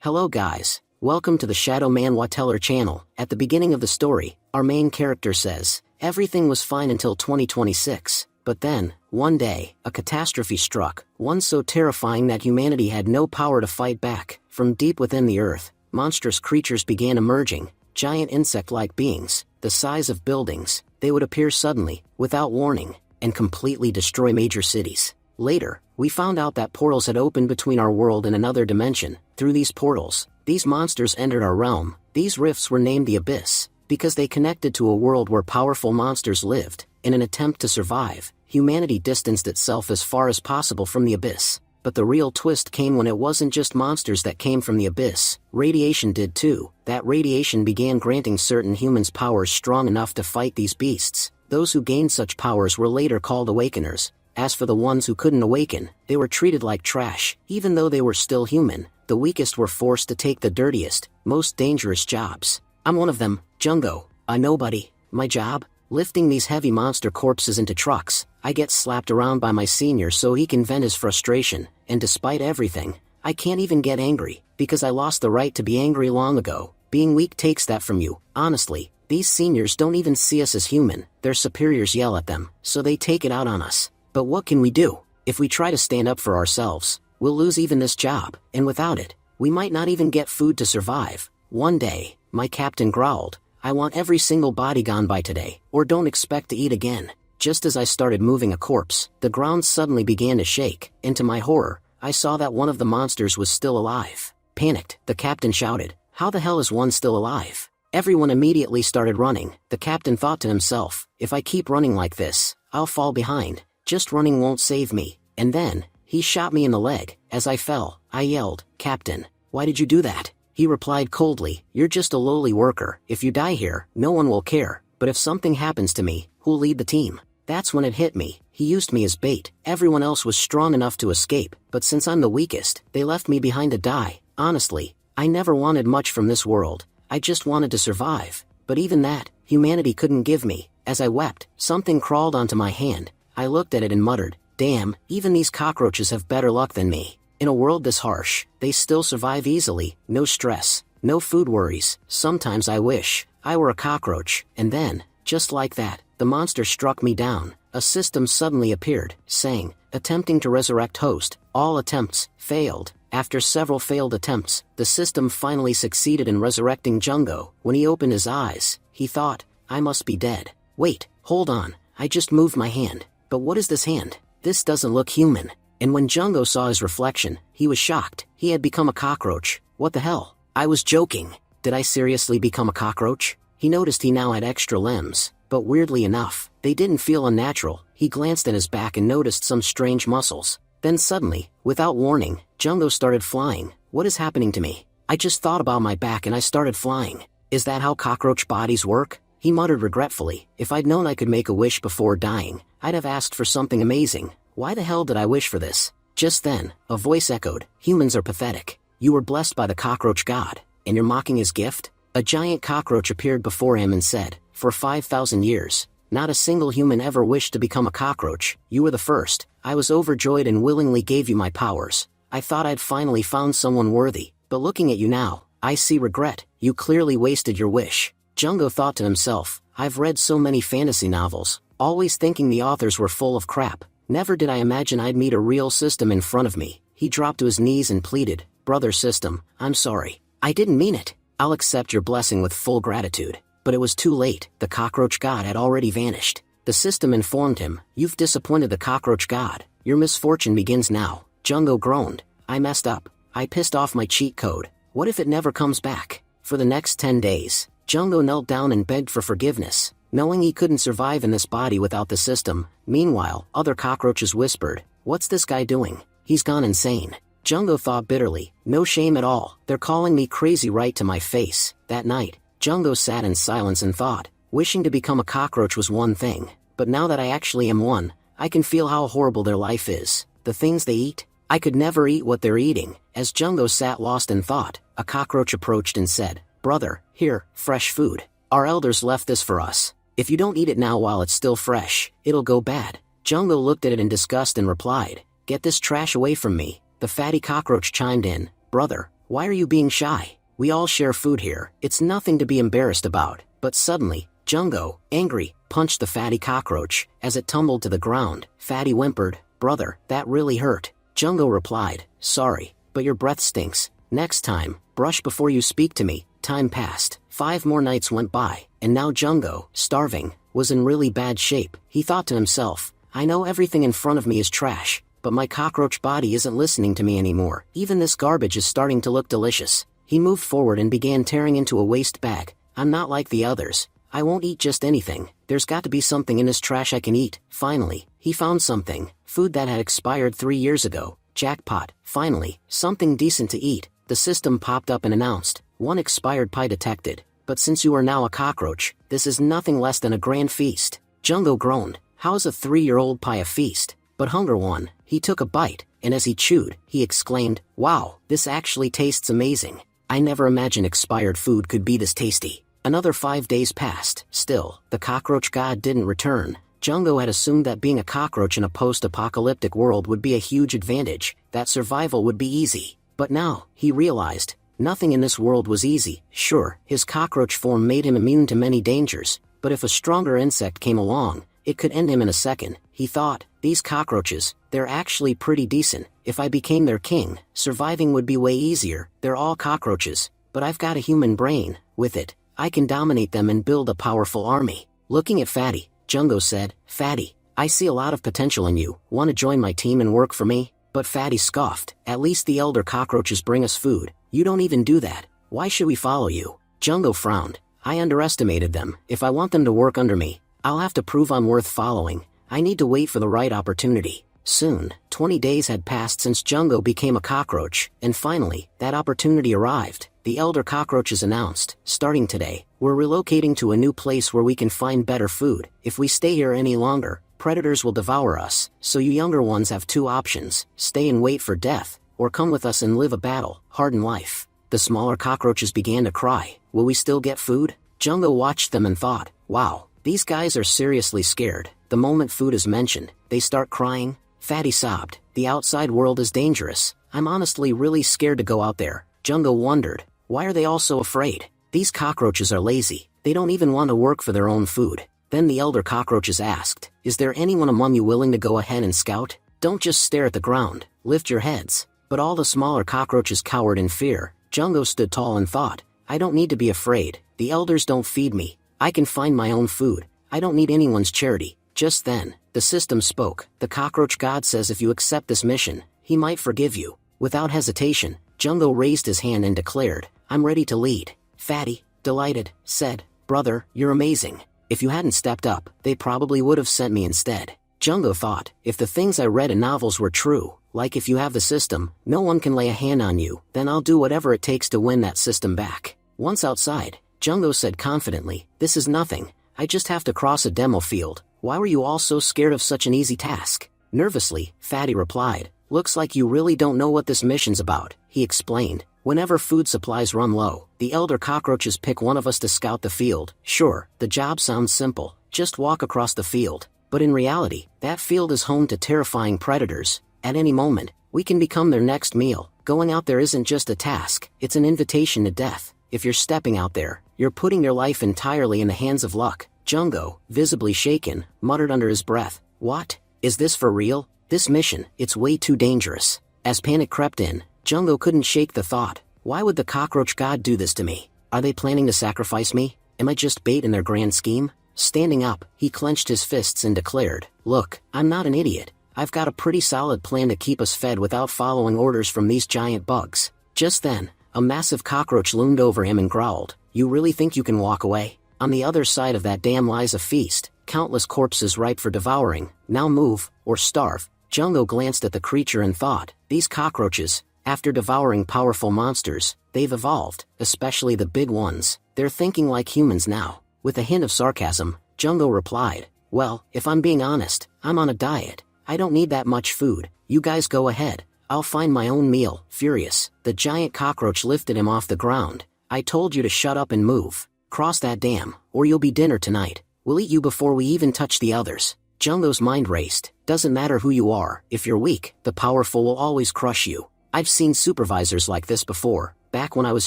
Hello guys, welcome to the Shadow Manhwa Teller channel. At the beginning of the story, our main character says, everything was fine until 2026, but then, one day, a catastrophe struck, one so terrifying that humanity had no power to fight back. From deep within the earth, monstrous creatures began emerging, giant insect-like beings, the size of buildings. They would appear suddenly, without warning, and completely destroy major cities. Later, we found out that portals had opened between our world and another dimension. Through these portals, these monsters entered our realm. These rifts were named the Abyss, because they connected to a world where powerful monsters lived. In an attempt to survive, humanity distanced itself as far as possible from the Abyss. But the real twist came when it wasn't just monsters that came from the Abyss. Radiation did too. That radiation began granting certain humans powers strong enough to fight these beasts. Those who gained such powers were later called Awakeners. As for the ones who couldn't awaken, they were treated like trash. Even though they were still human, the weakest were forced to take the dirtiest, most dangerous jobs. I'm one of them, Jungo, a nobody. My job? Lifting these heavy monster corpses into trucks. I get slapped around by my senior so he can vent his frustration, and despite everything, I can't even get angry, because I lost the right to be angry long ago. Being weak takes that from you. Honestly, these seniors don't even see us as human. Their superiors yell at them, so they take it out on us. But what can we do? If we try to stand up for ourselves, we'll lose even this job, and without it, we might not even get food to survive. One day, my captain growled, I want every single body gone by today, or don't expect to eat again. Just as I started moving a corpse, the ground suddenly began to shake, and to my horror, I saw that one of the monsters was still alive. Panicked, the captain shouted, how the hell is one still alive? Everyone immediately started running. The captain thought to himself, if I keep running like this, I'll fall behind. Just running won't save me. And then, he shot me in the leg. As I fell, I yelled, Captain, why did you do that? He replied coldly, you're just a lowly worker. If you die here, no one will care. But if something happens to me, who'll lead the team? That's when it hit me. He used me as bait. Everyone else was strong enough to escape, but since I'm the weakest, they left me behind to die. Honestly, I never wanted much from this world. I just wanted to survive. But even that, humanity couldn't give me. As I wept, something crawled onto my hand. I looked at it and muttered, damn, even these cockroaches have better luck than me. In a world this harsh, they still survive easily, no stress, no food worries. Sometimes I wish I were a cockroach. And then, just like that, the monster struck me down. A system suddenly appeared, saying, attempting to resurrect host. All attempts failed. After several failed attempts, the system finally succeeded in resurrecting Jungo. When he opened his eyes, he thought, I must be dead. Wait, hold on, I just moved my hand. But what is this hand? This doesn't look human. And when Jungo saw his reflection, he was shocked. He had become a cockroach. What the hell? I was joking. Did I seriously become a cockroach? He noticed he now had extra limbs, but weirdly enough, they didn't feel unnatural. He glanced at his back and noticed some strange muscles. Then suddenly, without warning, Jungo started flying. What is happening to me? I just thought about my back and I started flying. Is that how cockroach bodies work? He muttered regretfully, if I'd known I could make a wish before dying, I'd have asked for something amazing. Why the hell did I wish for this? Just then, a voice echoed, humans are pathetic. You were blessed by the cockroach god, and you're mocking his gift? A giant cockroach appeared before him and said, for 5,000 years, not a single human ever wished to become a cockroach. You were the first. I was overjoyed and willingly gave you my powers. I thought I'd finally found someone worthy, but looking at you now, I see regret. You clearly wasted your wish. Jungo thought to himself, I've read so many fantasy novels, always thinking the authors were full of crap. Never did I imagine I'd meet a real system in front of me. He dropped to his knees and pleaded, brother system, I'm sorry. I didn't mean it. I'll accept your blessing with full gratitude. But it was too late. The cockroach god had already vanished. The system informed him, you've disappointed the cockroach god. Your misfortune begins now. Jungo groaned, I messed up. I pissed off my cheat code. What if it never comes back? For the next 10 days, Jungo knelt down and begged for forgiveness, knowing he couldn't survive in this body without the system. Meanwhile, other cockroaches whispered, what's this guy doing? He's gone insane. Jungo thought bitterly, no shame at all. They're calling me crazy right to my face. That night, Jungo sat in silence and thought, wishing to become a cockroach was one thing, but now that I actually am one, I can feel how horrible their life is. The things they eat, I could never eat what they're eating. As Jungo sat lost in thought, a cockroach approached and said, brother, here, fresh food. Our elders left this for us. If you don't eat it now while it's still fresh, it'll go bad. Jungo looked at it in disgust and replied, get this trash away from me. The fatty cockroach chimed in, brother, Why are you being shy? We all share food here, it's nothing to be embarrassed about. But suddenly, Jungo, angry, punched the fatty cockroach. As it tumbled to the ground, Fatty whimpered, "Brother, that really hurt." Jungo replied, "Sorry, but your breath stinks. Next time, brush before you speak to me." Time passed. 5 more nights went by, and now Jungo, starving, was in really bad shape. He thought to himself, "I know everything in front of me is trash, but my cockroach body isn't listening to me anymore. Even this garbage is starting to look delicious." He moved forward and began tearing into a waste bag. "I'm not like the others. I won't eat just anything. There's got to be something in this trash I can eat." Finally, he found something. Food that had expired 3 years ago. Jackpot. Finally, something decent to eat. The system popped up and announced, "One expired pie detected. But since you are now a cockroach, this is nothing less than a grand feast." Jungo groaned. How is a 3-year-old pie a feast? But hunger won. He took a bite, and as he chewed, he exclaimed, "Wow, this actually tastes amazing. I never imagined expired food could be this tasty." Another 5 days passed. Still, the cockroach god didn't return. Jungo had assumed that being a cockroach in a post-apocalyptic world would be a huge advantage, that survival would be easy. But now, he realized, nothing in this world was easy. Sure, his cockroach form made him immune to many dangers, but if a stronger insect came along, it could end him in a second. He thought, these cockroaches, they're actually pretty decent. If I became their king, surviving would be way easier. They're all cockroaches, but I've got a human brain. With it, I can dominate them and build a powerful army. Looking at Fatty, Jungo said, "Fatty, I see a lot of potential in you. Want to join my team and work for me?" But Fatty scoffed. "At least the elder cockroaches bring us food. You don't even do that. Why should we follow you?" Jungo frowned. "I underestimated them. If I want them to work under me, I'll have to prove I'm worth following. I need to wait for the right opportunity." Soon, 20 days had passed since Jungo became a cockroach, and finally, that opportunity arrived. The elder cockroaches announced, "Starting today, we're relocating to a new place where we can find better food. If we stay here any longer, predators will devour us. So you younger ones have 2 options, stay and wait for death, or come with us and live a battle-hardened life." The smaller cockroaches began to cry. "Will we still get food?" Jungo watched them and thought, "Wow, these guys are seriously scared. The moment food is mentioned, they start crying." Fatty sobbed, "The outside world is dangerous. I'm honestly really scared to go out there." Jungo wondered, why are they all so afraid? These cockroaches are lazy. They don't even want to work for their own food. Then the elder cockroaches asked, "Is there anyone among you willing to go ahead and scout? Don't just stare at the ground, lift your heads." But all the smaller cockroaches cowered in fear. Jungo stood tall and thought, "I don't need to be afraid. The elders don't feed me. I can find my own food. I don't need anyone's charity." Just then, the system spoke. "The cockroach god says if you accept this mission, he might forgive you." Without hesitation, Jungo raised his hand and declared, "I'm ready to lead." Fatty, delighted, said, "Brother, you're amazing. If you hadn't stepped up, they probably would have sent me instead." Jungo thought, if the things I read in novels were true, like if you have the system, no one can lay a hand on you, then I'll do whatever it takes to win that system back. Once outside, Jungo said confidently, "This is nothing. I just have to cross a demo field. Why were you all so scared of such an easy task?" Nervously, Fatty replied, "Looks like you really don't know what this mission's about." He explained, "Whenever food supplies run low, the elder cockroaches pick one of us to scout the field. Sure, the job sounds simple, just walk across the field. But in reality, that field is home to terrifying predators. At any moment, we can become their next meal. Going out there isn't just a task, it's an invitation to death. If you're stepping out there, you're putting your life entirely in the hands of luck." Jungo, visibly shaken, muttered under his breath, "What? Is this for real? This mission, it's way too dangerous." As panic crept in, Jungo couldn't shake the thought, why would the cockroach god do this to me? Are they planning to sacrifice me? Am I just bait in their grand scheme? Standing up, he clenched his fists and declared, "Look, I'm not an idiot. I've got a pretty solid plan to keep us fed without following orders from these giant bugs." Just then, a massive cockroach loomed over him and growled, "You really think you can walk away? On the other side of that dam lies a feast, countless corpses ripe for devouring. Now move, or starve." Jungo glanced at the creature and thought, these cockroaches, after devouring powerful monsters, they've evolved, especially the big ones. They're thinking like humans now. With a hint of sarcasm, Jungo replied, "Well, if I'm being honest, I'm on a diet. I don't need that much food. You guys go ahead. I'll find my own meal." Furious, the giant cockroach lifted him off the ground. "I told you to shut up and move. Cross that dam, or you'll be dinner tonight. We'll eat you before we even touch the others." Jungo's mind raced. Doesn't matter who you are, if you're weak, the powerful will always crush you. I've seen supervisors like this before. back when I was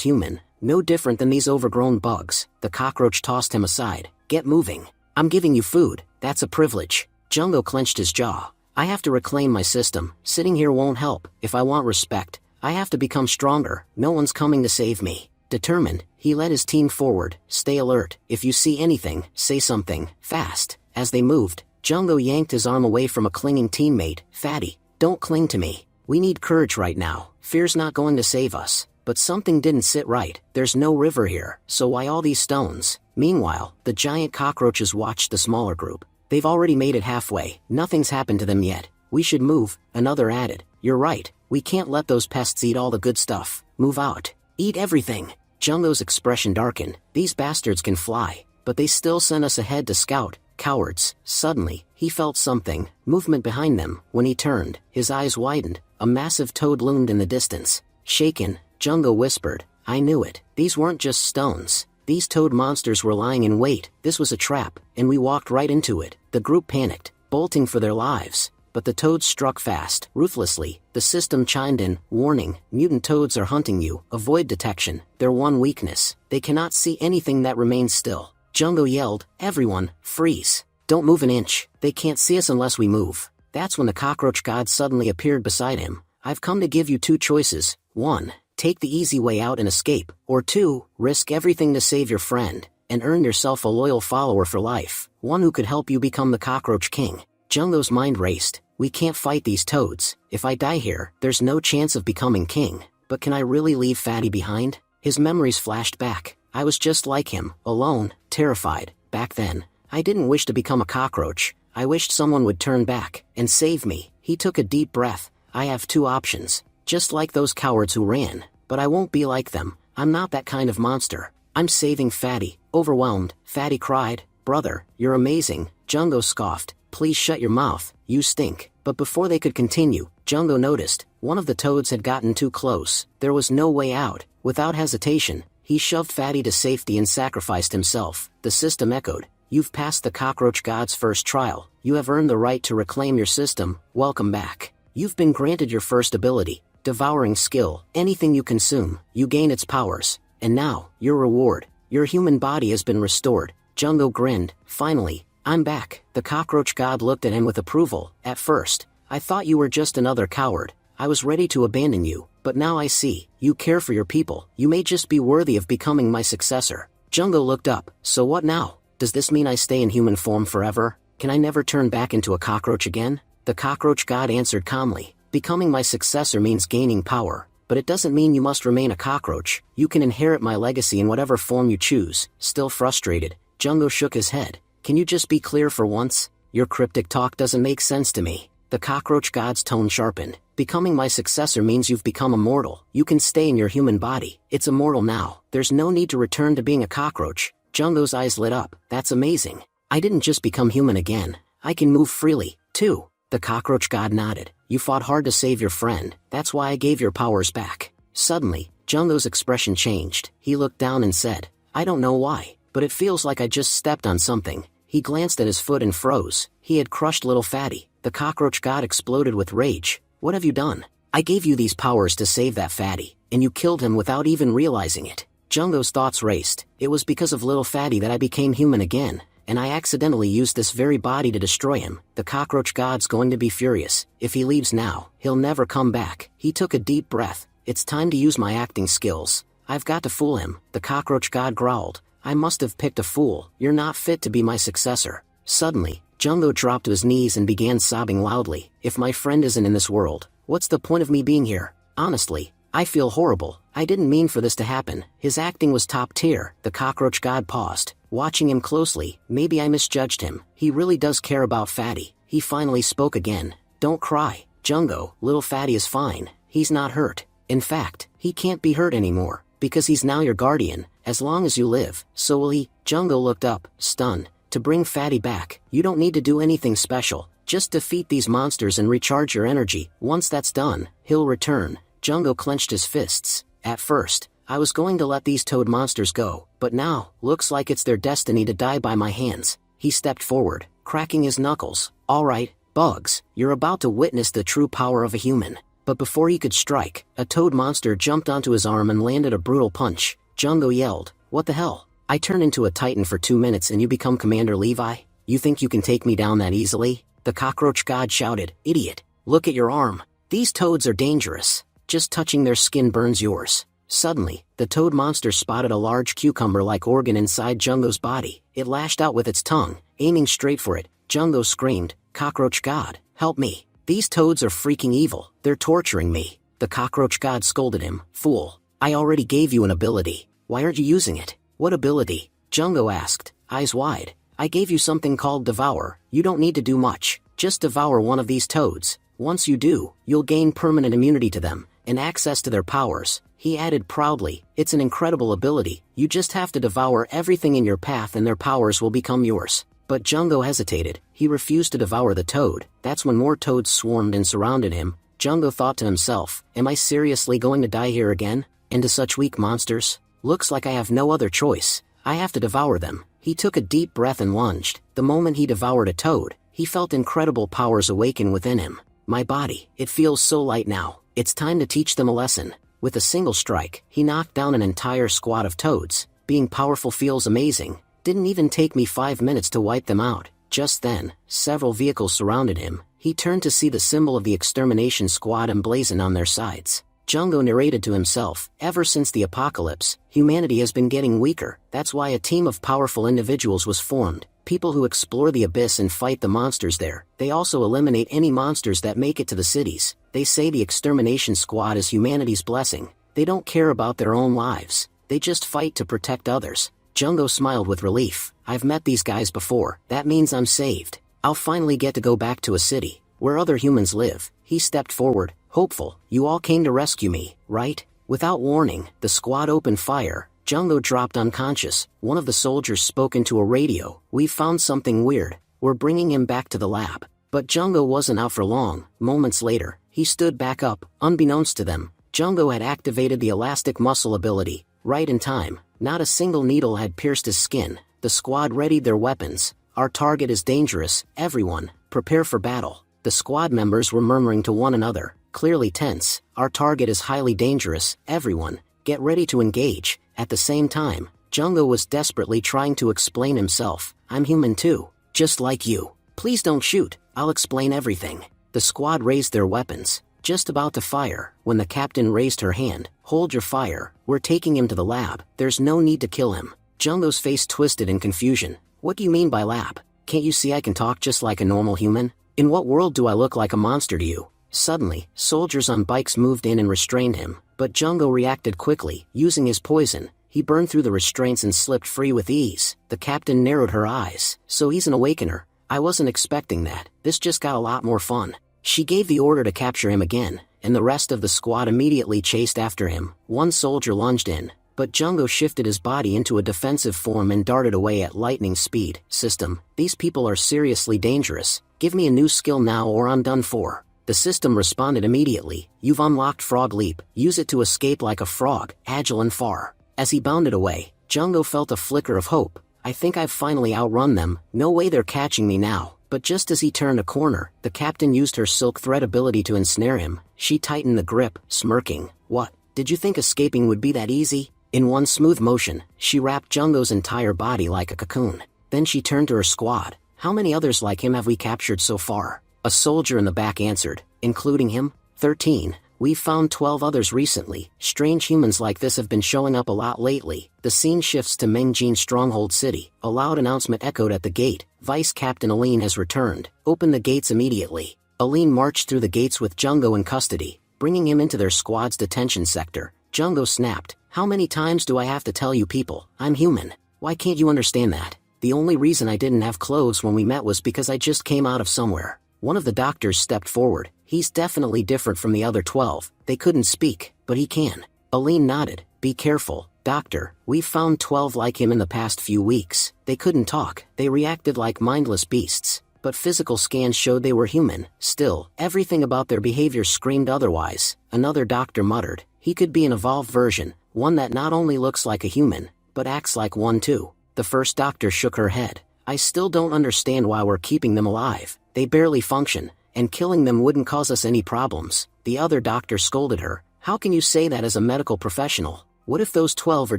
human, no different than these overgrown bugs. The cockroach tossed him aside. Get moving. I'm giving you food, that's a privilege. Jungo clenched his jaw. I have to reclaim my system. Sitting here won't help. If I want respect, I have to become stronger. No one's coming to save me. Determined, he led his team forward. Stay alert. If you see anything, say something. Fast. As they moved, Jungo yanked his arm away from a clinging teammate. Fatty, don't cling to me. We need courage right now. Fear's not going to save us. But something didn't sit right. There's no river here, so why all these stones? Meanwhile, the giant cockroaches watched the smaller group. They've already made it halfway. Nothing's happened to them yet. We should move, another added. You're right. We can't let those pests eat all the good stuff. Move out. Eat everything. Jungo's expression darkened. These bastards can fly, but they still sent us ahead to scout. Cowards. Suddenly, he felt something, movement behind them. When he turned, his eyes widened. A massive toad loomed in the distance. Shaken, Jungo whispered, I knew it. These weren't just stones. These toad monsters were lying in wait. This was a trap, and we walked right into it. The group panicked, bolting for their lives. But the toads struck fast, ruthlessly. The system chimed in, warning, mutant toads are hunting you. Avoid detection. Their one weakness. They cannot see anything that remains still. Jungo yelled, everyone, freeze. Don't move an inch. They can't see us unless we move. That's when the cockroach god suddenly appeared beside him. I've come to give you two choices. 1. Take the easy way out and escape. Or 2. Risk everything to save your friend, and earn yourself a loyal follower for life. One who could help you become the cockroach king. Jungo's mind raced. We can't fight these toads. If I die here, there's no chance of becoming king. But can I really leave Fatty behind? His memories flashed back. I was just like him, alone, terrified. Back then, I didn't wish to become a cockroach. I wished someone would turn back and save me. He took a deep breath. I have 2 options. Just like those cowards who ran. But I won't be like them. I'm not that kind of monster. I'm saving Fatty. Overwhelmed, Fatty cried, Brother, you're amazing. Jungo scoffed. Please shut your mouth, you stink. But before they could continue, Jungo noticed, one of the toads had gotten too close. There was no way out. Without hesitation, he shoved Fatty to safety and sacrificed himself. The system echoed. You've passed the cockroach god's first trial. You have earned the right to reclaim your system. Welcome back. You've been granted your first ability, devouring skill. Anything you consume, you gain its powers. And now, your reward. Your human body has been restored. Jungo grinned. Finally, I'm back. The cockroach god looked at him with approval. At first, I thought you were just another coward. I was ready to abandon you, but now I see. You care for your people. You may just be worthy of becoming my successor. Jungo looked up. So what now? Does this mean I stay in human form forever? Can I never turn back into a cockroach again? The cockroach god answered calmly. Becoming my successor means gaining power, but it doesn't mean you must remain a cockroach. You can inherit my legacy in whatever form you choose. Still frustrated, Jungo shook his head. Can you just be clear for once? Your cryptic talk doesn't make sense to me. The cockroach god's tone sharpened. Becoming my successor means you've become immortal. You can stay in your human body. It's immortal now. There's no need to return to being a cockroach. Jungo's eyes lit up. That's amazing. I didn't just become human again. I can move freely, too. The cockroach god nodded. You fought hard to save your friend. That's why I gave your powers back. Suddenly, Jungo's expression changed. He looked down and said, I don't know why, but it feels like I just stepped on something. He glanced at his foot and froze. He had crushed little Fatty. The cockroach god exploded with rage. What have you done? I gave you these powers to save that Fatty, and you killed him without even realizing it. Jungo's thoughts raced. It was because of little Fatty that I became human again, and I accidentally used this very body to destroy him. The cockroach god's going to be furious. If he leaves now, he'll never come back. He took a deep breath. It's time to use my acting skills. I've got to fool him. The cockroach god growled. I must have picked a fool. You're not fit to be my successor. Suddenly, Jungo dropped to his knees and began sobbing loudly. If my friend isn't in this world, what's the point of me being here? Honestly, I feel horrible. I didn't mean for this to happen. His acting was top tier. The cockroach god paused, watching him closely. Maybe I misjudged him. He really does care about Fatty. He finally spoke again. Don't cry, Jungo. Little Fatty is fine. He's not hurt. In fact, he can't be hurt anymore, because he's now your guardian. As long as you live, so will he. Jungo looked up, stunned. To bring Fatty back, you don't need to do anything special. Just defeat these monsters and recharge your energy. Once that's done, he'll return. Jungo clenched his fists. At first, I was going to let these toad monsters go, but now, looks like it's their destiny to die by my hands. He stepped forward, cracking his knuckles. All right, bugs, you're about to witness the true power of a human. But before he could strike, a toad monster jumped onto his arm and landed a brutal punch. Jungo yelled, "What the hell? I turn into a titan for 2 minutes and you become Commander Levi? You think you can take me down that easily?" The cockroach god shouted, "Idiot! Look at your arm. These toads are dangerous. Just touching their skin burns yours." Suddenly, the toad monster spotted a large cucumber-like organ inside Jungo's body. It lashed out with its tongue, aiming straight for it. Jungo screamed, "Cockroach god, help me. These toads are freaking evil. They're torturing me." The cockroach god scolded him, "Fool, I already gave you an ability. Why aren't you using it?" "What ability?" Jungo asked, eyes wide. "I gave you something called Devour. You don't need to do much. Just devour one of these toads. Once you do, you'll gain permanent immunity to them, and access to their powers." He added proudly, "It's an incredible ability. You just have to devour everything in your path and their powers will become yours." But Jungo hesitated. He refused to devour the toad. That's when more toads swarmed and surrounded him. Jungo thought to himself, "Am I seriously going to die here again? And to such weak monsters? Looks like I have no other choice. I have to devour them." He took a deep breath and lunged. The moment he devoured a toad, he felt incredible powers awaken within him. "My body, it feels so light now. It's time to teach them a lesson." With a single strike, he knocked down an entire squad of toads. Being powerful feels amazing. Didn't even take me 5 minutes to wipe them out. Just then, several vehicles surrounded him. He turned to see the symbol of the extermination squad emblazoned on their sides. Jungo narrated to himself, "Ever since the apocalypse, humanity has been getting weaker. That's why a team of powerful individuals was formed. People who explore the abyss and fight the monsters there. They also eliminate any monsters that make it to the cities. They say the extermination squad is humanity's blessing. They don't care about their own lives. They just fight to protect others." Jungo smiled with relief. "I've met these guys before. That means I'm saved. I'll finally get to go back to a city where other humans live." He stepped forward, hopeful. "You all came to rescue me, right?" Without warning, the squad opened fire. Jungo dropped unconscious. One of the soldiers spoke into a radio. "We've found something weird. We're bringing him back to the lab." But Jungo wasn't out for long. Moments later, he stood back up. Unbeknownst to them, Jungo had activated the elastic muscle ability. Right in time, not a single needle had pierced his skin. The squad readied their weapons. "Our target is dangerous. Everyone, prepare for battle." The squad members were murmuring to one another, clearly tense. "Our target is highly dangerous. Everyone, get ready to engage." At the same time, Jungo was desperately trying to explain himself. "I'm human too, just like you. Please don't shoot. I'll explain everything." The squad raised their weapons, just about to fire, when the captain raised her hand. "Hold your fire. We're taking him to the lab. There's no need to kill him." Jungo's face twisted in confusion. "What do you mean by lab? Can't you see I can talk just like a normal human? In what world do I look like a monster to you?" Suddenly, soldiers on bikes moved in and restrained him, but Jungo reacted quickly. Using his poison, he burned through the restraints and slipped free with ease. The captain narrowed her eyes. "So he's an awakener. I wasn't expecting that. This just got a lot more fun." She gave the order to capture him again, and the rest of the squad immediately chased after him. One soldier lunged in, but Jungo shifted his body into a defensive form and darted away at lightning speed. "System, these people are seriously dangerous. Give me a new skill now or I'm done for." The system responded immediately. "You've unlocked Frog Leap. Use it to escape like a frog, agile and far." As he bounded away, Jungo felt a flicker of hope. "I think I've finally outrun them. No way they're catching me now." But just as he turned a corner, the captain used her silk thread ability to ensnare him. She tightened the grip, smirking. "What? Did you think escaping would be that easy?" In one smooth motion, she wrapped Jungo's entire body like a cocoon. Then she turned to her squad. "How many others like him have we captured so far?" A soldier in the back answered. "Including him? 13. We've found 12 others recently. Strange humans like this have been showing up a lot lately." The scene shifts to Mengjin's stronghold city. A loud announcement echoed at the gate. "Vice Captain Aline has returned. Open the gates immediately." Aline marched through the gates with Jungo in custody, bringing him into their squad's detention sector. Jungo snapped. "How many times do I have to tell you people, I'm human? Why can't you understand that? The only reason I didn't have clothes when we met was because I just came out of somewhere." One of the doctors stepped forward. "He's definitely different from the other 12. They couldn't speak, but he can." Aline nodded. "Be careful, doctor. We've found 12 like him in the past few weeks. They couldn't talk. They reacted like mindless beasts. But physical scans showed they were human. Still, everything about their behavior screamed otherwise." Another doctor muttered. "He could be an evolved version, one that not only looks like a human, but acts like one too." The first doctor shook her head. "I still don't understand why we're keeping them alive. They barely function, and killing them wouldn't cause us any problems." The other doctor scolded her. How can you say that as a medical professional? What if those 12 are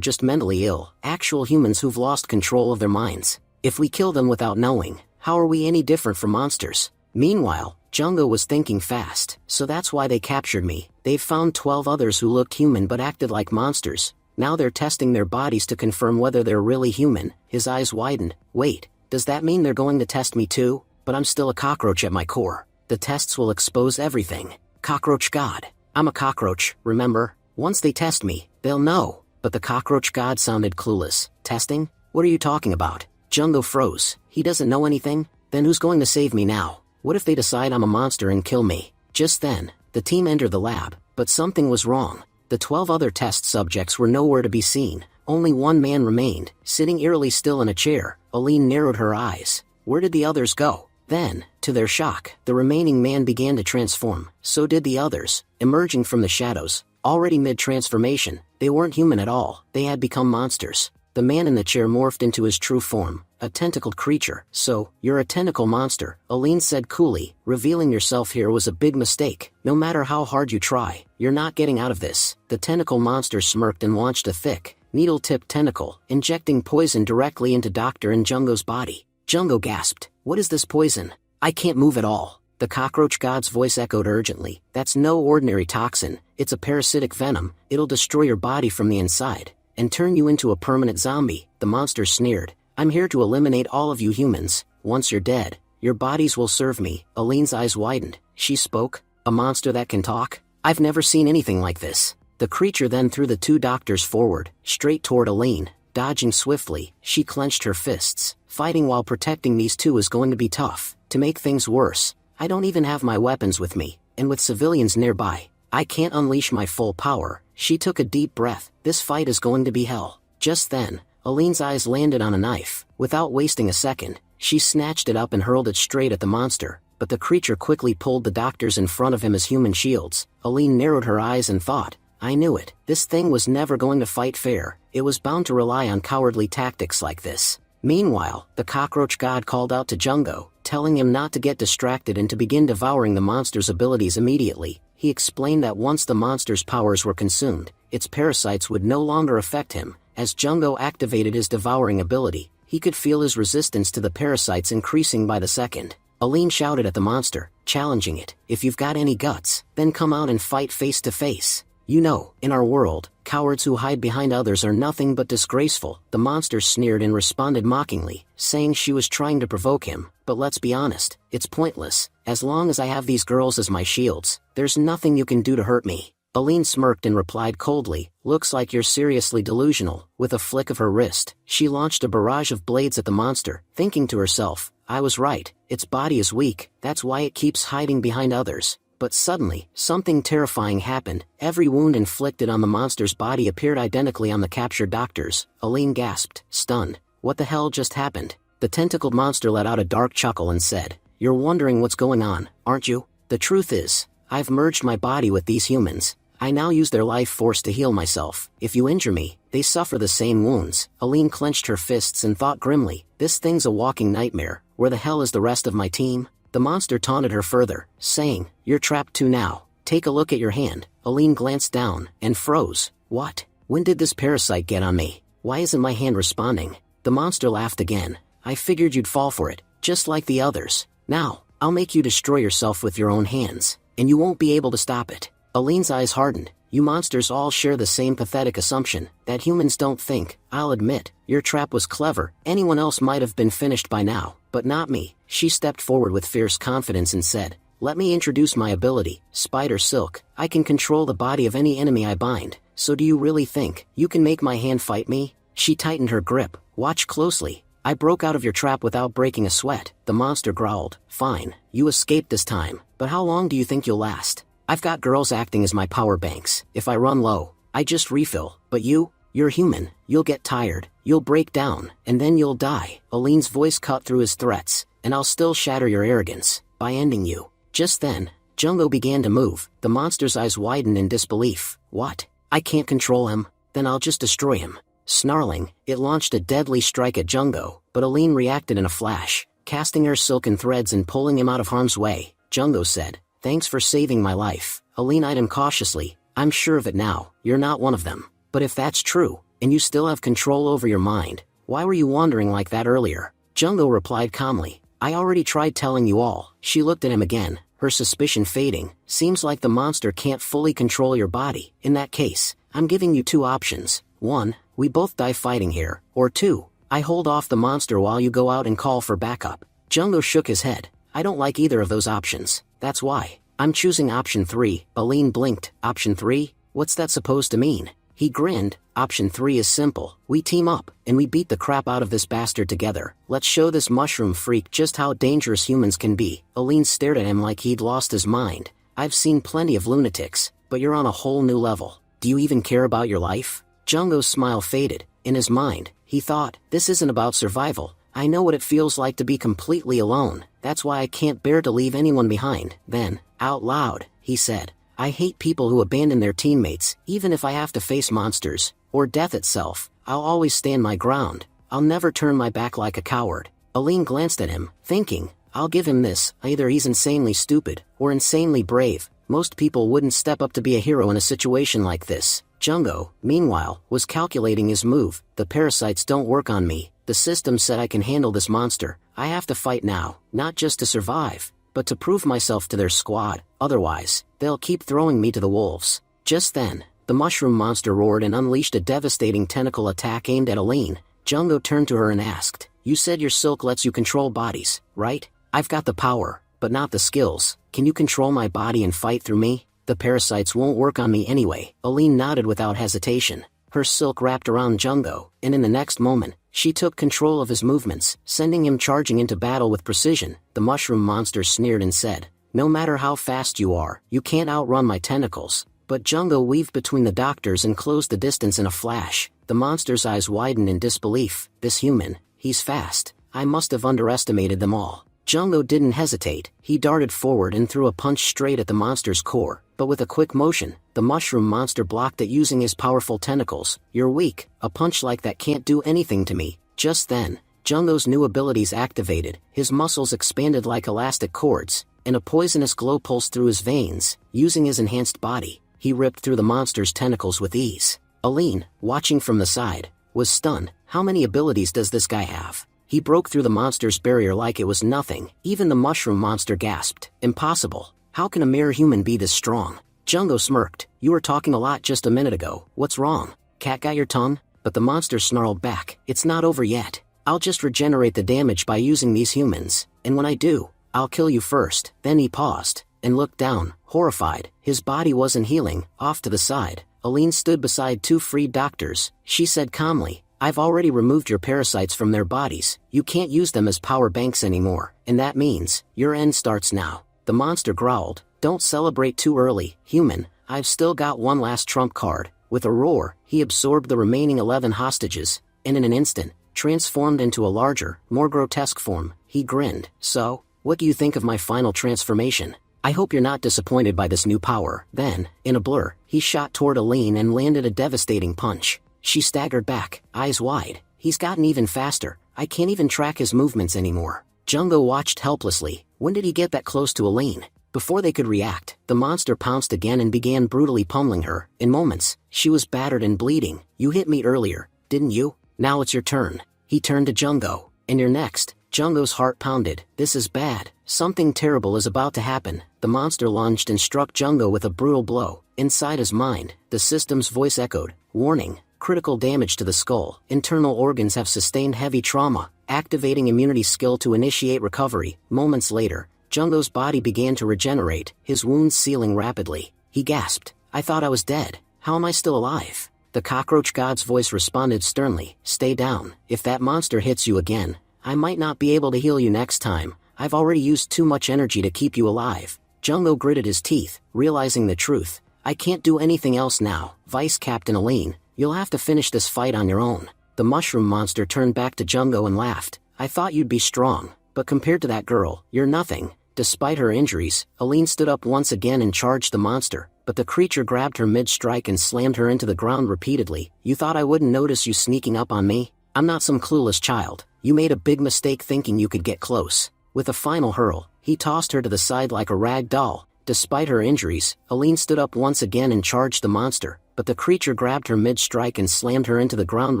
just mentally ill, actual humans who've lost control of their minds? If we kill them without knowing, how are we any different from monsters? Meanwhile, Jungo was thinking fast. So that's why they captured me. They've found 12 others who looked human but acted like monsters. Now they're testing their bodies to confirm whether they're really human. His eyes widened. Wait, does that mean they're going to test me too? But I'm still a cockroach at my core. The tests will expose everything. Cockroach God. I'm a cockroach, remember? Once they test me, they'll know. But the cockroach God sounded clueless. Testing? What are you talking about? Jungo froze. He doesn't know anything? Then who's going to save me now? What if they decide I'm a monster and kill me? Just then, the team entered the lab, but something was wrong. The 12 other test subjects were nowhere to be seen. Only one man remained, sitting eerily still in a chair. Aline narrowed her eyes. Where did the others go? Then, to their shock, the remaining man began to transform. So did the others, emerging from the shadows. Already mid-transformation, they weren't human at all. They had become monsters. The man in the chair morphed into his true form, a tentacled creature. So, you're a tentacle monster, Aline said coolly. Revealing yourself here was a big mistake. No matter how hard you try, you're not getting out of this. The tentacle monster smirked and launched a thick, needle-tipped tentacle, injecting poison directly into Dr. and Jungo's body. Jungo gasped. What is this poison? I can't move at all. The cockroach god's voice echoed urgently. That's no ordinary toxin. It's a parasitic venom. It'll destroy your body from the inside and turn you into a permanent zombie. The monster sneered. I'm here to eliminate all of you humans. Once you're dead, your bodies will serve me. Aline's eyes widened. She spoke. A monster that can talk? I've never seen anything like this. The creature then threw the 2 doctors forward, straight toward Aline. Dodging swiftly, she clenched her fists. Fighting while protecting these 2 is going to be tough. To make things worse, I don't even have my weapons with me, and with civilians nearby, I can't unleash my full power. She took a deep breath. This fight is going to be hell. Just then, Aline's eyes landed on a knife. Without wasting a second, she snatched it up and hurled it straight at the monster, but the creature quickly pulled the doctors in front of him as human shields. Aline narrowed her eyes and thought, I knew it. This thing was never going to fight fair. It was bound to rely on cowardly tactics like this. Meanwhile, the cockroach god called out to Jungo, telling him not to get distracted and to begin devouring the monster's abilities immediately. He explained that once the monster's powers were consumed, its parasites would no longer affect him. As Jungo activated his devouring ability, he could feel his resistance to the parasites increasing by the second. Aline shouted at the monster, challenging it. If you've got any guts, then come out and fight face to face. You know, in our world, cowards who hide behind others are nothing but disgraceful. The monster sneered and responded mockingly, saying she was trying to provoke him. But let's be honest, it's pointless. As long as I have these girls as my shields, there's nothing you can do to hurt me. Aline smirked and replied coldly, looks like you're seriously delusional. With a flick of her wrist, she launched a barrage of blades at the monster, thinking to herself, I was right, its body is weak, that's why it keeps hiding behind others. But suddenly, something terrifying happened. Every wound inflicted on the monster's body appeared identically on the captured doctors. Aline gasped, stunned. What the hell just happened? The tentacled monster let out a dark chuckle and said, You're wondering what's going on, aren't you? The truth is, I've merged my body with these humans. I now use their life force to heal myself. If you injure me, they suffer the same wounds. Aline clenched her fists and thought grimly, this thing's a walking nightmare. Where the hell is the rest of my team? The monster taunted her further, saying, You're trapped too now. Take a look at your hand. Aline glanced down and froze. What? When did this parasite get on me? Why isn't my hand responding? The monster laughed again. I figured you'd fall for it, just like the others. Now, I'll make you destroy yourself with your own hands, and you won't be able to stop it. Aline's eyes hardened. You monsters all share the same pathetic assumption, that humans don't think. I'll admit, your trap was clever. Anyone else might have been finished by now, but not me. She stepped forward with fierce confidence and said, Let me introduce my ability, Spider Silk. I can control the body of any enemy I bind. So do you really think you can make my hand fight me? She tightened her grip. Watch closely. I broke out of your trap without breaking a sweat. The monster growled. Fine, you escaped this time, but how long do you think you'll last? I've got girls acting as my power banks. If I run low, I just refill. But you're human. You'll get tired, you'll break down, and then you'll die. Aline's voice cut through his threats. And I'll still shatter your arrogance by ending you. Just then, Jungo began to move. The monster's eyes widened in disbelief. What? I can't control him? Then I'll just destroy him. Snarling, it launched a deadly strike at Jungo, but Aline reacted in a flash, casting her silken threads and pulling him out of harm's way. Jungo said, Thanks for saving my life. Aline eyed him cautiously. I'm sure of it now, you're not one of them. But if that's true, and you still have control over your mind, why were you wandering like that earlier? Jungo replied calmly. I already tried telling you all. She looked at him again, her suspicion fading. Seems like the monster can't fully control your body. In that case, I'm giving you two options. 1, we both die fighting here, or 2, I hold off the monster while you go out and call for backup. Jungo shook his head. I don't like either of those options. That's why. I'm choosing option 3. Aline blinked. Option 3? What's that supposed to mean? He grinned. Option 3 is simple. We team up, and we beat the crap out of this bastard together. Let's show this mushroom freak just how dangerous humans can be. Aline stared at him like he'd lost his mind. I've seen plenty of lunatics, but you're on a whole new level. Do you even care about your life? Jungo's smile faded. In his mind, he thought, this isn't about survival. I know what it feels like to be completely alone. That's why I can't bear to leave anyone behind. Then, out loud, he said, I hate people who abandon their teammates, even if I have to face monsters, or death itself. I'll always stand my ground. I'll never turn my back like a coward. Aline glanced at him, thinking, I'll give him this. Either he's insanely stupid, or insanely brave. Most people wouldn't step up to be a hero in a situation like this. Jungo, meanwhile, was calculating his move. The parasites don't work on me. The system said I can handle this monster. I have to fight now, not just to survive, but to prove myself to their squad. Otherwise, they'll keep throwing me to the wolves. Just then, the mushroom monster roared and unleashed a devastating tentacle attack aimed at Aline. Jungo turned to her and asked, You said your silk lets you control bodies, right? I've got the power, but not the skills. Can you control my body and fight through me? The parasites won't work on me anyway. Aline nodded without hesitation. Her silk wrapped around Jungo, and in the next moment, she took control of his movements, sending him charging into battle with precision. The mushroom monster sneered and said, No matter how fast you are, you can't outrun my tentacles. But Jungo weaved between the doctors and closed the distance in a flash. The monster's eyes widened in disbelief. This human, he's fast. I must have underestimated them all. Jungo didn't hesitate. He darted forward and threw a punch straight at the monster's core. But with a quick motion, the mushroom monster blocked it using his powerful tentacles. You're weak. A punch like that can't do anything to me. Just then, Jungo's new abilities activated. His muscles expanded like elastic cords, and a poisonous glow pulsed through his veins. Using his enhanced body, he ripped through the monster's tentacles with ease. Aline, watching from the side, was stunned. How many abilities does this guy have? He broke through the monster's barrier like it was nothing. Even the mushroom monster gasped. Impossible. How can a mere human be this strong? Jungo smirked. You were talking a lot just a minute ago. What's wrong? Cat got your tongue? But the monster snarled back. It's not over yet. I'll just regenerate the damage by using these humans. And when I do, I'll kill you first. Then he paused, and looked down, horrified. His body wasn't healing. Off to the side, Aline stood beside two freed doctors. She said calmly, I've already removed your parasites from their bodies. You can't use them as power banks anymore. And that means, your end starts now. The monster growled, Don't celebrate too early, human. I've still got one last trump card. With a roar, he absorbed the remaining 11 hostages, and in an instant, transformed into a larger, more grotesque form. He grinned. So, what do you think of my final transformation? I hope you're not disappointed by this new power. Then, in a blur, he shot toward Aline and landed a devastating punch. She staggered back, eyes wide. He's gotten even faster. I can't even track his movements anymore. Jungo watched helplessly. When did he get that close to Aline? Before they could react, the monster pounced again and began brutally pummeling her. In moments, she was battered and bleeding. You hit me earlier, didn't you? Now it's your turn. He turned to Jungo. And you're next. Jungo's heart pounded. This is bad. Something terrible is about to happen. The monster lunged and struck Jungo with a brutal blow. Inside his mind, the system's voice echoed. Warning. Critical damage to the skull. Internal organs have sustained heavy trauma. Activating immunity skill to initiate recovery. Moments later, Jungo's body began to regenerate, his wounds sealing rapidly. He gasped. I thought I was dead. How am I still alive? The cockroach god's voice responded sternly. Stay down. If that monster hits you again, I might not be able to heal you next time. I've already used too much energy to keep you alive. Jungo gritted his teeth, realizing the truth. I can't do anything else now. Vice Captain Aline, you'll have to finish this fight on your own. The mushroom monster turned back to Jungo and laughed. I thought you'd be strong, but compared to that girl, you're nothing. Despite her injuries, Aline stood up once again and charged the monster, but the creature grabbed her mid-strike and slammed her into the ground repeatedly. You thought I wouldn't notice you sneaking up on me? I'm not some clueless child. You made a big mistake thinking you could get close. With a final hurl, he tossed her to the side like a rag doll, Despite her injuries, Aline stood up once again and charged the monster, but the creature grabbed her mid-strike and slammed her into the ground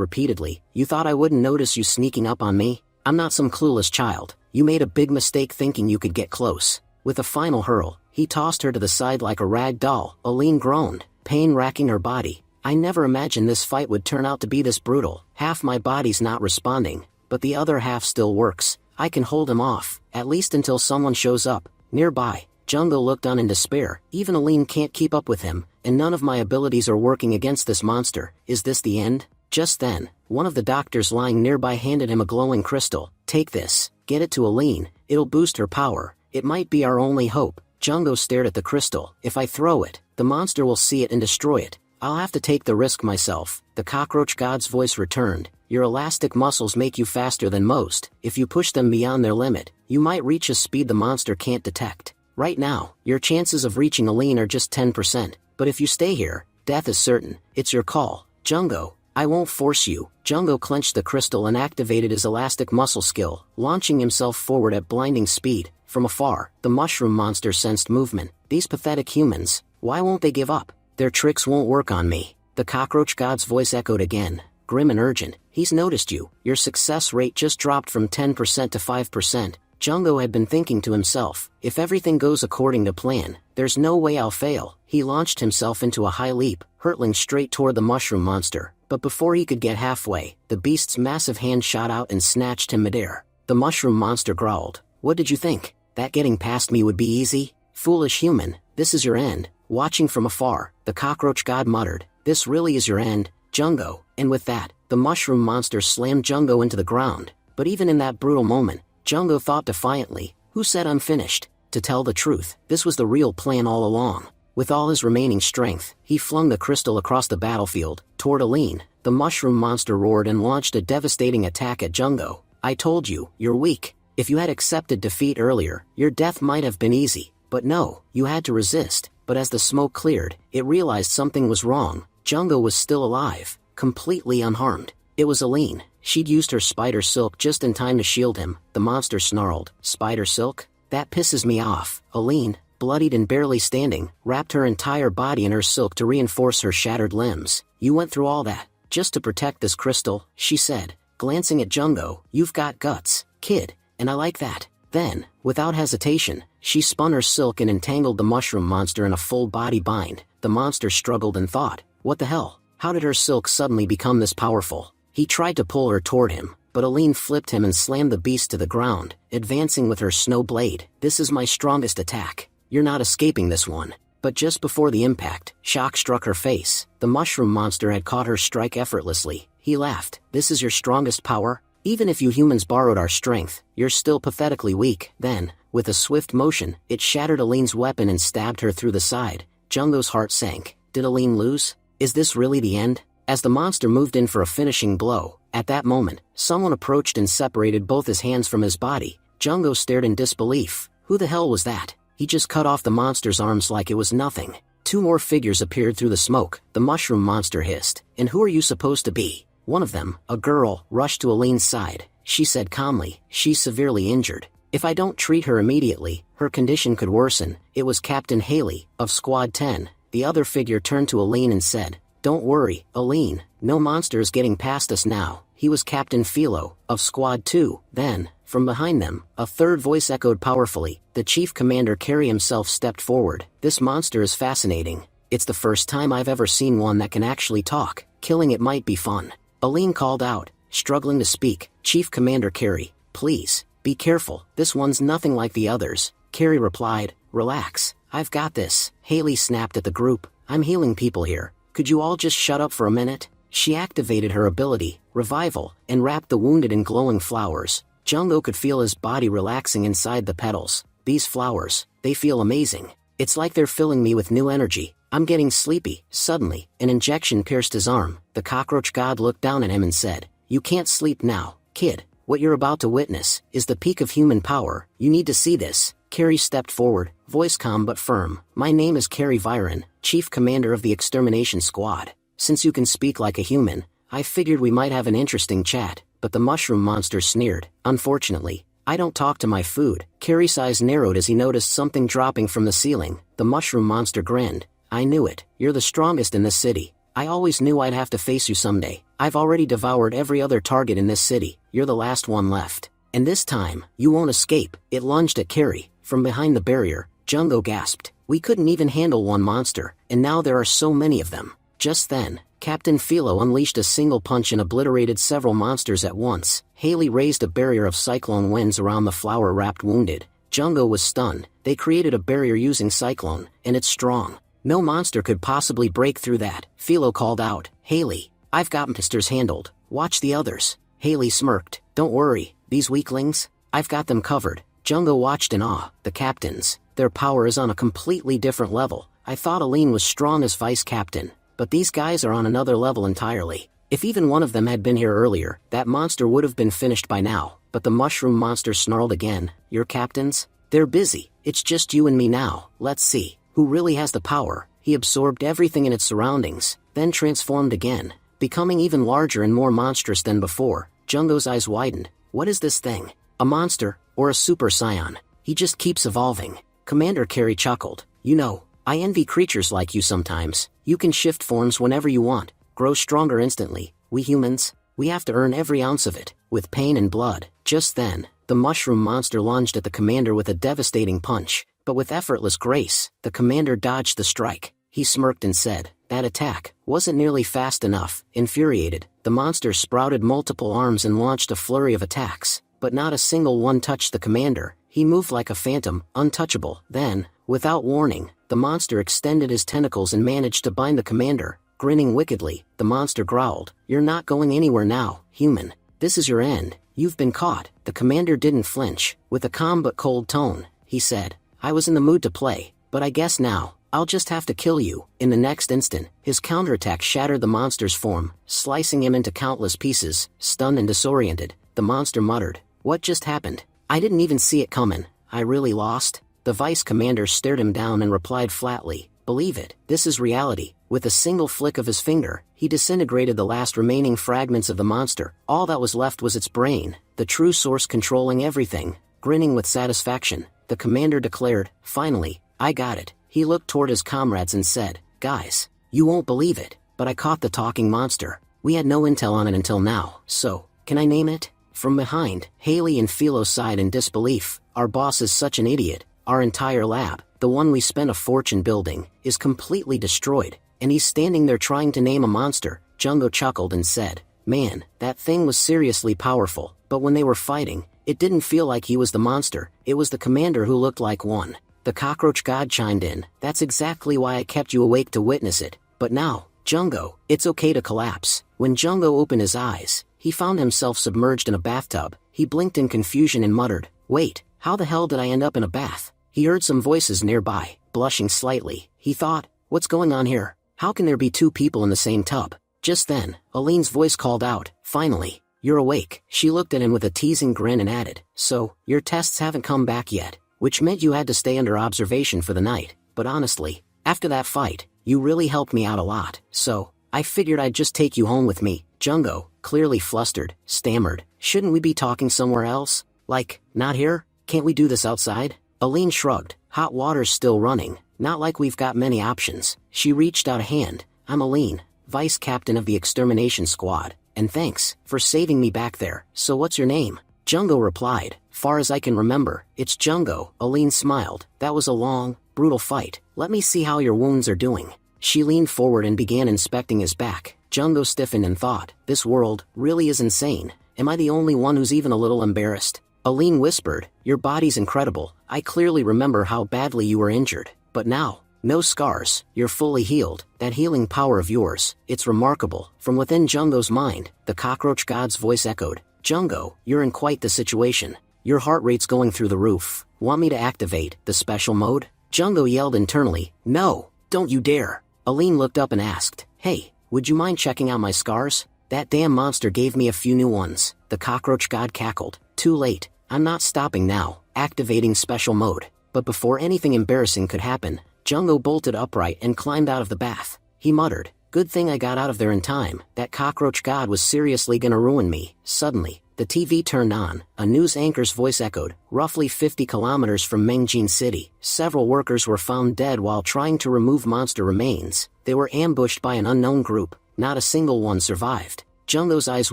repeatedly. You thought I wouldn't notice you sneaking up on me? I'm not some clueless child. You made a big mistake thinking you could get close. With a final hurl, he tossed her to the side like a rag doll. Aline groaned, pain racking her body. I never imagined this fight would turn out to be this brutal. Half my body's not responding, but the other half still works. I can hold him off, at least until someone shows up. Nearby, Jungo looked on in despair. Even Aline can't keep up with him, and none of my abilities are working against this monster. Is this the end? Just then, one of the doctors lying nearby handed him a glowing crystal. Take this, get it to Aline, it'll boost her power. It might be our only hope. Jungo stared at the crystal. If I throw it, the monster will see it and destroy it. I'll have to take the risk myself. The cockroach god's voice returned. Your elastic muscles make you faster than most. If you push them beyond their limit, you might reach a speed the monster can't detect. Right now, your chances of reaching Aline are just 10%, but if you stay here, death is certain. It's your call. Jungo, I won't force you. Jungo clenched the crystal and activated his elastic muscle skill, launching himself forward at blinding speed. From afar, the mushroom monster sensed movement. These pathetic humans, why won't they give up? Their tricks won't work on me. The cockroach god's voice echoed again, grim and urgent. He's noticed you. Your success rate just dropped from 10% to 5%. Jungo had been thinking to himself, if everything goes according to plan, there's no way I'll fail. He launched himself into a high leap, hurtling straight toward the mushroom monster. But before he could get halfway, the beast's massive hand shot out and snatched him midair. The mushroom monster growled. What did you think? That getting past me would be easy? Foolish human, this is your end. Watching from afar, the cockroach god muttered, this really is your end, Jungo. And with that, the mushroom monster slammed Jungo into the ground. But even in that brutal moment, Jungo thought defiantly, who said I'm finished? To tell the truth, this was the real plan all along. With all his remaining strength, he flung the crystal across the battlefield, toward Aline. The mushroom monster roared and launched a devastating attack at Jungo. I told you, you're weak. If you had accepted defeat earlier, your death might have been easy. But no, you had to resist. But as the smoke cleared, it realized something was wrong. Jungo was still alive, completely unharmed. It was Aline. She'd used her spider silk just in time to shield him. The monster snarled, Spider silk? That pisses me off. Aline, bloodied and barely standing, wrapped her entire body in her silk to reinforce her shattered limbs. You went through all that, just to protect this crystal, she said, glancing at Jungo. You've got guts, kid, and I like that. Then, without hesitation, she spun her silk and entangled the mushroom monster in a full body bind. The monster struggled and thought, what the hell? How did her silk suddenly become this powerful? He tried to pull her toward him, but Aline flipped him and slammed the beast to the ground, advancing with her snow blade. This is my strongest attack. You're not escaping this one. But just before the impact, shock struck her face. The mushroom monster had caught her strike effortlessly. He laughed. This is your strongest power? Even if you humans borrowed our strength, you're still pathetically weak. Then, with a swift motion, it shattered Aline's weapon and stabbed her through the side. Jungo's heart sank. Did Aline lose? Is this really the end? As the monster moved in for a finishing blow, at that moment, someone approached and separated both his hands from his body. Jungo stared in disbelief. Who the hell was that? He just cut off the monster's arms like it was nothing. Two more figures appeared through the smoke. The mushroom monster hissed. And who are you supposed to be? One of them, a girl, rushed to Aline's side. She said calmly, she's severely injured. If I don't treat her immediately, her condition could worsen. It was Captain Haley, of Squad 10. The other figure turned to Aline and said, don't worry, Aline, no monster is getting past us now. He was Captain Philo, of Squad 2. Then, from behind them, a third voice echoed powerfully. The Chief Commander Carey himself stepped forward. This monster is fascinating. It's the first time I've ever seen one that can actually talk. Killing it might be fun. Aline called out, struggling to speak. Chief Commander Carey, please, be careful. This one's nothing like the others. Carey replied, relax, I've got this. Haley snapped at the group. I'm healing people here. Could you all just shut up for a minute? She activated her ability, Revival, and wrapped the wounded in glowing flowers. Jungo could feel his body relaxing inside the petals. These flowers, they feel amazing. It's like they're filling me with new energy. I'm getting sleepy. Suddenly, an injection pierced his arm. The cockroach god looked down at him and said, you can't sleep now, kid. What you're about to witness is the peak of human power. You need to see this. Carey stepped forward, voice calm but firm. My name is Carey Viren, Chief Commander of the Extermination Squad. Since you can speak like a human, I figured we might have an interesting chat. But the mushroom monster sneered. Unfortunately, I don't talk to my food. Carrie's eyes narrowed as he noticed something dropping from the ceiling. The mushroom monster grinned. I knew it. You're the strongest in this city. I always knew I'd have to face you someday. I've already devoured every other target in this city. You're the last one left. And this time, you won't escape. It lunged at Carrie. From behind the barrier, Jungo gasped. We couldn't even handle one monster, and now there are so many of them. Just then, Captain Philo unleashed a single punch and obliterated several monsters at once. Haley raised a barrier of cyclone winds around the flower-wrapped wounded. Jungo was stunned. They created a barrier using cyclone, and it's strong. No monster could possibly break through that. Philo called out, Haley, I've got monsters handled. Watch the others. Haley smirked. Don't worry, these weaklings, I've got them covered. Jungo watched in awe. The captains, their power is on a completely different level. I thought Aline was strong as vice captain, but these guys are on another level entirely. If even one of them had been here earlier, that monster would have been finished by now. But the mushroom monster snarled again. Your captains? They're busy. It's just you and me now. Let's see. Who really has the power? He absorbed everything in its surroundings, then transformed again, becoming even larger and more monstrous than before. Jungo's eyes widened. What is this thing? A monster, or a super scion? He just keeps evolving. Commander Carey chuckled. You know, I envy creatures like you sometimes. You can shift forms whenever you want, grow stronger instantly. We humans, we have to earn every ounce of it, with pain and blood. Just then, the mushroom monster lunged at the commander with a devastating punch, but with effortless grace, the commander dodged the strike. He smirked and said, that attack wasn't nearly fast enough. Infuriated, the monster sprouted multiple arms and launched a flurry of attacks, but not a single one touched the commander. He moved like a phantom, untouchable. Then, without warning, the monster extended his tentacles and managed to bind the commander. Grinning wickedly, the monster growled, You're not going anywhere now, human. This is your end. You've been caught. The commander didn't flinch. With a calm but cold tone, he said, I was in the mood to play, but I guess now, I'll just have to kill you. In the next instant, his counterattack shattered the monster's form, slicing him into countless pieces. Stunned and disoriented, the monster muttered, What just happened? I didn't even see it coming. I really lost? The vice commander stared him down and replied flatly, Believe it, this is reality. With a single flick of his finger, he disintegrated the last remaining fragments of the monster. All that was left was its brain, the true source controlling everything. Grinning with satisfaction, the commander declared, Finally, I got it. He looked toward his comrades and said, Guys, you won't believe it, but I caught the talking monster. We had no intel on it until now, so, can I name it? From behind, Haley and Philo sighed in disbelief. Our boss is such an idiot. Our entire lab, the one we spent a fortune building, is completely destroyed, and he's standing there trying to name a monster. Jungo chuckled and said, Man, that thing was seriously powerful, but when they were fighting, it didn't feel like he was the monster, it was the commander who looked like one. The cockroach god chimed in, That's exactly why I kept you awake to witness it. But now, Jungo, it's okay to collapse. When Jungo opened his eyes, he found himself submerged in a bathtub. He blinked in confusion and muttered, Wait, how the hell did I end up in a bath? He heard some voices nearby. Blushing slightly, he thought, What's going on here? How can there be two people in the same tub? Just then, Aline's voice called out, Finally, you're awake. She looked at him with a teasing grin and added, So, your tests haven't come back yet, which meant you had to stay under observation for the night. But honestly, after that fight, you really helped me out a lot, so, I figured I'd just take you home with me. Jungo, clearly flustered, stammered, Shouldn't we be talking somewhere else? Like, not here? Can't we do this outside? Aline shrugged. Hot water's still running. Not like we've got many options. She reached out a hand. I'm Aline, vice captain of the extermination squad, and thanks for saving me back there. So what's your name? Jungo replied, Far as I can remember, it's Jungo. Aline smiled. That was a long, brutal fight. Let me see how your wounds are doing. She leaned forward and began inspecting his back. Jungo stiffened and thought, This world really is insane. Am I the only one who's even a little embarrassed? Aline whispered, Your body's incredible. I clearly remember how badly you were injured. But now, no scars, you're fully healed. That healing power of yours, it's remarkable. From within Jungo's mind, the cockroach god's voice echoed, Jungo, you're in quite the situation. Your heart rate's going through the roof. Want me to activate the special mode? Jungo yelled internally, No, don't you dare. Aline looked up and asked, Hey, would you mind checking out my scars? That damn monster gave me a few new ones. The cockroach god cackled. Too late. I'm not stopping now. Activating special mode. But before anything embarrassing could happen, Jungo bolted upright and climbed out of the bath. He muttered, Good thing I got out of there in time. That cockroach god was seriously gonna ruin me. Suddenly, The TV turned on. A news anchor's voice echoed, roughly 50 kilometers from Mengjin City. Several workers were found dead while trying to remove monster remains. They were ambushed by an unknown group. Not a single one survived. Jungko's eyes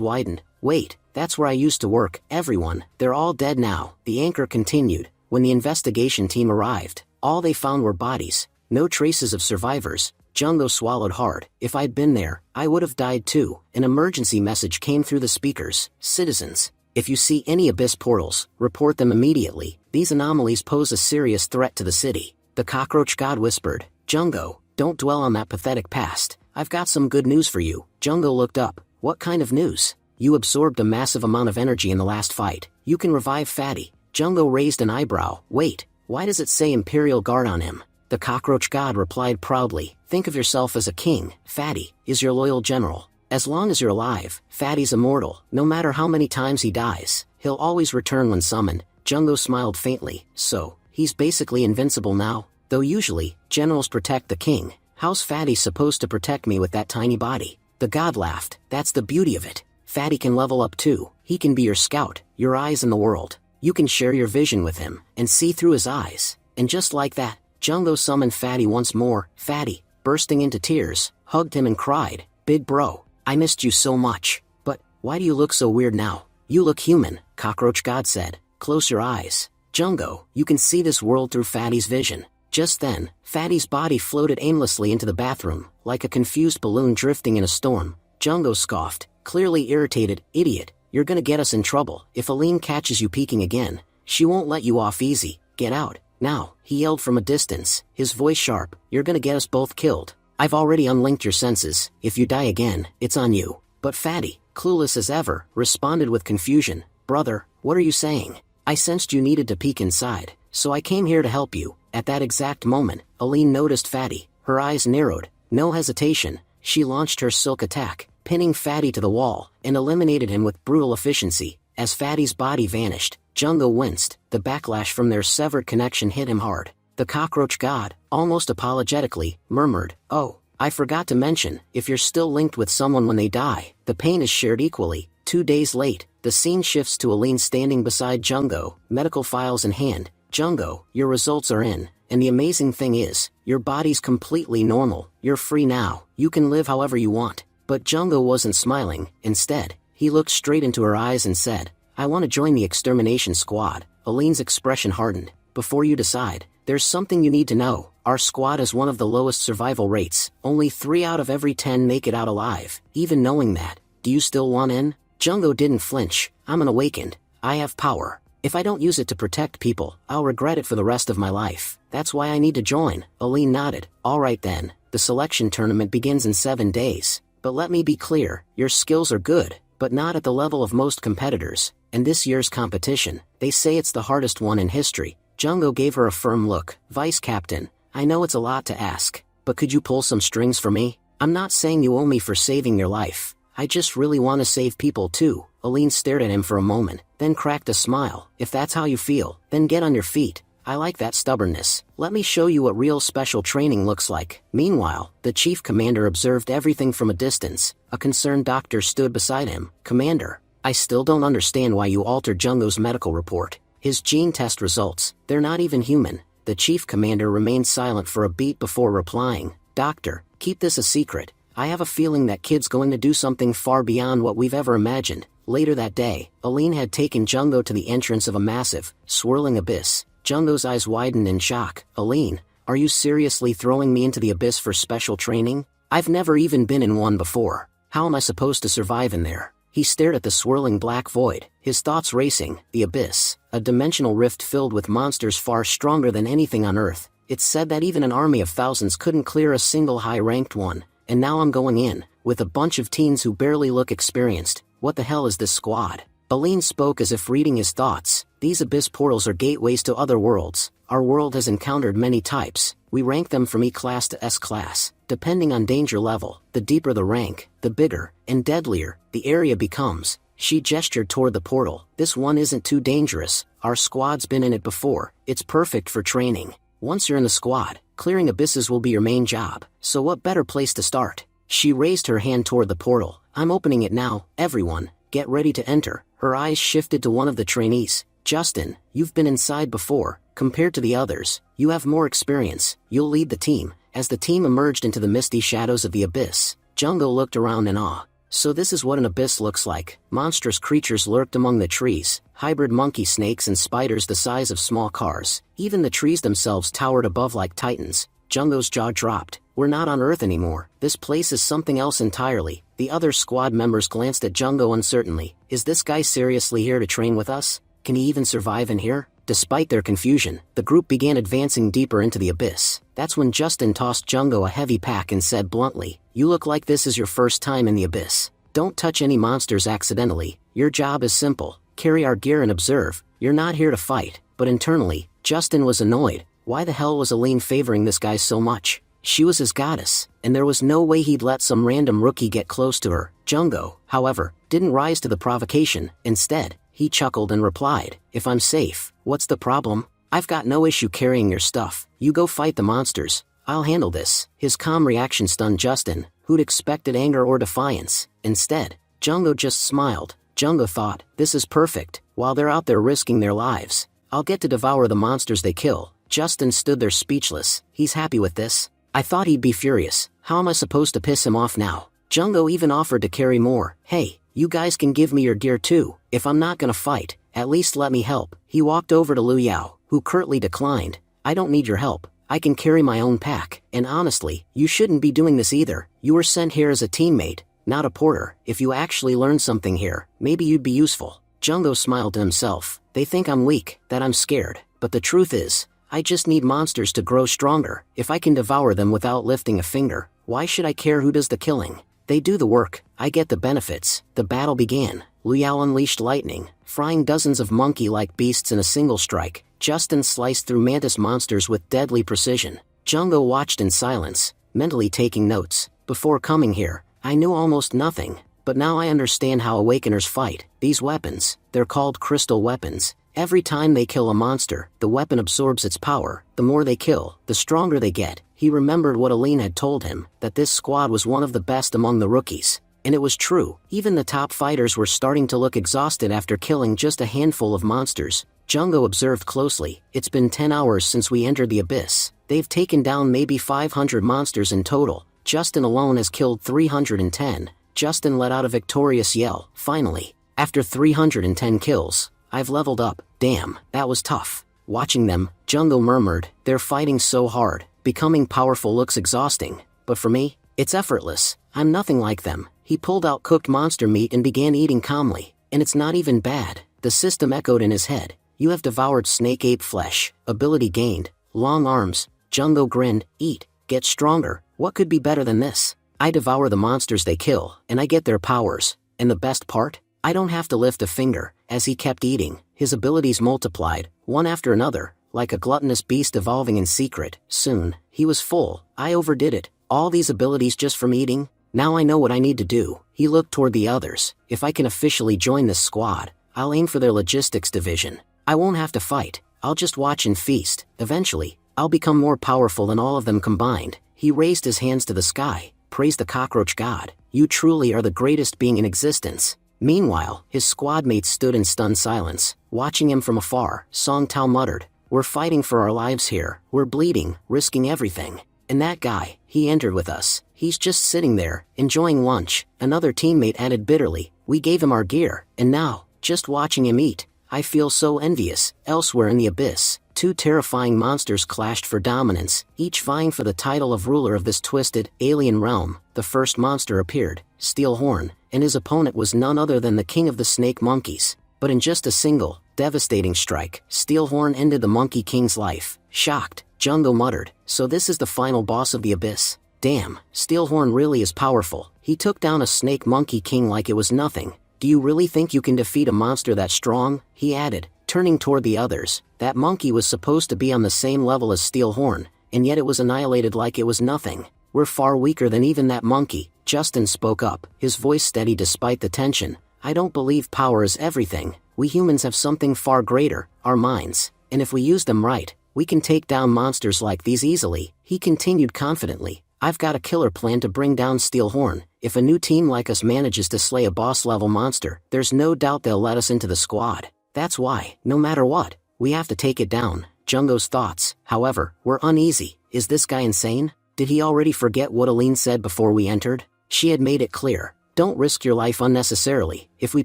widened. Wait, that's where I used to work. Everyone, they're all dead now. The anchor continued. When the investigation team arrived, all they found were bodies. No traces of survivors. Jungko swallowed hard. If I'd been there, I would have died too. An emergency message came through the speakers. Citizens, if you see any abyss portals, report them immediately. These anomalies pose a serious threat to the city. The cockroach god whispered. Jungko, don't dwell on that pathetic past. I've got some good news for you. Jungko looked up. What kind of news? You absorbed a massive amount of energy in the last fight. You can revive Fatty. Jungko raised an eyebrow. Wait, why does it say Imperial Guard on him? The cockroach god replied proudly. Think of yourself as a king. Fatty is your loyal general. As long as you're alive, Fatty's immortal. No matter how many times he dies, he'll always return when summoned. Jungko smiled faintly. So, he's basically invincible now? Though usually, generals protect the king. How's Fatty supposed to protect me with that tiny body? The god laughed. That's the beauty of it. Fatty can level up too. He can be your scout, your eyes in the world. You can share your vision with him, and see through his eyes. And just like that, Jungko summoned Fatty once more. Fatty, bursting into tears, hugged him and cried, Big bro, I missed you so much. But, why do you look so weird now? You look human, Cockroach God said. Close your eyes. Jungko, you can see this world through Fatty's vision. Just then, Fatty's body floated aimlessly into the bathroom, like a confused balloon drifting in a storm. Jungko scoffed, clearly irritated. Idiot, you're gonna get us in trouble. If Aline catches you peeking again, she won't let you off easy. Get out. Now, he yelled from a distance, his voice sharp. You're gonna get us both killed. I've already unlinked your senses. If you die again, it's on you. But Fatty, clueless as ever, responded with confusion. Brother, what are you saying? I sensed you needed to peek inside, so I came here to help you. At that exact moment, Aline noticed Fatty. Her eyes narrowed. No hesitation, she launched her silk attack, pinning Fatty to the wall, and eliminated him with brutal efficiency. As Fatty's body vanished, Jungko winced. The backlash from their severed connection hit him hard. The cockroach god, almost apologetically, murmured, Oh, I forgot to mention, if you're still linked with someone when they die, the pain is shared equally. 2 days late, the scene shifts to Aline standing beside Jungko, medical files in hand. Jungko, your results are in, and the amazing thing is, your body's completely normal. You're free now. You can live however you want. But Jungko wasn't smiling. Instead, he looked straight into her eyes and said, I want to join the extermination squad. Aline's expression hardened. Before you decide, there's something you need to know. Our squad has one of the lowest survival rates. Only 3 out of every 10 make it out alive. Even knowing that, do you still want in? Jungko didn't flinch. I'm an awakened. I have power. If I don't use it to protect people, I'll regret it for the rest of my life. That's why I need to join. Aline nodded. Alright then, the selection tournament begins in 7 days. But let me be clear, your skills are good, but not at the level of most competitors. And this year's competition, they say it's the hardest one in history. Jungko gave her a firm look. Vice Captain, I know it's a lot to ask, but could you pull some strings for me? I'm not saying you owe me for saving your life. I just really want to save people too. Aline stared at him for a moment, then cracked a smile. If that's how you feel, then get on your feet. I like that stubbornness. Let me show you what real special training looks like. Meanwhile, the chief commander observed everything from a distance. A concerned doctor stood beside him. Commander, I still don't understand why you altered Jungko's medical report. His gene test results, they're not even human. The chief commander remained silent for a beat before replying. Doctor, keep this a secret. I have a feeling that kid's going to do something far beyond what we've ever imagined. Later that day, Aline had taken Jungko to the entrance of a massive, swirling abyss. Jungko's eyes widened in shock. Aline, are you seriously throwing me into the abyss for special training? I've never even been in one before. How am I supposed to survive in there? He stared at the swirling black void, his thoughts racing. The abyss, a dimensional rift filled with monsters far stronger than anything on Earth. It's said that even an army of thousands couldn't clear a single high-ranked one. And now I'm going in, with a bunch of teens who barely look experienced. What the hell is this squad? Aline spoke as if reading his thoughts. These abyss portals are gateways to other worlds. Our world has encountered many types. We rank them from E-class to S-class. Depending on danger level, the deeper the rank, the bigger, and deadlier, the area becomes. She gestured toward the portal. This one isn't too dangerous. Our squad's been in it before. It's perfect for training. Once you're in the squad, clearing abysses will be your main job. So what better place to start? She raised her hand toward the portal. I'm opening it now. Everyone, get ready to enter. Her eyes shifted to one of the trainees. Justin, you've been inside before. Compared to the others, you have more experience. You'll lead the team. As the team emerged into the misty shadows of the abyss, Jungo looked around in awe. So this is what an abyss looks like. Monstrous creatures lurked among the trees, hybrid monkey snakes and spiders the size of small cars. Even the trees themselves towered above like titans. Jungo's jaw dropped. We're not on Earth anymore. This place is something else entirely. The other squad members glanced at Jungo uncertainly. Is this guy seriously here to train with us? Can he even survive in here? Despite their confusion, the group began advancing deeper into the abyss. That's when Justin tossed Jungo a heavy pack and said bluntly, "You look like this is your first time in the abyss. Don't touch any monsters accidentally. Your job is simple. Carry our gear and observe. You're not here to fight." But internally, Justin was annoyed. Why the hell was Aline favoring this guy so much? She was his goddess, and there was no way he'd let some random rookie get close to her. Jungo, however, didn't rise to the provocation. Instead, he chuckled and replied, "If I'm safe, what's the problem? I've got no issue carrying your stuff. You go fight the monsters. I'll handle this." His calm reaction stunned Justin, who'd expected anger or defiance. Instead, Jungo just smiled. Jungo thought, this is perfect. While they're out there risking their lives, I'll get to devour the monsters they kill. Justin stood there speechless. He's happy with this. I thought he'd be furious. How am I supposed to piss him off now? Jungo even offered to carry more. "Hey, you guys can give me your gear too. If I'm not gonna fight, at least let me help." He walked over to Liu Yao, who curtly declined. "I don't need your help. I can carry my own pack. And honestly, you shouldn't be doing this either. You were sent here as a teammate, not a porter. If you actually learned something here, maybe you'd be useful." Jungo smiled to himself. "They think I'm weak, that I'm scared. But the truth is, I just need monsters to grow stronger. If I can devour them without lifting a finger, why should I care who does the killing? They do the work, I get the benefits." The battle began. Liu Yao unleashed lightning, frying dozens of monkey-like beasts in a single strike. Justin sliced through mantis monsters with deadly precision. Jungo watched in silence, mentally taking notes. "Before coming here, I knew almost nothing, but now I understand how Awakeners fight. These weapons, they're called crystal weapons. Every time they kill a monster, the weapon absorbs its power. The more they kill, the stronger they get." He remembered what Aline had told him, that this squad was one of the best among the rookies. And it was true. Even the top fighters were starting to look exhausted after killing just a handful of monsters. Jungo observed closely. It's been 10 hours since we entered the abyss. They've taken down maybe 500 monsters in total. Justin alone has killed 310. Justin let out a victorious yell. Finally, after 310 kills, I've leveled up. Damn, that was tough. Watching them, Jungo murmured, "They're fighting so hard. Becoming powerful looks exhausting. But for me, it's effortless. I'm nothing like them." He pulled out cooked monster meat and began eating calmly. "And it's not even bad." The system echoed in his head. "You have devoured snake ape flesh. Ability gained. Long arms." Jungo grinned. "Eat. Get stronger. What could be better than this? I devour the monsters they kill, and I get their powers. And the best part? I don't have to lift a finger." As he kept eating, his abilities multiplied, one after another, like a gluttonous beast evolving in secret. Soon, he was full. "I overdid it. All these abilities just from eating? Now I know what I need to do." He looked toward the others. "If I can officially join this squad, I'll aim for their logistics division. I won't have to fight. I'll just watch and feast. Eventually, I'll become more powerful than all of them combined." He raised his hands to the sky. "Praise the cockroach god. You truly are the greatest being in existence." Meanwhile, his squad mates stood in stunned silence, watching him from afar. Song Tao muttered, "We're fighting for our lives here. We're bleeding, risking everything. And that guy, he entered with us. He's just sitting there, enjoying lunch." Another teammate added bitterly, "We gave him our gear, and now, just watching him eat, I feel so envious." Elsewhere in the abyss, two terrifying monsters clashed for dominance, each vying for the title of ruler of this twisted, alien realm. The first monster appeared, Steelhorn, and his opponent was none other than the king of the snake monkeys. But in just a single, devastating strike, Steelhorn ended the Monkey King's life. Shocked, Jungo muttered, "So this is the final boss of the abyss? Damn, Steelhorn really is powerful. He took down a snake monkey king like it was nothing. Do you really think you can defeat a monster that strong?" He added, turning toward the others. That monkey was supposed to be on the same level as Steelhorn, and yet it was annihilated like it was nothing. "We're far weaker than even that monkey." Justin spoke up, his voice steady despite the tension. "I don't believe power is everything. We humans have something far greater, our minds. And if we use them right, we can take down monsters like these easily." He continued confidently, "I've got a killer plan to bring down Steelhorn. if a new team like us manages to slay a boss-level monster, there's no doubt they'll let us into the squad. That's why, no matter what, we have to take it down. Jungko's thoughts, however, were uneasy. Is this guy insane? Did he already forget what Aline said before we entered? She had made it clear. Don't risk your life unnecessarily. If we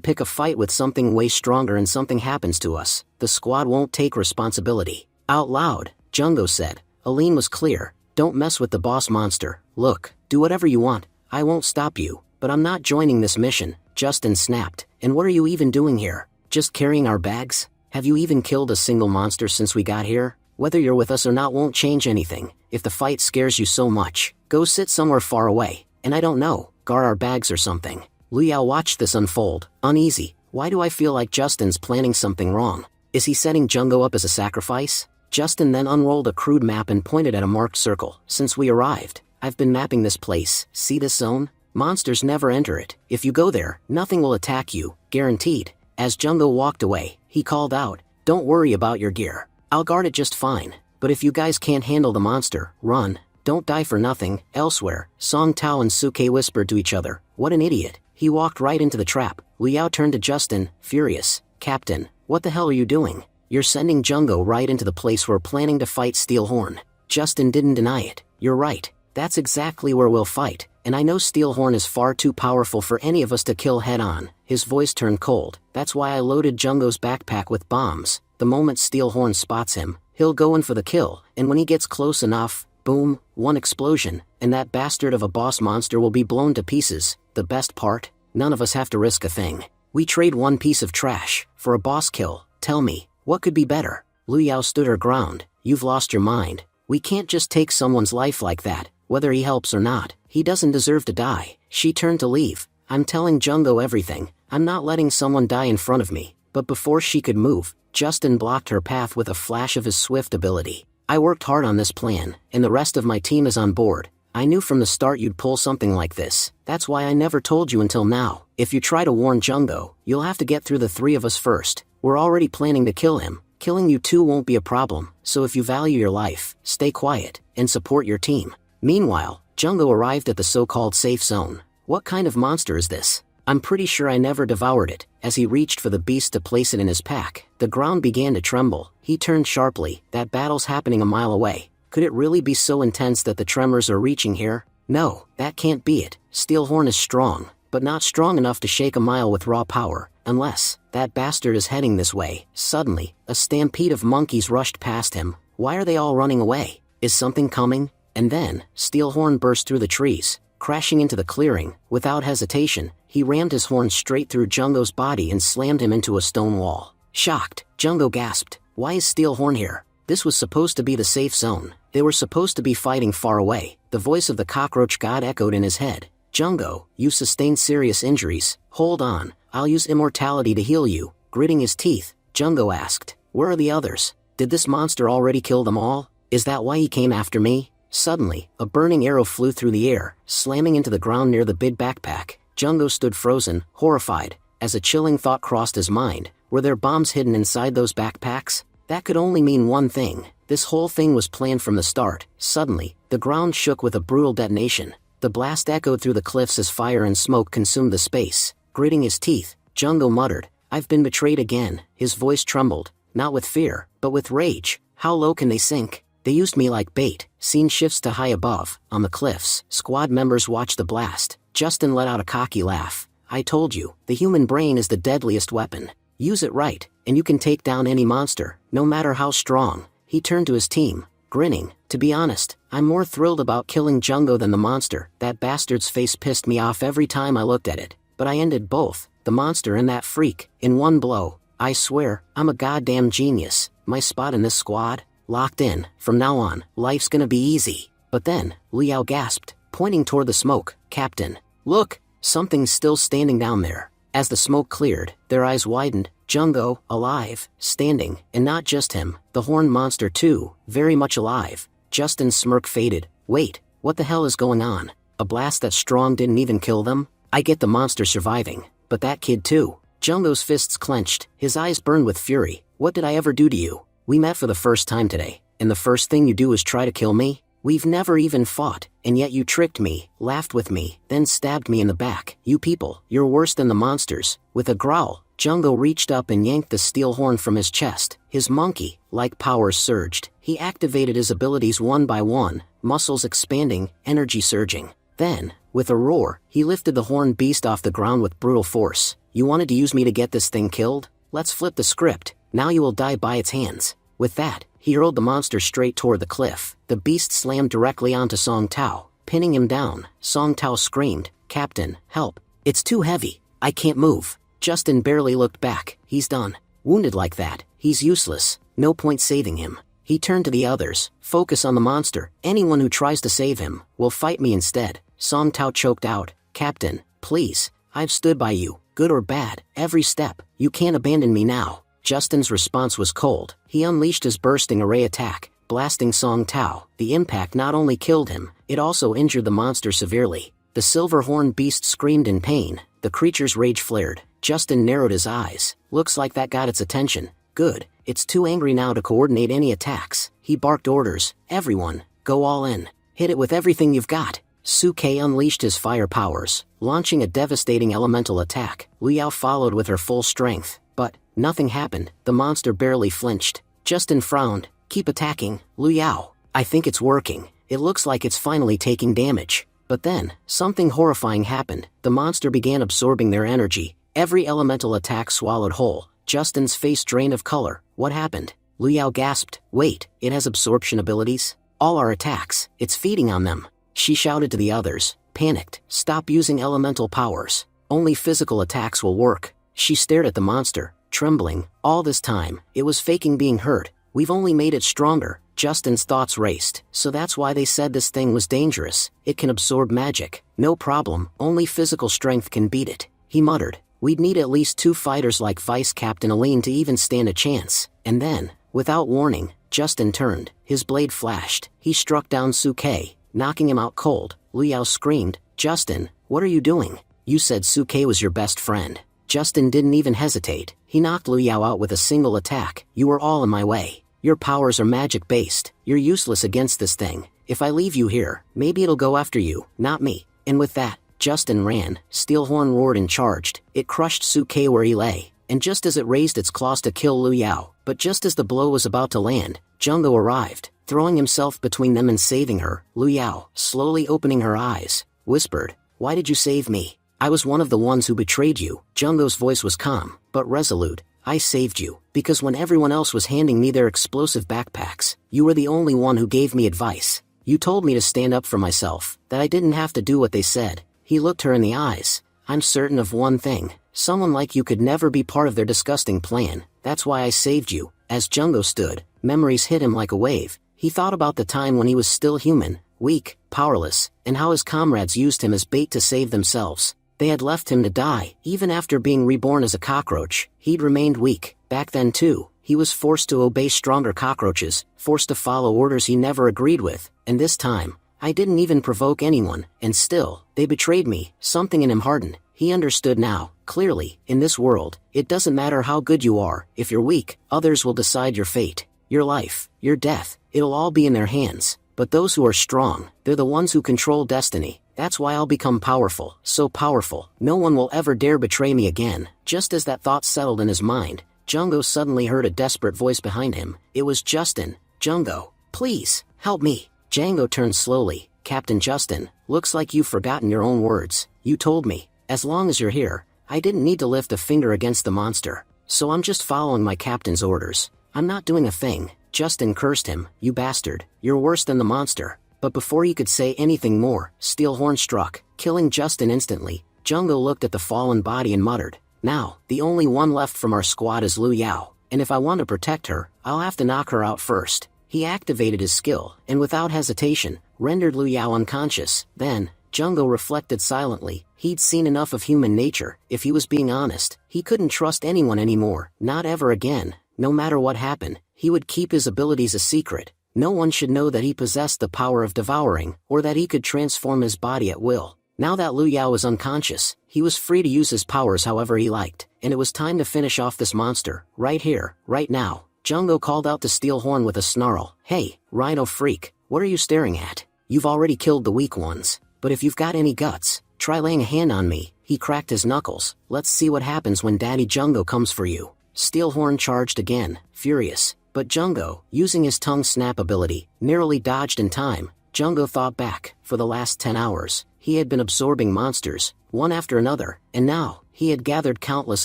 pick a fight with something way stronger and something happens to us, the squad won't take responsibility. Out loud, Jungko said. Aline was clear. Don't mess with the boss monster. Look, do whatever you want. I won't stop you, but I'm not joining this mission. Justin snapped. And what are you even doing here? Just carrying our bags? Have you even killed a single monster since we got here? Whether you're with us or not won't change anything. If the fight scares you so much, go sit somewhere far away. And I don't know, guard our bags or something. Liao watched this unfold, uneasy. Why do I feel like Justin's planning something wrong? Is he setting Jungko up as a sacrifice? Justin then unrolled a crude map and pointed at a marked circle. Since we arrived, I've been mapping this place. See this zone? Monsters never enter it. If you go there, nothing will attack you, guaranteed. As Jungko walked away, he called out, don't worry about your gear. I'll guard it just fine. But if you guys can't handle the monster, run. Don't die for nothing. Elsewhere, Song Tao and Suke whispered to each other. What an idiot. He walked right into the trap. Liao turned to Justin, furious. Captain, what the hell are you doing? You're sending Jungko right into the place we're planning to fight Steelhorn. Justin didn't deny it. You're right. That's exactly where we'll fight. And I know Steelhorn is far too powerful for any of us to kill head-on. His voice turned cold. That's why I loaded Jungko's backpack with bombs. The moment Steelhorn spots him, he'll go in for the kill. And when he gets close enough, boom, one explosion, and that bastard of a boss monster will be blown to pieces. The best part? None of us have to risk a thing. We trade one piece of trash for a boss kill. Tell me, what could be better? Liao stood her ground. You've lost your mind. We can't just take someone's life like that, whether he helps or not. He doesn't deserve to die. She turned to leave. I'm telling Jungko everything. I'm not letting someone die in front of me. But before she could move, Justin blocked her path with a flash of his swift ability. I worked hard on this plan, and the rest of my team is on board. I knew from the start you'd pull something like this. That's why I never told you until now. If you try to warn Jungko, you'll have to get through the three of us first. We're already planning to kill him. Killing you two won't be a problem, so if you value your life, stay quiet, and support your team. Meanwhile, Jungko arrived at the so-called safe zone. What kind of monster is this? I'm pretty sure I never devoured it. As he reached for the beast to place it in his pack, the ground began to tremble. He turned sharply. That battle's happening a mile away. Could it really be so intense that the tremors are reaching here? No, that can't be it. Steelhorn is strong, but not strong enough to shake a mile with raw power, unless that bastard is heading this way. Suddenly, a stampede of monkeys rushed past him. Why are they all running away? Is something coming? And then, Steelhorn burst through the trees, crashing into the clearing. Without hesitation, he rammed his horn straight through Jungko's body and slammed him into a stone wall. Shocked, Jungko gasped. Why is Steelhorn here? This was supposed to be the safe zone. They were supposed to be fighting far away. The voice of the cockroach god echoed in his head. Jungko, you sustained serious injuries. Hold on, I'll use immortality to heal you. Gritting his teeth, Jungko asked, where are the others? Did this monster already kill them all? Is that why he came after me? Suddenly, a burning arrow flew through the air, slamming into the ground near the big backpack. Jungko stood frozen, horrified, as a chilling thought crossed his mind. Were there bombs hidden inside those backpacks? That could only mean one thing. This whole thing was planned from the start. Suddenly, the ground shook with a brutal detonation. The blast echoed through the cliffs as fire and smoke consumed the space. Gritting his teeth, Jungko muttered, I've been betrayed again. His voice trembled, not with fear, but with rage. How low can they sink? They used me like bait. Scene shifts to high above, on the cliffs. Squad members watched the blast. Justin let out a cocky laugh. I told you, the human brain is the deadliest weapon. Use it right, and you can take down any monster, no matter how strong. He turned to his team, grinning. To be honest, I'm more thrilled about killing Jungko than the monster. That bastard's face pissed me off every time I looked at it. But I ended both, the monster and that freak, in one blow. I swear, I'm a goddamn genius. My spot in this squad? Locked in. From now on, life's gonna be easy. But then, Liao gasped, pointing toward the smoke. Captain, look, something's still standing down there. As the smoke cleared, their eyes widened. Jungko, alive, standing, and not just him, the horn monster too, very much alive. Justin's smirk faded. Wait, what the hell is going on? A blast that strong didn't even kill them? I get the monster surviving, but that kid too. Jungko's fists clenched, his eyes burned with fury. What did I ever do to you? We met for the first time today, and the first thing you do is try to kill me? We've never even fought, and yet you tricked me, laughed with me, then stabbed me in the back. You people, you're worse than the monsters." With a growl, Jungo reached up and yanked the steel horn from his chest. His monkey-like powers surged. He activated his abilities one by one, muscles expanding, energy surging. Then, with a roar, he lifted the horned beast off the ground with brutal force. "You wanted to use me to get this thing killed? Let's flip the script. Now you will die by its hands." With that, he hurled the monster straight toward the cliff. The beast slammed directly onto Song Tao, pinning him down. Song Tao screamed, "Captain, help. It's too heavy. I can't move." Justin barely looked back. He's done. Wounded like that, he's useless. No point saving him. He turned to the others. "Focus on the monster. Anyone who tries to save him will fight me instead." Song Tao choked out, "Captain, please. I've stood by you, good or bad, every step. You can't abandon me now." Justin's response was cold. He unleashed his bursting array attack, blasting Song Tao. The impact not only killed him, it also injured the monster severely. The silver-horned beast screamed in pain. The creature's rage flared. Justin narrowed his eyes. "Looks like that got its attention. Good. It's too angry now to coordinate any attacks." He barked orders. "Everyone, go all in. Hit it with everything you've got." Suke unleashed his fire powers, launching a devastating elemental attack. Liu Yao followed with her full strength, but nothing happened. The monster barely flinched. Justin frowned. "Keep attacking, Liu Yao. I think it's working. It looks like it's finally taking damage." But then, something horrifying happened. The monster began absorbing their energy. Every elemental attack swallowed whole. Justin's face drained of color. "What happened?" Liu Yao gasped. "Wait, it has absorption abilities? All our attacks, it's feeding on them." She shouted to the others, panicked, "Stop using elemental powers. Only physical attacks will work." She stared at the monster, trembling. All this time, it was faking being hurt. "We've only made it stronger." Justin's thoughts raced. "So that's why they said this thing was dangerous. It can absorb magic. No problem, only physical strength can beat it." He muttered, "We'd need at least 2 fighters like Vice Captain Aline to even stand a chance." And then, without warning, Justin turned. His blade flashed. He struck down Suke, knocking him out cold. Liu Yao screamed, "Justin, what are you doing? You said Suke was your best friend." Justin didn't even hesitate. He knocked Liu Yao out with a single attack. "You are all in my way. Your powers are magic-based. You're useless against this thing. If I leave you here, maybe it'll go after you, not me." And with that, Justin ran. Steelhorn roared and charged. It crushed Suke where he lay, and just as it raised its claws to kill Liu Yao, but just as the blow was about to land, Jungo arrived, throwing himself between them and saving her. Liu Yao, slowly opening her eyes, whispered, "Why did you save me?" "I was one of the ones who betrayed you." Jungo's voice was calm, but resolute. "I saved you, because when everyone else was handing me their explosive backpacks, you were the only one who gave me advice. You told me to stand up for myself, that I didn't have to do what they said." He looked her in the eyes. "I'm certain of one thing. Someone like you could never be part of their disgusting plan. That's why I saved you." As Jungo stood, memories hit him like a wave. He thought about the time when he was still human, weak, powerless, and how his comrades used him as bait to save themselves. They had left him to die. Even after being reborn as a cockroach, he'd remained weak. Back then too, he was forced to obey stronger cockroaches, forced to follow orders he never agreed with. And this time, I didn't even provoke anyone, and still, they betrayed me. Something in him hardened. He understood now, clearly. In this world, it doesn't matter how good you are. If you're weak, others will decide your fate. Your life, your death, it'll all be in their hands. But those who are strong, they're the ones who control destiny. That's why I'll become powerful, so powerful. No one will ever dare betray me again. Just as that thought settled in his mind, Jungo suddenly heard a desperate voice behind him. It was Justin. "Jungo, please, help me." Django turned slowly. "Captain Justin, looks like you've forgotten your own words. You told me, as long as you're here, I didn't need to lift a finger against the monster. So I'm just following my captain's orders. I'm not doing a thing." Justin cursed him. "You bastard, you're worse than the monster." But before he could say anything more, Steelhorn struck, killing Justin instantly. Jungo looked at the fallen body and muttered, "Now, the only one left from our squad is Liu Yao, and if I want to protect her, I'll have to knock her out first." He activated his skill, and without hesitation, rendered Liu Yao unconscious. Then, Jungo reflected silently. He'd seen enough of human nature. If he was being honest, he couldn't trust anyone anymore, not ever again. No matter what happened, he would keep his abilities a secret. No one should know that he possessed the power of devouring, or that he could transform his body at will. Now that Liu Yao was unconscious, he was free to use his powers however he liked, and it was time to finish off this monster, right here, right now. Jungo called out to Steelhorn with a snarl. "Hey, Rhino Freak, What are you staring at? You've already killed the weak ones, but if you've got any guts, try laying a hand on me." He cracked his knuckles. "Let's see what happens when Daddy Jungo comes for you." Steelhorn charged again, furious, but Jungo, using his tongue snap ability, narrowly dodged in time. Jungo thought back. For the last 10 hours, he had been absorbing monsters, one after another, and now, he had gathered countless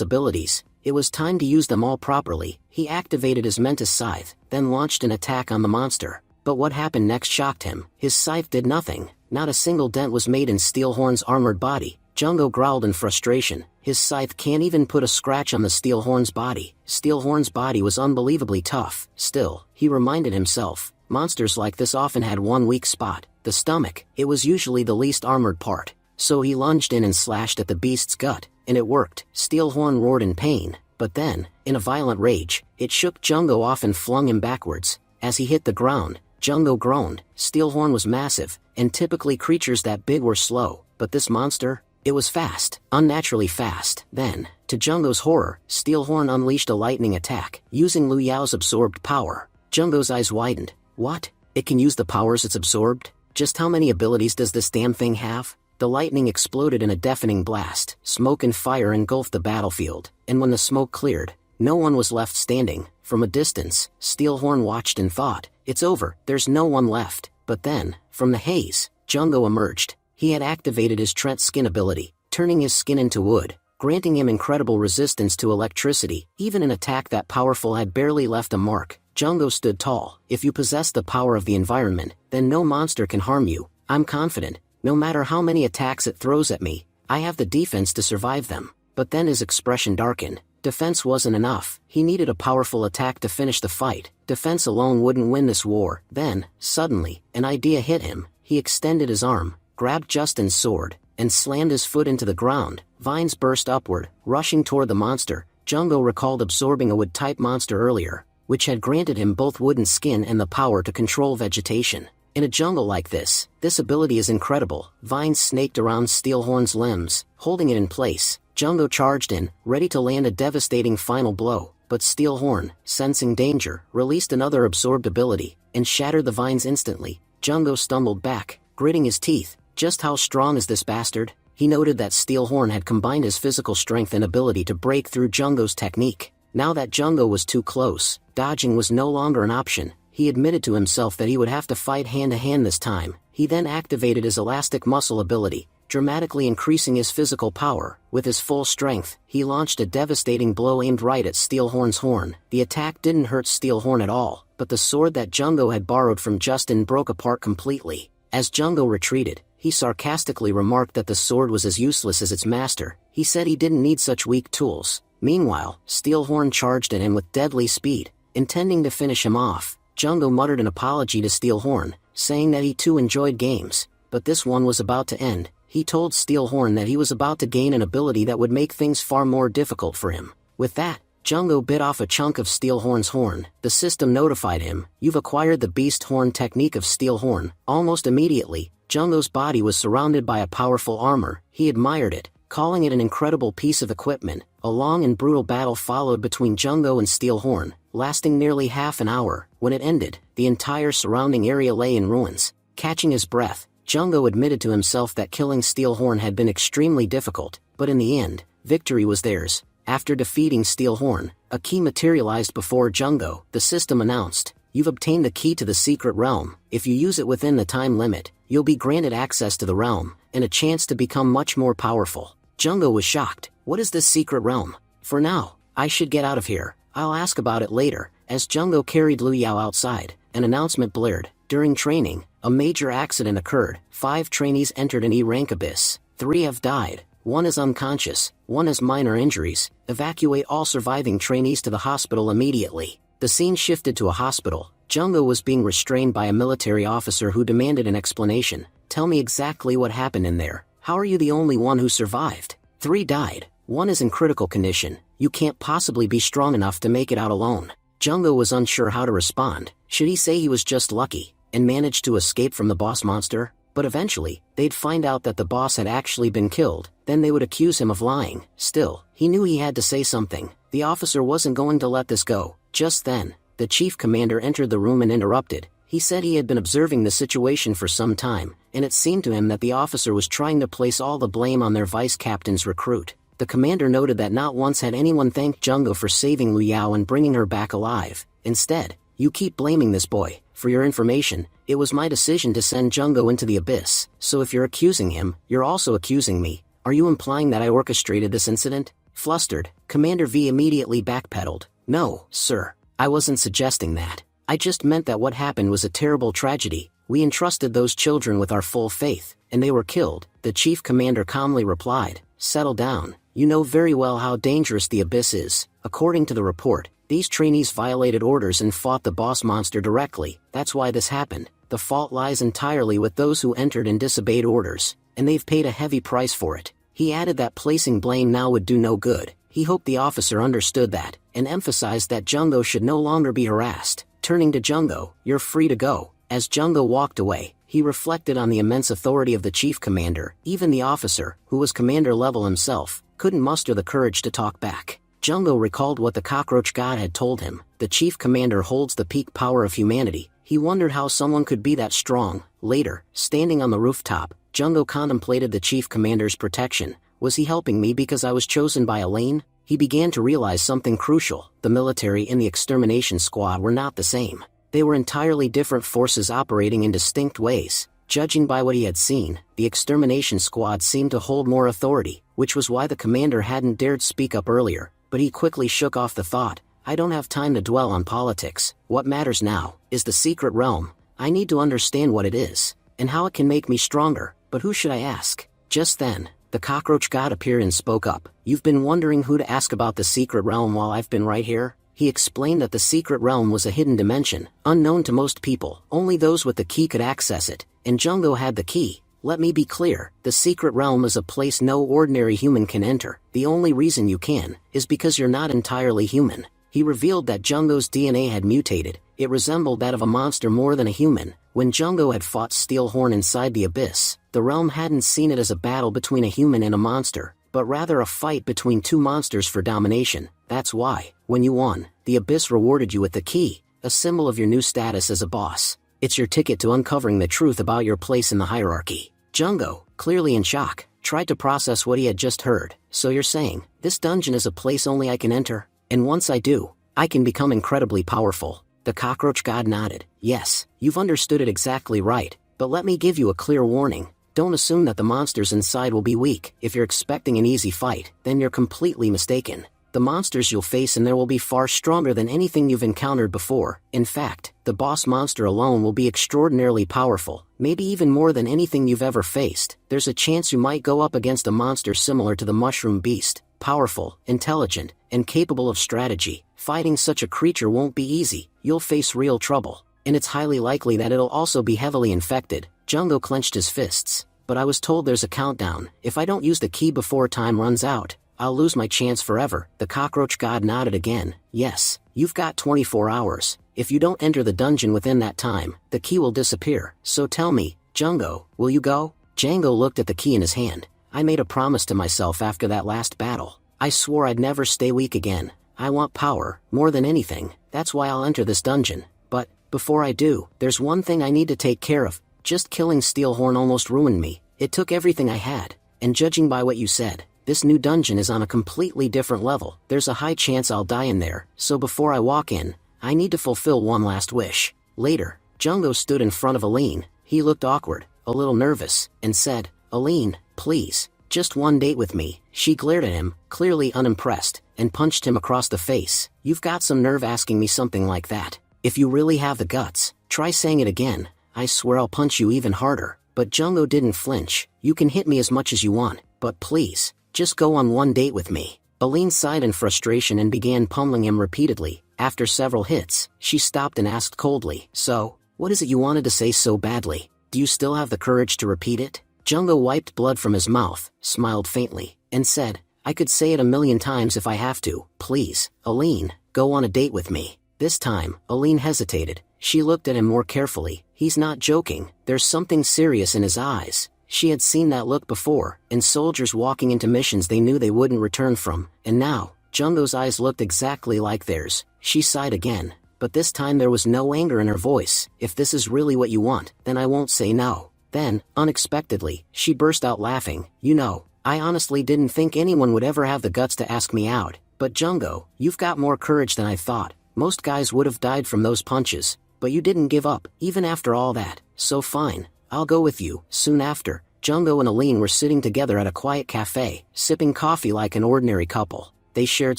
abilities. It was time to use them all properly. He activated his Mentis Scythe, then launched an attack on the monster. But what happened next shocked him. His scythe did nothing. Not a single dent was made in Steelhorn's armored body. Jungo growled in frustration. His scythe can't even put a scratch on the Steelhorn's body. Steelhorn's body was unbelievably tough. Still, he reminded himself, monsters like this often had one weak spot, the stomach. It was usually the least armored part. So he lunged in and slashed at the beast's gut, and it worked. Steelhorn roared in pain, but then, in a violent rage, it shook Jungo off and flung him backwards. As he hit the ground, Jungo groaned. Steelhorn was massive, and typically creatures that big were slow, but this monster? It was fast, unnaturally fast. Then, to Jungo's horror, Steelhorn unleashed a lightning attack, using Lu Yao's absorbed power. Jungo's eyes widened. What? It can use the powers it's absorbed? Just how many abilities does this damn thing have? The lightning exploded in a deafening blast. Smoke and fire engulfed the battlefield, and when the smoke cleared, no one was left standing. From a distance, Steelhorn watched and thought, "It's over, there's no one left." But then, from the haze, Jungo emerged. He had activated his Trent skin ability, turning his skin into wood, granting him incredible resistance to electricity. Even an attack that powerful had barely left a mark. Jungo stood tall. "If you possess the power of the environment, then no monster can harm you. I'm confident. No matter how many attacks it throws at me, I have the defense to survive them." But then his expression darkened. Defense wasn't enough. He needed a powerful attack to finish the fight. Defense alone wouldn't win this war. Then, suddenly, an idea hit him. He extended his arm, grabbed Justin's sword, and slammed his foot into the ground. Vines burst upward, rushing toward the monster. Jungo recalled absorbing a wood-type monster earlier, which had granted him both wooden skin and the power to control vegetation. In a jungle like this ability is incredible. Vines snaked around Steelhorn's limbs, holding it in place. Jungo charged in, ready to land a devastating final blow, but Steelhorn, sensing danger, released another absorbed ability, and shattered the vines instantly. Jungo stumbled back, gritting his teeth. Just how strong is this bastard? He noted that Steelhorn had combined his physical strength and ability to break through Jungo's technique. Now that Jungo was too close, dodging was no longer an option. He admitted to himself that he would have to fight hand-to-hand this time. He then activated his elastic muscle ability, dramatically increasing his physical power. With his full strength, he launched a devastating blow aimed right at Steelhorn's horn. The attack didn't hurt Steelhorn at all, but the sword that Jungo had borrowed from Justin broke apart completely. As Jungo retreated, he sarcastically remarked that the sword was as useless as its master. He said he didn't need such weak tools. Meanwhile, Steelhorn charged at him with deadly speed, intending to finish him off. Jungo muttered an apology to Steelhorn, saying that he too enjoyed games, but this one was about to end. He told Steelhorn that he was about to gain an ability that would make things far more difficult for him. With that, Jungo bit off a chunk of Steelhorn's horn. The system notified him, "You've acquired the Beast Horn technique of Steelhorn." Almost immediately, Jungo's body was surrounded by a powerful armor. He admired it, calling it an incredible piece of equipment. A long and brutal battle followed between Jungo and Steelhorn, lasting nearly half an hour. When it ended, the entire surrounding area lay in ruins. Catching his breath, Jungo admitted to himself that killing Steelhorn had been extremely difficult, but in the end, victory was theirs. After defeating Steelhorn, a key materialized before Jungo. The system announced, "You've obtained the key to the secret realm. If you use it within the time limit, you'll be granted access to the realm, and a chance to become much more powerful." Jungo was shocked. What is this secret realm? For now, I should get out of here. I'll ask about it later. As Jungo carried Lu Yao outside, an announcement blared. During training, a major accident occurred. 5 trainees entered an E-rank abyss. 3 have died. 1 is unconscious. 1 has minor injuries. Evacuate all surviving trainees to the hospital immediately. The scene shifted to a hospital. Jungo was being restrained by a military officer who demanded an explanation. "Tell me exactly what happened in there. How are you the only one who survived? 3 died. 1 is in critical condition. You can't possibly be strong enough to make it out alone." Jungo was unsure how to respond. Should he say he was just lucky and managed to escape from the boss monster? But eventually, they'd find out that the boss had actually been killed. Then they would accuse him of lying. Still, he knew he had to say something. The officer wasn't going to let this go. Just then, the chief commander entered the room and interrupted. He said he had been observing the situation for some time, and it seemed to him that the officer was trying to place all the blame on their vice captain's recruit. The commander noted that not once had anyone thanked Jungo for saving Liu Yao and bringing her back alive. Instead, "You keep blaming this boy. For your information, it was my decision to send Jungo into the abyss, so if you're accusing him, you're also accusing me. Are you implying that I orchestrated this incident?" Flustered, Commander V immediately backpedaled. "No, sir. I wasn't suggesting that. I just meant that what happened was a terrible tragedy. We entrusted those children with our full faith, and they were killed," the chief commander calmly replied. "Settle down. You know very well how dangerous the abyss is. According to the report, these trainees violated orders and fought the boss monster directly. That's why this happened. The fault lies entirely with those who entered and disobeyed orders, and they've paid a heavy price for it." He added that placing blame now would do no good. He hoped the officer understood that, and emphasized that Jungo should no longer be harassed. Turning to Jungo, "You're free to go." As Jungo walked away, he reflected on the immense authority of the chief commander. Even the officer, who was commander level himself, couldn't muster the courage to talk back. Jungo recalled what the cockroach god had told him. The chief commander holds the peak power of humanity. He wondered how someone could be that strong. Later, standing on the rooftop, Jungo contemplated the chief commander's protection. Was he helping me because I was chosen by Elaine? He began to realize something crucial. The military and the extermination squad were not the same. They were entirely different forces operating in distinct ways. Judging by what he had seen, the extermination squad seemed to hold more authority, which was why the commander hadn't dared speak up earlier. But he quickly shook off the thought. "I don't have time to dwell on politics. What matters now is the secret realm. I need to understand what it is, and how it can make me stronger. But who should I ask?" Just then, the cockroach god appeared and spoke up. "You've been wondering who to ask about the secret realm while I've been right here?" He explained that the secret realm was a hidden dimension, unknown to most people. Only those with the key could access it, and Jungo had the key. "Let me be clear, the secret realm is a place no ordinary human can enter. The only reason you can, is because you're not entirely human." He revealed that Jungo's DNA had mutated. It resembled that of a monster more than a human. When Jungo had fought Steelhorn inside the abyss, the realm hadn't seen it as a battle between a human and a monster, but rather a fight between two monsters for domination. That's why, when you won, the abyss rewarded you with the key, a symbol of your new status as a boss. It's your ticket to uncovering the truth about your place in the hierarchy. Jungo, clearly in shock, tried to process what he had just heard. "So you're saying, this dungeon is a place only I can enter? And once I do, I can become incredibly powerful?" The cockroach god nodded. "Yes, you've understood it exactly right, but let me give you a clear warning. Don't assume that the monsters inside will be weak. If you're expecting an easy fight, then you're completely mistaken. The monsters you'll face in there will be far stronger than anything you've encountered before. In fact, the boss monster alone will be extraordinarily powerful, maybe even more than anything you've ever faced. There's a chance you might go up against a monster similar to the mushroom beast, powerful, intelligent, and capable of strategy. Fighting such a creature won't be easy. You'll face real trouble, and it's highly likely that it'll also be heavily infected." Jungo clenched his fists. "But I was told there's a countdown. If I don't use the key before time runs out, I'll lose my chance forever." The cockroach god nodded again. "Yes, you've got 24 hours. If you don't enter the dungeon within that time, the key will disappear. So tell me, Jungo, will you go?" Django looked at the key in his hand. "I made a promise to myself after that last battle. I swore I'd never stay weak again. I want power, more than anything. That's why I'll enter this dungeon. But, before I do, there's one thing I need to take care of. Just killing Steelhorn almost ruined me. It took everything I had. And judging by what you said, this new dungeon is on a completely different level. There's a high chance I'll die in there. So before I walk in, I need to fulfill one last wish." Later, Jungo stood in front of Aline. He looked awkward, a little nervous, and said, "Aline, please, just one date with me." She glared at him, clearly unimpressed, and punched him across the face. "You've got some nerve asking me something like that. If you really have the guts, try saying it again. I swear I'll punch you even harder." But Jungo didn't flinch. "You can hit me as much as you want, but please, just go on one date with me." Aline sighed in frustration and began pummeling him repeatedly. After several hits, she stopped and asked coldly, "So, what is it you wanted to say so badly? Do you still have the courage to repeat it?" Jungo wiped blood from his mouth, smiled faintly, and said, "I could say it 1,000,000 times if I have to. Please, Aline, go on a date with me." This time, Aline hesitated. She looked at him more carefully. He's not joking. There's something serious in his eyes. She had seen that look before, in soldiers walking into missions they knew they wouldn't return from. And now, Jungo's eyes looked exactly like theirs. She sighed again. but this time there was no anger in her voice. "If this is really what you want, then I won't say no." Then, unexpectedly, she burst out laughing. "You know, I honestly didn't think anyone would ever have the guts to ask me out, but Jungo, you've got more courage than I thought. Most guys would have died from those punches, but you didn't give up, even after all that. So fine, I'll go with you." Soon after, Jungo and Aline were sitting together at a quiet cafe, sipping coffee like an ordinary couple. They shared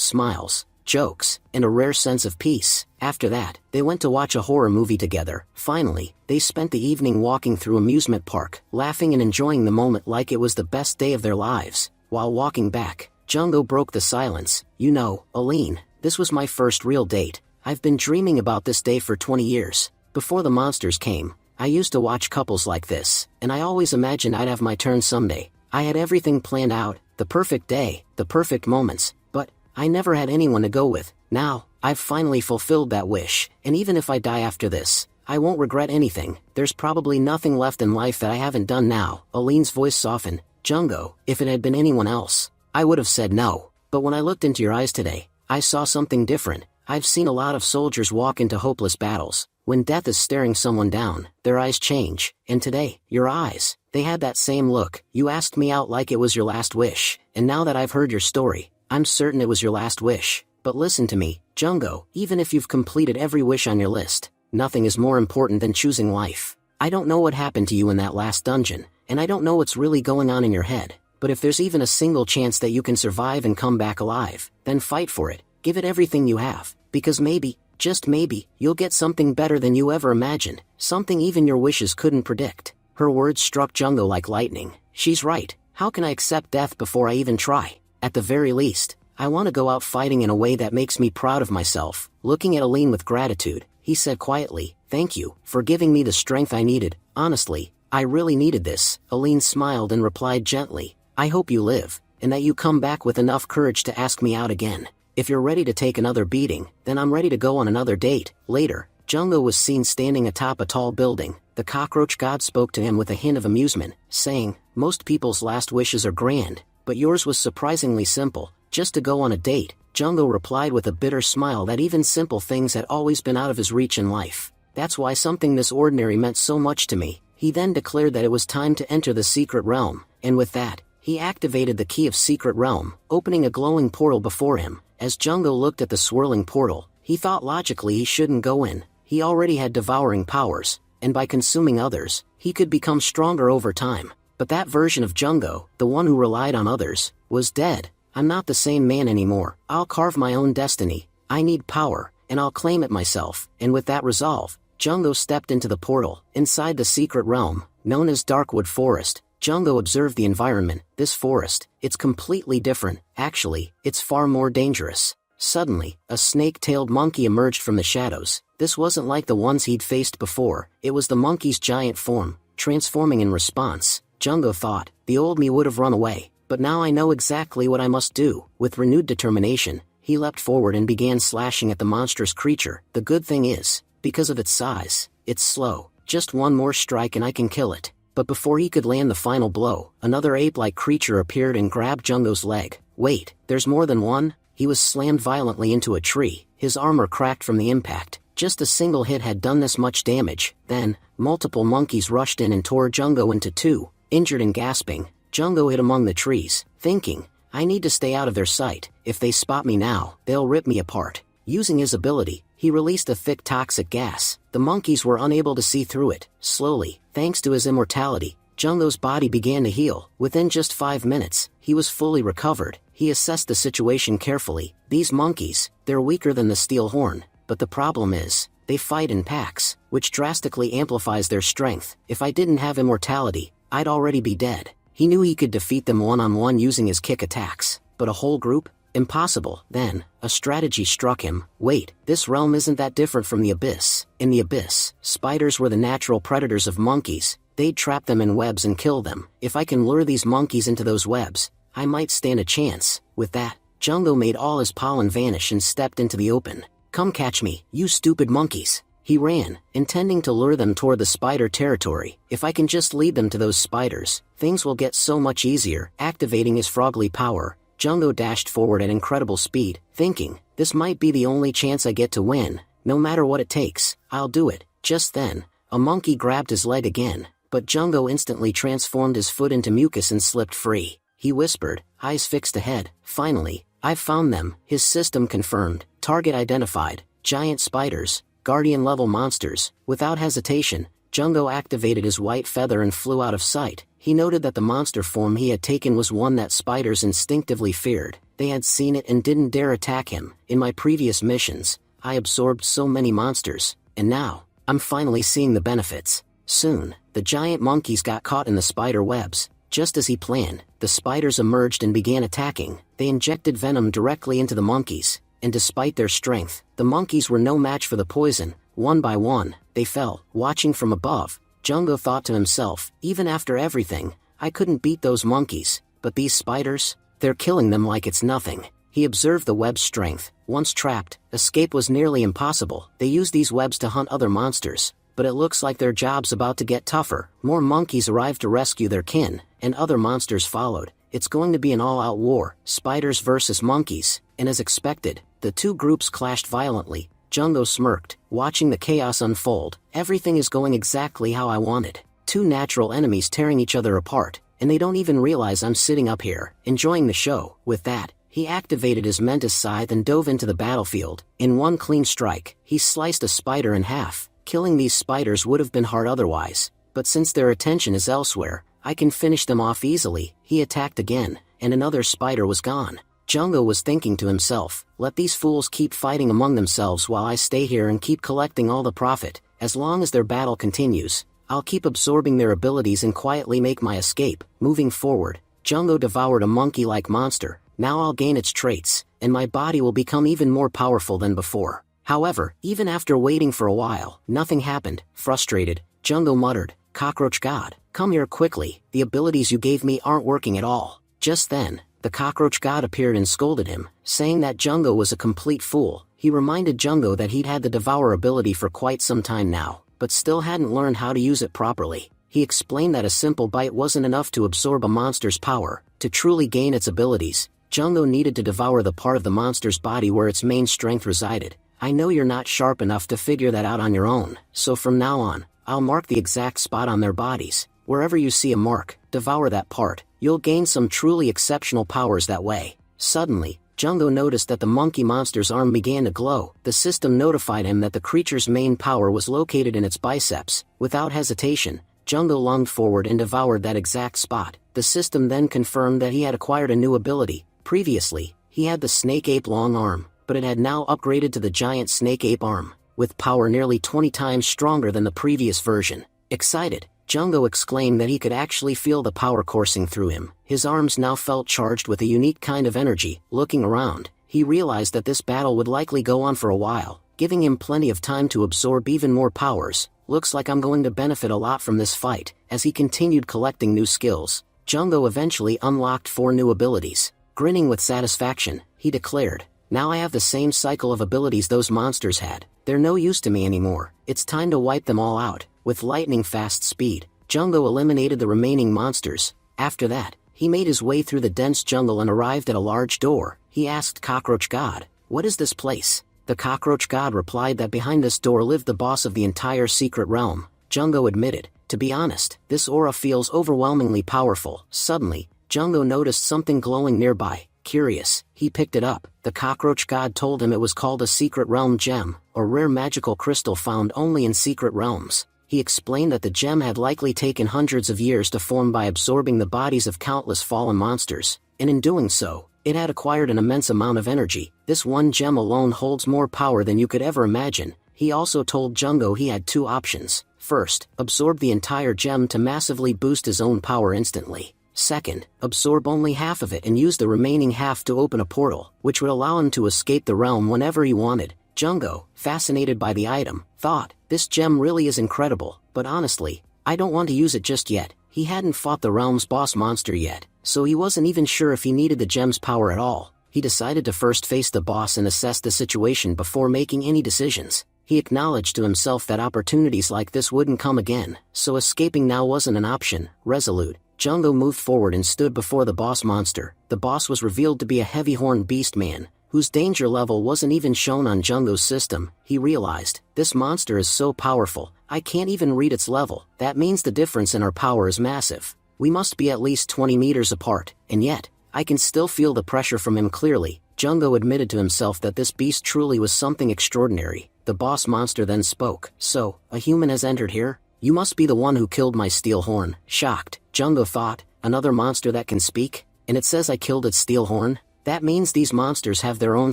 smiles, jokes, and a rare sense of peace. After that, they went to watch a horror movie together. Finally, they spent the evening walking through amusement park, laughing and enjoying the moment like it was the best day of their lives. While walking back, Jungo broke the silence. "You know, Aline, this was my first real date. I've been dreaming about this day for 20 years. Before the monsters came, I used to watch couples like this, and I always imagined I'd have my turn someday. I had everything planned out, the perfect day, the perfect moments, but I never had anyone to go with. Now, I've finally fulfilled that wish, and even if I die after this, I won't regret anything. There's probably nothing left in life that I haven't done now." Aline's voice softened. "Jungo, if it had been anyone else, I would have said no. But when I looked into your eyes today, I saw something different. I've seen a lot of soldiers walk into hopeless battles. When death is staring someone down, their eyes change. And today, your eyes, they had that same look. You asked me out like it was your last wish, and now that I've heard your story, I'm certain it was your last wish. But listen to me, Jungo, even if you've completed every wish on your list, nothing is more important than choosing life. I don't know what happened to you in that last dungeon, and I don't know what's really going on in your head, but if there's even a single chance that you can survive and come back alive, then fight for it. Give it everything you have, because maybe, just maybe, you'll get something better than you ever imagined, something even your wishes couldn't predict." Her words struck Jungo like lightning. She's right. How can I accept death before I even try? At the very least, I want to go out fighting in a way that makes me proud of myself. Looking at Aline with gratitude, he said quietly, "Thank you for giving me the strength I needed. Honestly, I really needed this." Aline smiled and replied gently, "I hope you live, and that you come back with enough courage to ask me out again. If you're ready to take another beating, then I'm ready to go on another date." Later, Jungo was seen standing atop a tall building. The cockroach god spoke to him with a hint of amusement, saying, "Most people's last wishes are grand, but yours was surprisingly simple, just to go on a date." Jungo replied with a bitter smile that even simple things had always been out of his reach in life. "That's why something this ordinary meant so much to me." He then declared that it was time to enter the secret realm, and with that, he activated the key of secret realm, opening a glowing portal before him. As Jungo looked at the swirling portal, he thought logically he shouldn't go in. He already had devouring powers, and by consuming others, he could become stronger over time. But that version of Jungo, the one who relied on others, was dead. "I'm not the same man anymore. I'll carve my own destiny. I need power, and I'll claim it myself." And with that resolve, Jungo stepped into the portal. Inside the secret realm, known as Darkwood Forest, Jungo observed the environment. This forest, it's completely different. Actually, it's far more dangerous. Suddenly, a snake-tailed monkey emerged from the shadows. This wasn't like the ones he'd faced before. It was the monkey's giant form, transforming in response. Jungo thought, the old me would have run away, but now I know exactly what I must do. With renewed determination, he leapt forward and began slashing at the monstrous creature. The good thing is, because of its size, it's slow. Just one more strike and I can kill it. But before he could land the final blow, another ape-like creature appeared and grabbed Jungo's leg. "Wait, there's more than one?" He was slammed violently into a tree. His armor cracked from the impact. Just a single hit had done this much damage. Then, multiple monkeys rushed in and tore Jungo into two. Injured and gasping, Jungo hid among the trees, thinking, "I need to stay out of their sight. If they spot me now, they'll rip me apart." Using his ability, he released a thick toxic gas. The monkeys were unable to see through it. Slowly, thanks to his immortality, Jungo's body began to heal. Within just 5 minutes, he was fully recovered. He assessed the situation carefully. These monkeys, they're weaker than the steel horn, but the problem is, they fight in packs, which drastically amplifies their strength. If I didn't have immortality, I'd already be dead. He knew he could defeat them one-on-one using his kick attacks, but a whole group? Impossible. Then, a strategy struck him. Wait, this realm isn't that different from the Abyss. In the Abyss, spiders were the natural predators of monkeys. They'd trap them in webs and kill them. If I can lure these monkeys into those webs, I might stand a chance. With that, Jungo made all his pollen vanish and stepped into the open. "Come catch me, you stupid monkeys." He ran, intending to lure them toward the spider territory. "If I can just lead them to those spiders, things will get so much easier." Activating his frogly power, Jungo dashed forward at incredible speed, thinking, "This might be the only chance I get to win." No matter what it takes, I'll do it. Just then, a monkey grabbed his leg again, but Jungo instantly transformed his foot into mucus and slipped free. He whispered, eyes fixed ahead, "Finally, I've found them." His system confirmed, target identified, giant spiders, guardian-level monsters. Without hesitation, Jungo activated his white feather and flew out of sight. He noted that the monster form he had taken was one that spiders instinctively feared. They had seen it and didn't dare attack him. In my previous missions, I absorbed so many monsters, and now, I'm finally seeing the benefits. Soon, the giant monkeys got caught in the spider webs. Just as he planned, the spiders emerged and began attacking. They injected venom directly into the monkeys, and despite their strength, the monkeys were no match for the poison. One by one, they fell. Watching from above, Jungo thought to himself, even after everything, I couldn't beat those monkeys, but these spiders? They're killing them like it's nothing. He observed the web's strength. Once trapped, escape was nearly impossible. They use these webs to hunt other monsters, but it looks like their job's about to get tougher. More monkeys arrived to rescue their kin, and other monsters followed. It's going to be an all-out war, spiders versus monkeys, and as expected, the two groups clashed violently. Jungo smirked, watching the chaos unfold. Everything is going exactly how I wanted. Two natural enemies tearing each other apart, and they don't even realize I'm sitting up here, enjoying the show. With that, he activated his Mentis scythe and dove into the battlefield. In one clean strike, he sliced a spider in half. Killing these spiders would have been hard otherwise, but since their attention is elsewhere, I can finish them off easily. He attacked again, and another spider was gone. Jungo was thinking to himself, let these fools keep fighting among themselves while I stay here and keep collecting all the profit. As long as their battle continues, I'll keep absorbing their abilities and quietly make my escape. Moving forward, Jungo devoured a monkey-like monster. Now I'll gain its traits, and my body will become even more powerful than before. However, even after waiting for a while, nothing happened. Frustrated, Jungo muttered, "Cockroach God, come here quickly, the abilities you gave me aren't working at all." Just then, the cockroach god appeared and scolded him, saying that Jungo was a complete fool. He reminded Jungo that he'd had the Devour ability for quite some time now, but still hadn't learned how to use it properly. He explained that a simple bite wasn't enough to absorb a monster's power. To truly gain its abilities, Jungo needed to devour the part of the monster's body where its main strength resided. I know you're not sharp enough to figure that out on your own, so from now on, I'll mark the exact spot on their bodies. Wherever you see a mark, devour that part. You'll gain some truly exceptional powers that way. Suddenly, Jungo noticed that the monkey monster's arm began to glow. The system notified him that the creature's main power was located in its biceps. Without hesitation, Jungo lunged forward and devoured that exact spot. The system then confirmed that he had acquired a new ability. Previously, he had the snake ape long arm, but it had now upgraded to the giant snake ape arm, with power nearly 20 times stronger than the previous version. Excited, Jungo exclaimed that he could actually feel the power coursing through him. His arms now felt charged with a unique kind of energy. Looking around, he realized that this battle would likely go on for a while, giving him plenty of time to absorb even more powers. Looks like I'm going to benefit a lot from this fight. As he continued collecting new skills, Jungo eventually unlocked 4 new abilities. Grinning with satisfaction, he declared, "Now I have the same cycle of abilities those monsters had. They're no use to me anymore. It's time to wipe them all out." With lightning-fast speed, Jungo eliminated the remaining monsters. After that, he made his way through the dense jungle and arrived at a large door. He asked Cockroach God, "What is this place?" The Cockroach God replied that behind this door lived the boss of the entire secret realm. Jungo admitted, "To be honest, this aura feels overwhelmingly powerful." Suddenly, Jungo noticed something glowing nearby. Curious, he picked it up. The Cockroach God told him it was called a Secret Realm Gem, or rare magical crystal found only in secret realms. He explained that the gem had likely taken hundreds of years to form by absorbing the bodies of countless fallen monsters, and in doing so, it had acquired an immense amount of energy. This one gem alone holds more power than you could ever imagine. He also told Jungo he had 2 options. First, absorb the entire gem to massively boost his own power instantly. Second, absorb only half of it and use the remaining half to open a portal, which would allow him to escape the realm whenever he wanted. Jungo, fascinated by the item, thought, "This gem really is incredible, but honestly, I don't want to use it just yet." He hadn't fought the realm's boss monster yet, so he wasn't even sure if he needed the gem's power at all. He decided to first face the boss and assess the situation before making any decisions. He acknowledged to himself that opportunities like this wouldn't come again, so escaping now wasn't an option. Resolute, Jungo moved forward and stood before the boss monster. The boss was revealed to be a heavy-horned beast man, whose danger level wasn't even shown on Jungo's system. He realized, this monster is so powerful, I can't even read its level. That means the difference in our power is massive. We must be at least 20 meters apart, and yet, I can still feel the pressure from him clearly. Jungo admitted to himself that this beast truly was something extraordinary. The boss monster then spoke. So, a human has entered here? You must be the one who killed my steel horn. Shocked, Jungo thought, another monster that can speak? And it says I killed its steel horn? That means these monsters have their own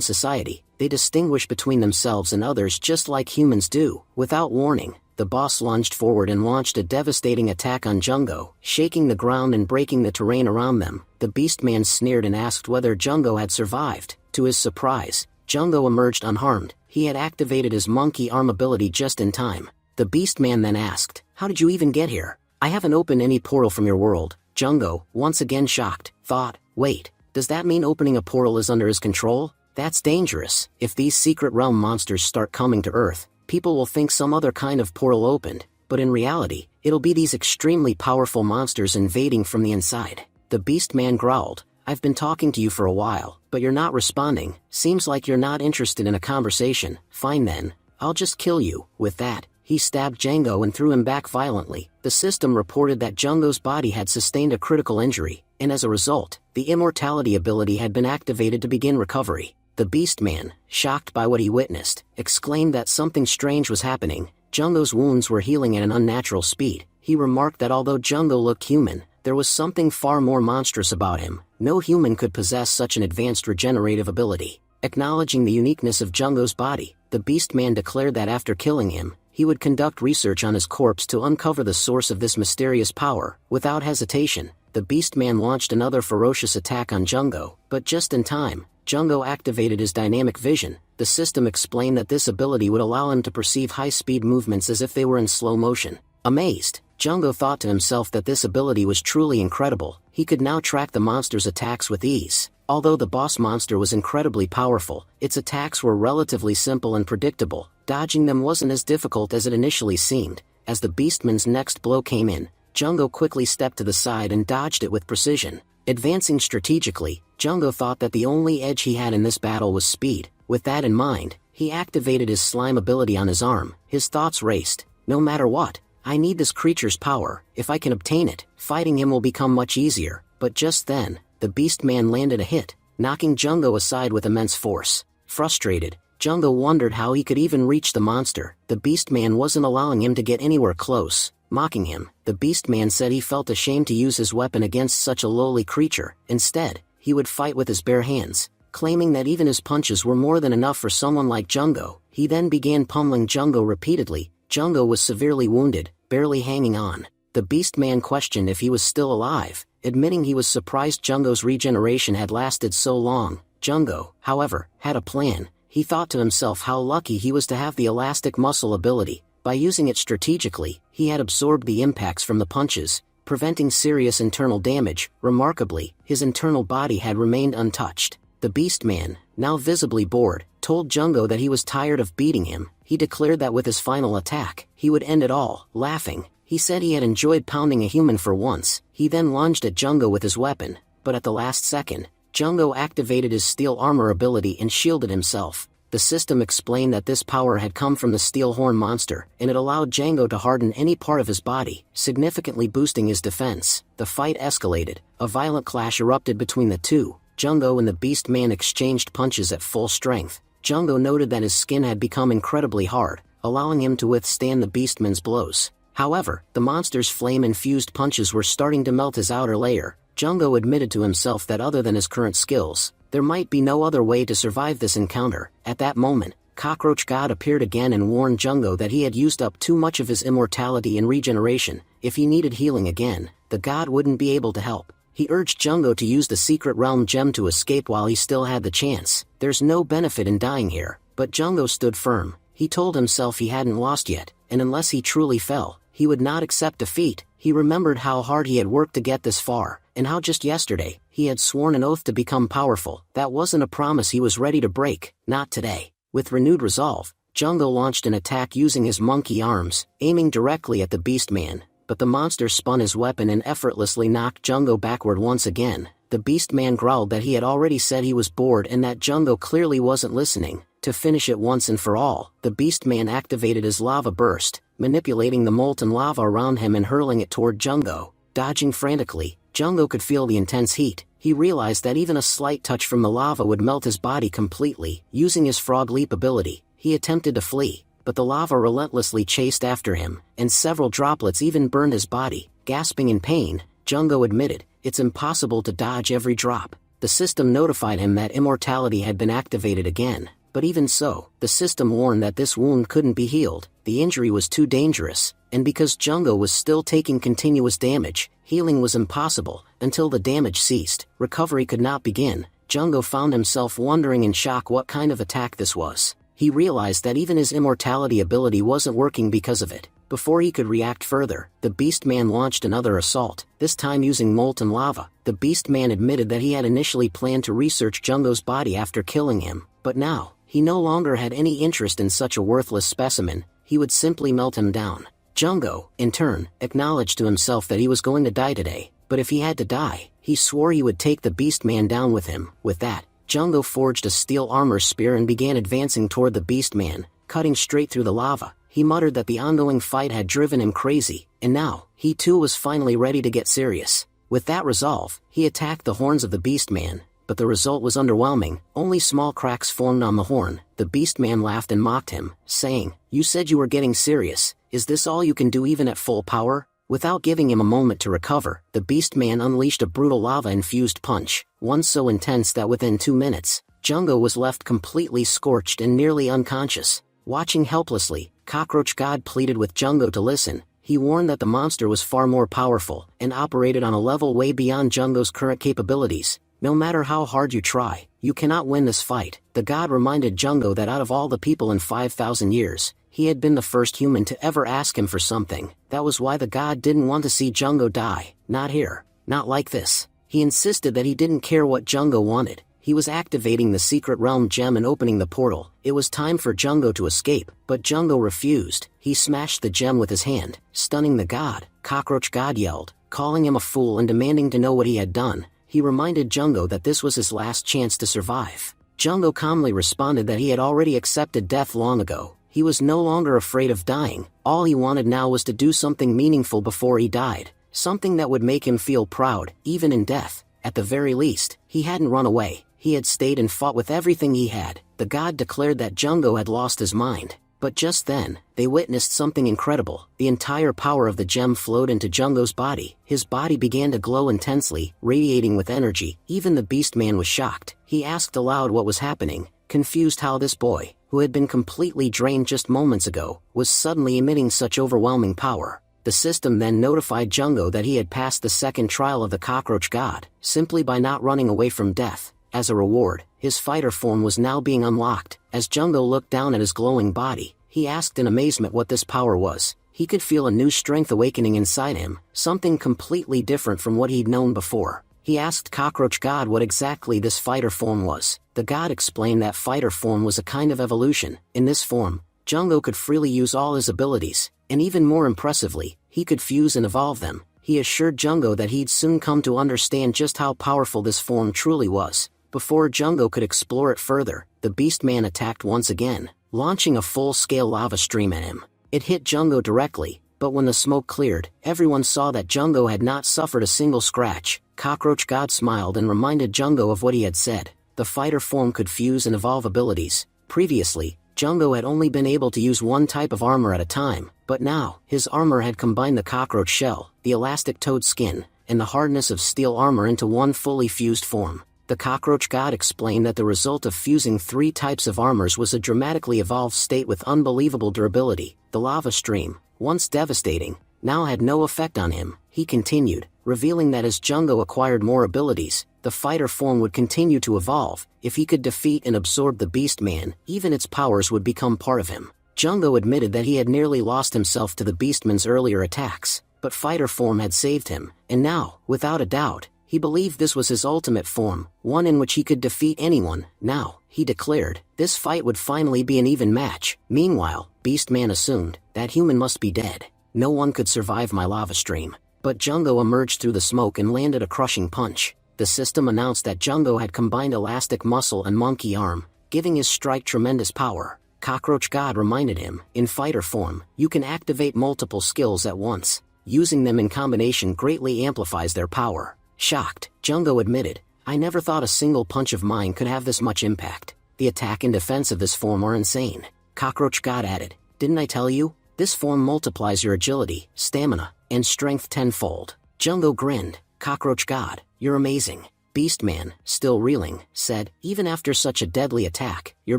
society. They distinguish between themselves and others just like humans do. Without warning, the boss lunged forward and launched a devastating attack on Jungo, shaking the ground and breaking the terrain around them. The beastman sneered and asked whether Jungo had survived. To his surprise, Jungo emerged unharmed. He had activated his monkey arm ability just in time. The beastman then asked, how did you even get here? I haven't opened any portal from your world. Jungo, once again shocked, thought, wait, does that mean opening a portal is under his control? That's dangerous. If these secret realm monsters start coming to Earth, people will think some other kind of portal opened, but in reality, it'll be these extremely powerful monsters invading from the inside. The beastman growled, I've been talking to you for a while, but you're not responding. Seems like you're not interested in a conversation. Fine then, I'll just kill you. With that, he stabbed Jungo and threw him back violently. The system reported that Jungo's body had sustained a critical injury, and as a result, the immortality ability had been activated to begin recovery. The beastman, shocked by what he witnessed, exclaimed that something strange was happening. Jungo's wounds were healing at an unnatural speed. He remarked that although Jungo looked human, there was something far more monstrous about him. No human could possess such an advanced regenerative ability. Acknowledging the uniqueness of Jungo's body, the beastman declared that after killing him, he would conduct research on his corpse to uncover the source of this mysterious power. Without hesitation, the beastman launched another ferocious attack on Jungo, but just in time, Jungo activated his dynamic vision. The system explained that this ability would allow him to perceive high-speed movements as if they were in slow motion. Amazed, Jungo thought to himself that this ability was truly incredible. He could now track the monster's attacks with ease. Although the boss monster was incredibly powerful, its attacks were relatively simple and predictable. Dodging them wasn't as difficult as it initially seemed. As the beastman's next blow came in, Jungo quickly stepped to the side and dodged it with precision. Advancing strategically, Jungo thought that the only edge he had in this battle was speed. With that in mind, he activated his slime ability on his arm. His thoughts raced. No matter what, I need this creature's power. If I can obtain it, fighting him will become much easier. But just then, the beastman landed a hit, knocking Jungo aside with immense force. Frustrated, Jungo wondered how he could even reach the monster. The beastman wasn't allowing him to get anywhere close. Mocking him, the beastman said he felt ashamed to use his weapon against such a lowly creature. Instead, he would fight with his bare hands, claiming that even his punches were more than enough for someone like Jungo. He then began pummeling Jungo repeatedly. Jungo was severely wounded, barely hanging on. The beastman questioned if he was still alive, admitting he was surprised Jungo's regeneration had lasted so long. Jungo, however, had a plan. He thought to himself how lucky he was to have the elastic muscle ability. By using it strategically, he had absorbed the impacts from the punches, preventing serious internal damage. Remarkably, his internal body had remained untouched. The beastman, now visibly bored, told Jungo that he was tired of beating him. He declared that with his final attack, he would end it all. Laughing, he said he had enjoyed pounding a human for once. He then lunged at Jungo with his weapon, but at the last second, Jungo activated his steel armor ability and shielded himself. The system explained that this power had come from the steel horn monster, and it allowed Jungo to harden any part of his body, significantly boosting his defense. The fight escalated. A violent clash erupted between the two. Jungo and the beastman exchanged punches at full strength. Jungo noted that his skin had become incredibly hard, allowing him to withstand the beastman's blows. However, the monster's flame-infused punches were starting to melt his outer layer. Jungo admitted to himself that other than his current skills, there might be no other way to survive this encounter. At that moment, Cockroach God appeared again and warned Jungo that he had used up too much of his immortality and regeneration. If he needed healing again, the god wouldn't be able to help. He urged Jungo to use the secret realm gem to escape while he still had the chance. There's no benefit in dying here, but Jungo stood firm. He told himself he hadn't lost yet, and unless he truly fell, he would not accept defeat. He remembered how hard he had worked to get this far, and how just yesterday, he had sworn an oath to become powerful. That wasn't a promise he was ready to break. Not today. With renewed resolve, Jungo launched an attack using his monkey arms, aiming directly at the beastman. But the monster spun his weapon and effortlessly knocked Jungo backward once again. The beast man growled that he had already said he was bored and that Jungo clearly wasn't listening. To finish it once and for all, the beast man activated his lava burst, manipulating the molten lava around him and hurling it toward Jungo. Dodging frantically, Jungo could feel the intense heat. He realized that even a slight touch from the lava would melt his body completely. Using his frog leap ability, he attempted to flee, but the lava relentlessly chased after him, and several droplets even burned his body. Gasping in pain, Jungo admitted, "It's impossible to dodge every drop." The system notified him that immortality had been activated again, but even so, the system warned that this wound couldn't be healed. The injury was too dangerous, and because Jungo was still taking continuous damage, healing was impossible. Until the damage ceased, recovery could not begin. Jungo found himself wondering in shock what kind of attack this was. He realized that even his immortality ability wasn't working because of it. Before he could react further, the beast man launched another assault, this time using molten lava. The beast man admitted that he had initially planned to research Jungo's body after killing him, but now, he no longer had any interest in such a worthless specimen. He would simply melt him down. Jungo, in turn, acknowledged to himself that he was going to die today, but if he had to die, he swore he would take the beast man down with him. With that, Jungo forged a steel armor spear and began advancing toward the beast man, cutting straight through the lava. He muttered that the ongoing fight had driven him crazy, and now, he too was finally ready to get serious. With that resolve, he attacked the horns of the beast man, but the result was underwhelming. Only small cracks formed on the horn. The beast man laughed and mocked him, saying, "You said you were getting serious. Is this all you can do even at full power?" Without giving him a moment to recover, the beast man unleashed a brutal lava-infused punch, one so intense that within 2 minutes, Jungo was left completely scorched and nearly unconscious. Watching helplessly, Cockroach God pleaded with Jungo to listen. He warned that the monster was far more powerful and operated on a level way beyond Jungo's current capabilities. No matter how hard you try, you cannot win this fight. The god reminded Jungo that out of all the people in 5,000 years, he had been the first human to ever ask him for something. That was why the god didn't want to see Jungo die. Not here. Not like this. He insisted that he didn't care what Jungo wanted. He was activating the secret realm gem and opening the portal. It was time for Jungo to escape, but Jungo refused. He smashed the gem with his hand, stunning the god. Cockroach God yelled, calling him a fool and demanding to know what he had done. He reminded Jungo that this was his last chance to survive. Jungo calmly responded that he had already accepted death long ago. He was no longer afraid of dying. All he wanted now was to do something meaningful before he died. Something that would make him feel proud, even in death. At the very least, he hadn't run away. He had stayed and fought with everything he had. The god declared that Jungo had lost his mind. But just then, they witnessed something incredible. The entire power of the gem flowed into Jungo's body. His body began to glow intensely, radiating with energy. Even the beast man was shocked. He asked aloud what was happening, confused how this boy, who had been completely drained just moments ago, was suddenly emitting such overwhelming power. The system then notified Jungo that he had passed the second trial of the cockroach god, simply by not running away from death. As a reward, his fighter form was now being unlocked. As Jungo looked down at his glowing body, he asked in amazement what this power was. He could feel a new strength awakening inside him, something completely different from what he'd known before. He asked Cockroach God what exactly this fighter form was. The god explained that fighter form was a kind of evolution. In this form, Jungo could freely use all his abilities, and even more impressively, he could fuse and evolve them. He assured Jungo that he'd soon come to understand just how powerful this form truly was. Before Jungo could explore it further, the beast man attacked once again, launching a full-scale lava stream at him. It hit Jungo directly, but when the smoke cleared, everyone saw that Jungo had not suffered a single scratch. Cockroach God smiled and reminded Jungo of what he had said. The fighter form could fuse and evolve abilities. Previously, Jungo had only been able to use one type of armor at a time, but now, his armor had combined the cockroach shell, the elastic toad skin, and the hardness of steel armor into one fully fused form. The cockroach god explained that the result of fusing 3 types of armors was a dramatically evolved state with unbelievable durability. The lava stream, once devastating, now had no effect on him. He continued, revealing that as Jungo acquired more abilities, the fighter form would continue to evolve. If he could defeat and absorb the beast man, even its powers would become part of him. Jungo admitted that he had nearly lost himself to the beastman's earlier attacks, but fighter form had saved him, and now, without a doubt, he believed this was his ultimate form, one in which he could defeat anyone. Now, he declared, this fight would finally be an even match. Meanwhile, Beastman assumed, that human must be dead. No one could survive my lava stream. But Jungo emerged through the smoke and landed a crushing punch. The system announced that Jungo had combined elastic muscle and monkey arm, giving his strike tremendous power. Cockroach God reminded him, in fighter form, you can activate multiple skills at once. Using them in combination greatly amplifies their power. Shocked, Jungo admitted, I never thought a single punch of mine could have this much impact. The attack and defense of this form are insane. Cockroach God added, didn't I tell you? This form multiplies your agility, stamina, and strength tenfold. Jungo grinned, Cockroach God, you're amazing. Beastman, still reeling, said, even after such a deadly attack, your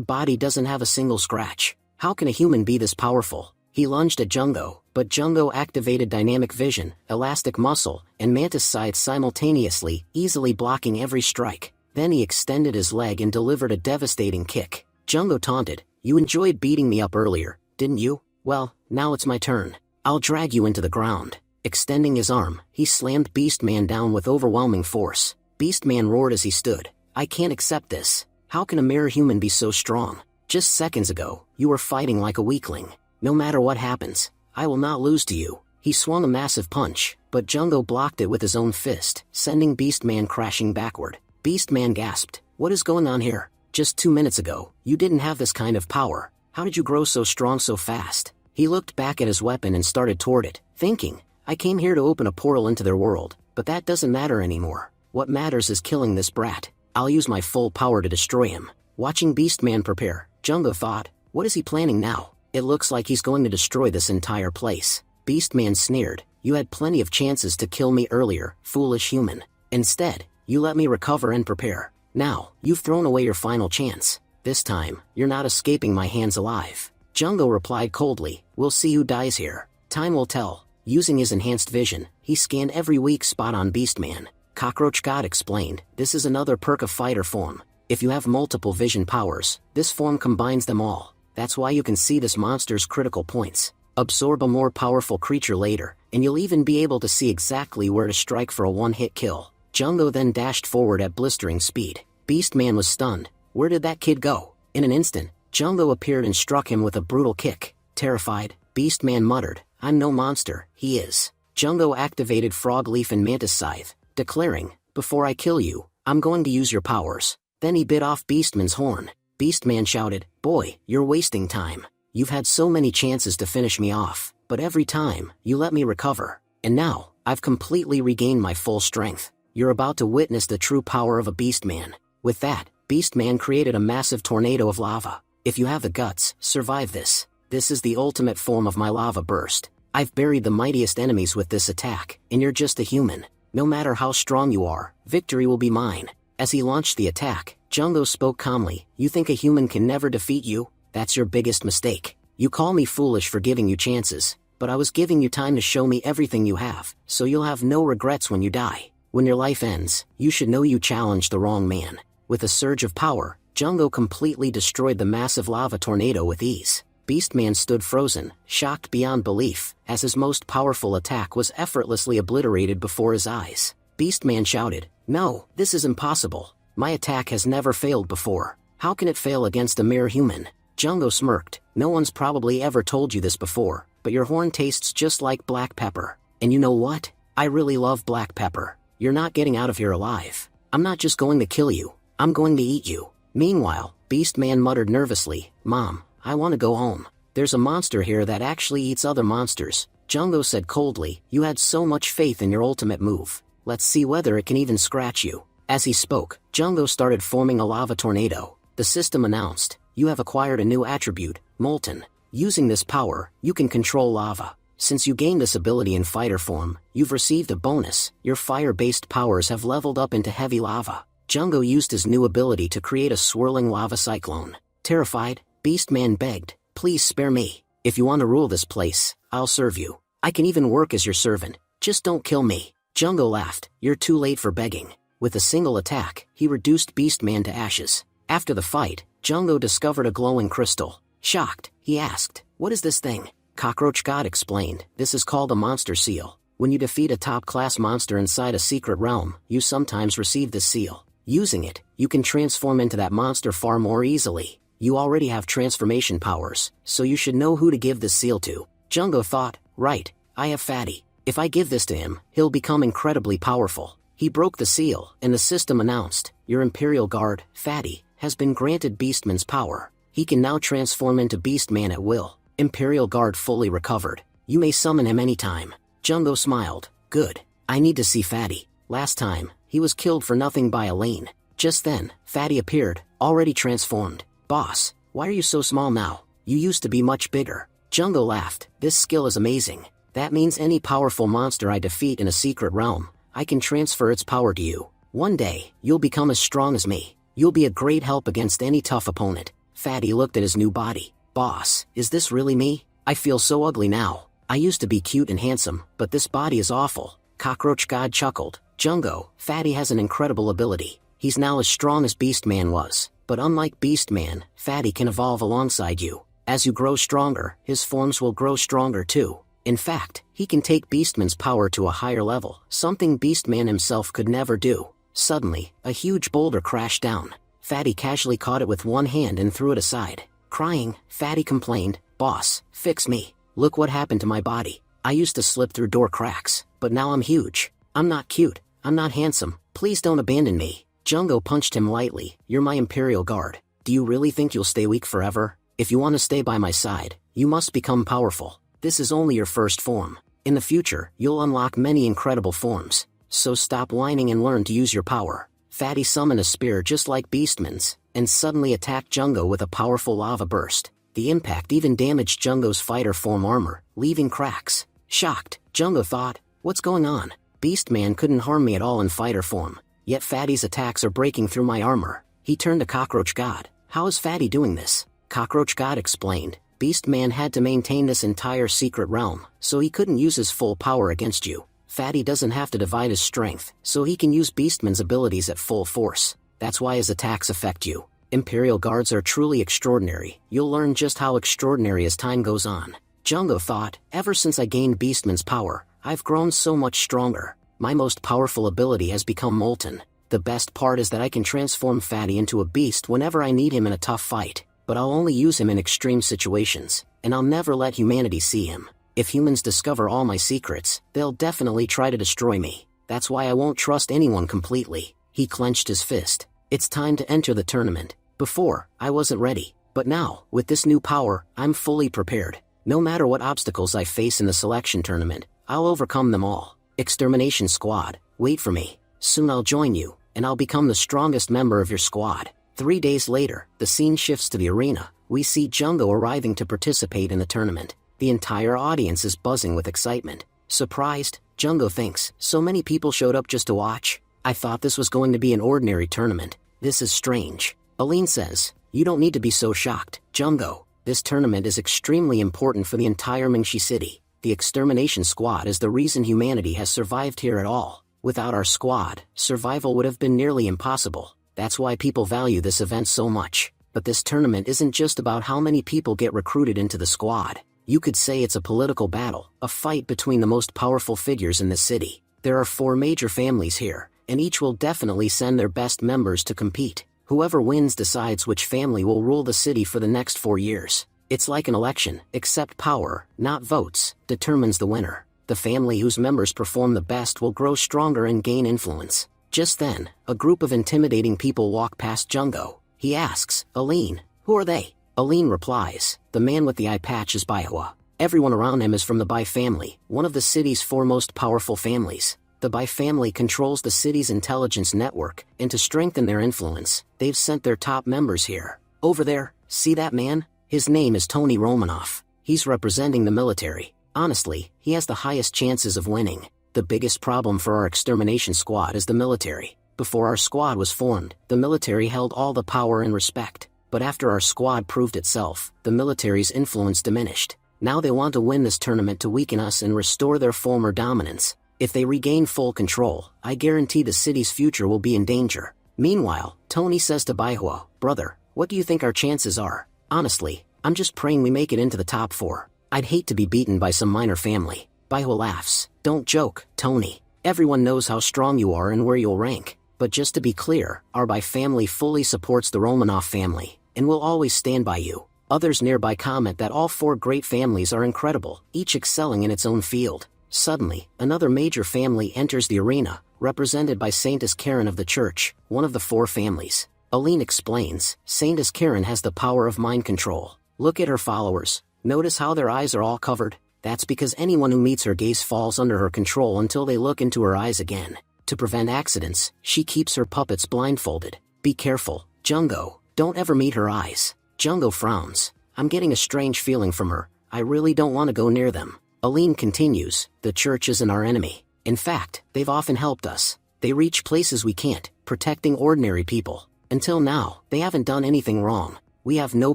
body doesn't have a single scratch. How can a human be this powerful? He lunged at Jungo, but Jungo activated dynamic vision, elastic muscle, and mantis scythe simultaneously, easily blocking every strike. Then he extended his leg and delivered a devastating kick. Jungo taunted, you enjoyed beating me up earlier, didn't you? Well, now it's my turn. I'll drag you into the ground. Extending his arm, he slammed Beastman down with overwhelming force. Beastman roared as he stood, I can't accept this. How can a mere human be so strong? Just seconds ago, you were fighting like a weakling. No matter what happens, I will not lose to you. He swung a massive punch, but Jungo blocked it with his own fist, sending Beastman crashing backward. Beastman gasped, what is going on here? Just 2 minutes ago, you didn't have this kind of power. How did you grow so strong so fast? He looked back at his weapon and started toward it, thinking, I came here to open a portal into their world, but that doesn't matter anymore. What matters is killing this brat. I'll use my full power to destroy him. Watching Beastman prepare, Jungo thought, what is he planning now? It looks like he's going to destroy this entire place. Beastman sneered, you had plenty of chances to kill me earlier, foolish human. Instead, you let me recover and prepare. Now, you've thrown away your final chance. This time, you're not escaping my hands alive. Jungo replied coldly, we'll see who dies here. Time will tell. Using his enhanced vision, he scanned every weak spot on Beastman. Cockroach God explained, this is another perk of fighter form. If you have multiple vision powers, this form combines them all. That's why you can see this monster's critical points. Absorb a more powerful creature later, and you'll even be able to see exactly where to strike for a one-hit kill. Jungo then dashed forward at blistering speed. Beastman was stunned. Where did that kid go? In an instant, Jungo appeared and struck him with a brutal kick. Terrified, Beastman muttered, I'm no monster, he is. Jungo activated Frog Leaf and Mantis Scythe, declaring, before I kill you, I'm going to use your powers. Then he bit off Beastman's horn. Beastman shouted, boy, you're wasting time. You've had so many chances to finish me off, but every time, you let me recover. And now, I've completely regained my full strength. You're about to witness the true power of a Beastman. With that, Beastman created a massive tornado of lava. If you have the guts, survive this. This is the ultimate form of my lava burst. I've buried the mightiest enemies with this attack, and you're just a human. No matter how strong you are, victory will be mine. As he launched the attack, Jungo spoke calmly, you think a human can never defeat you? That's your biggest mistake. You call me foolish for giving you chances, but I was giving you time to show me everything you have, so you'll have no regrets when you die. When your life ends, you should know you challenged the wrong man. With a surge of power, Jungo completely destroyed the massive lava tornado with ease. Beastman stood frozen, shocked beyond belief, as his most powerful attack was effortlessly obliterated before his eyes. Beastman shouted, no, this is impossible. My attack has never failed before. How can it fail against a mere human? Jungo smirked, no one's probably ever told you this before, but your horn tastes just like black pepper. And you know what? I really love black pepper. You're not getting out of here alive. I'm not just going to kill you, I'm going to eat you. Meanwhile, Beastman muttered nervously, Mom, I want to go home. There's a monster here that actually eats other monsters. Jungo said coldly, you had so much faith in your ultimate move. Let's see whether it can even scratch you. As he spoke, Jungo started forming a lava tornado. The system announced, you have acquired a new attribute, Molten. Using this power, you can control lava. Since you gained this ability in fighter form, you've received a bonus. Your fire-based powers have leveled up into heavy lava. Jungo used his new ability to create a swirling lava cyclone. Terrified, Beastman begged, please spare me. If you want to rule this place, I'll serve you. I can even work as your servant. Just don't kill me. Jungo laughed, you're too late for begging. With a single attack, he reduced Beastman to ashes. After the fight, Jungo discovered a glowing crystal. Shocked, he asked, what is this thing? Cockroach God explained, this is called a monster seal. When you defeat a top-class monster inside a secret realm, you sometimes receive this seal. Using it, you can transform into that monster far more easily. You already have transformation powers, so you should know who to give this seal to. Jungo thought, right, I have Fatty. If I give this to him, he'll become incredibly powerful. He broke the seal, and the system announced, "Your Imperial Guard, Fatty, has been granted Beastman's power. He can now transform into Beastman at will." Imperial Guard fully recovered. "You may summon him anytime." Jungo smiled. "Good. I need to see Fatty. Last time, he was killed for nothing by Elaine." Just then, Fatty appeared, already transformed. "Boss, why are you so small now? You used to be much bigger." Jungo laughed. "This skill is amazing. That means any powerful monster I defeat in a secret realm, I can transfer its power to you. One day, you'll become as strong as me. You'll be a great help against any tough opponent." Fatty looked at his new body. "Boss, is this really me? I feel so ugly now. I used to be cute and handsome, but this body is awful." Cockroach God chuckled. "Jungo, Fatty has an incredible ability. He's now as strong as Beastman was, but unlike Beastman, Fatty can evolve alongside you. As you grow stronger, his forms will grow stronger too. In fact, he can take Beastman's power to a higher level, something Beastman himself could never do." Suddenly, a huge boulder crashed down. Fatty casually caught it with one hand and threw it aside. Crying, Fatty complained, "Boss, fix me. Look what happened to my body. I used to slip through door cracks, but now I'm huge. I'm not cute. I'm not handsome. Please don't abandon me." Jungo punched him lightly. "You're my Imperial Guard. Do you really think you'll stay weak forever? If you want to stay by my side, you must become powerful. This is only your first form. In the future, you'll unlock many incredible forms. So stop whining and learn to use your power." Fatty summoned a spear just like Beastman's, and suddenly attacked Jungo with a powerful lava burst. The impact even damaged Jungo's fighter form armor, leaving cracks. Shocked, Jungo thought, "What's going on? Beastman couldn't harm me at all in fighter form, yet Fatty's attacks are breaking through my armor." He turned to Cockroach God. "How is Fatty doing this?" Cockroach God explained, "Beastman had to maintain this entire secret realm, so he couldn't use his full power against you. Fatty doesn't have to divide his strength, so he can use Beastman's abilities at full force. That's why his attacks affect you. Imperial Guards are truly extraordinary. You'll learn just how extraordinary as time goes on." Jungo thought, "Ever since I gained Beastman's power, I've grown so much stronger. My most powerful ability has become Molten. The best part is that I can transform Fatty into a beast whenever I need him in a tough fight, but I'll only use him in extreme situations, and I'll never let humanity see him. If humans discover all my secrets, they'll definitely try to destroy me. That's why I won't trust anyone completely." He clenched his fist. "It's time to enter the tournament. Before, I wasn't ready, but now, with this new power, I'm fully prepared. No matter what obstacles I face in the selection tournament, I'll overcome them all. Extermination Squad, wait for me. Soon I'll join you, and I'll become the strongest member of your squad." 3 days later, the scene shifts to the arena. We see Jungo arriving to participate in the tournament. The entire audience is buzzing with excitement. Surprised, Jungo thinks, "So many people showed up just to watch? I thought this was going to be an ordinary tournament. This is strange." Aline says, "You don't need to be so shocked, Jungo. This tournament is extremely important for the entire Mingxi city. The Extermination Squad is the reason humanity has survived here at all. Without our squad, survival would have been nearly impossible. That's why people value this event so much. But this tournament isn't just about how many people get recruited into the squad. You could say it's a political battle, a fight between the most powerful figures in the city. There are 4 major families here, and each will definitely send their best members to compete. Whoever wins decides which family will rule the city for the next 4 years. It's like an election, except power, not votes, determines the winner. The family whose members perform the best will grow stronger and gain influence." Just then, a group of intimidating people walk past Jungo. He asks, "Aline, who are they?" Aline replies, "The man with the eye patch is Manhwa. Everyone around him is from the Bai family, one of the city's 4 most powerful families. The Bai family controls the city's intelligence network, and to strengthen their influence, they've sent their top members here. Over there, see that man? His name is Tony Romanoff. He's representing the military. Honestly, he has the highest chances of winning. The biggest problem for our extermination squad is the military. Before our squad was formed, the military held all the power and respect. But after our squad proved itself, the military's influence diminished. Now they want to win this tournament to weaken us and restore their former dominance. If they regain full control, I guarantee the city's future will be in danger." Meanwhile, Tony says to Baihua, "Brother, what do you think our chances are?" "Honestly, I'm just praying we make it into the top 4. I'd hate to be beaten by some minor family." Baihua laughs. "Don't joke, Tony. Everyone knows how strong you are and where you'll rank. But just to be clear, our Bai family fully supports the Romanov family, and will always stand by you." Others nearby comment that all 4 great families are incredible, each excelling in its own field. Suddenly, another major family enters the arena, represented by Saintess Karen of the church, one of the 4 families. Aline explains, Saintess Karen has the power of mind control. Look at her followers. Notice how their eyes are all covered? That's because anyone who meets her gaze falls under her control until they look into her eyes again. To prevent accidents, she keeps her puppets blindfolded. Be careful, Jungo, don't ever meet her eyes. Jungo frowns. I'm getting a strange feeling from her. I really don't want to go near them. Aline continues, the church isn't our enemy. In fact, they've often helped us. They reach places we can't, protecting ordinary people. Until now, they haven't done anything wrong. We have no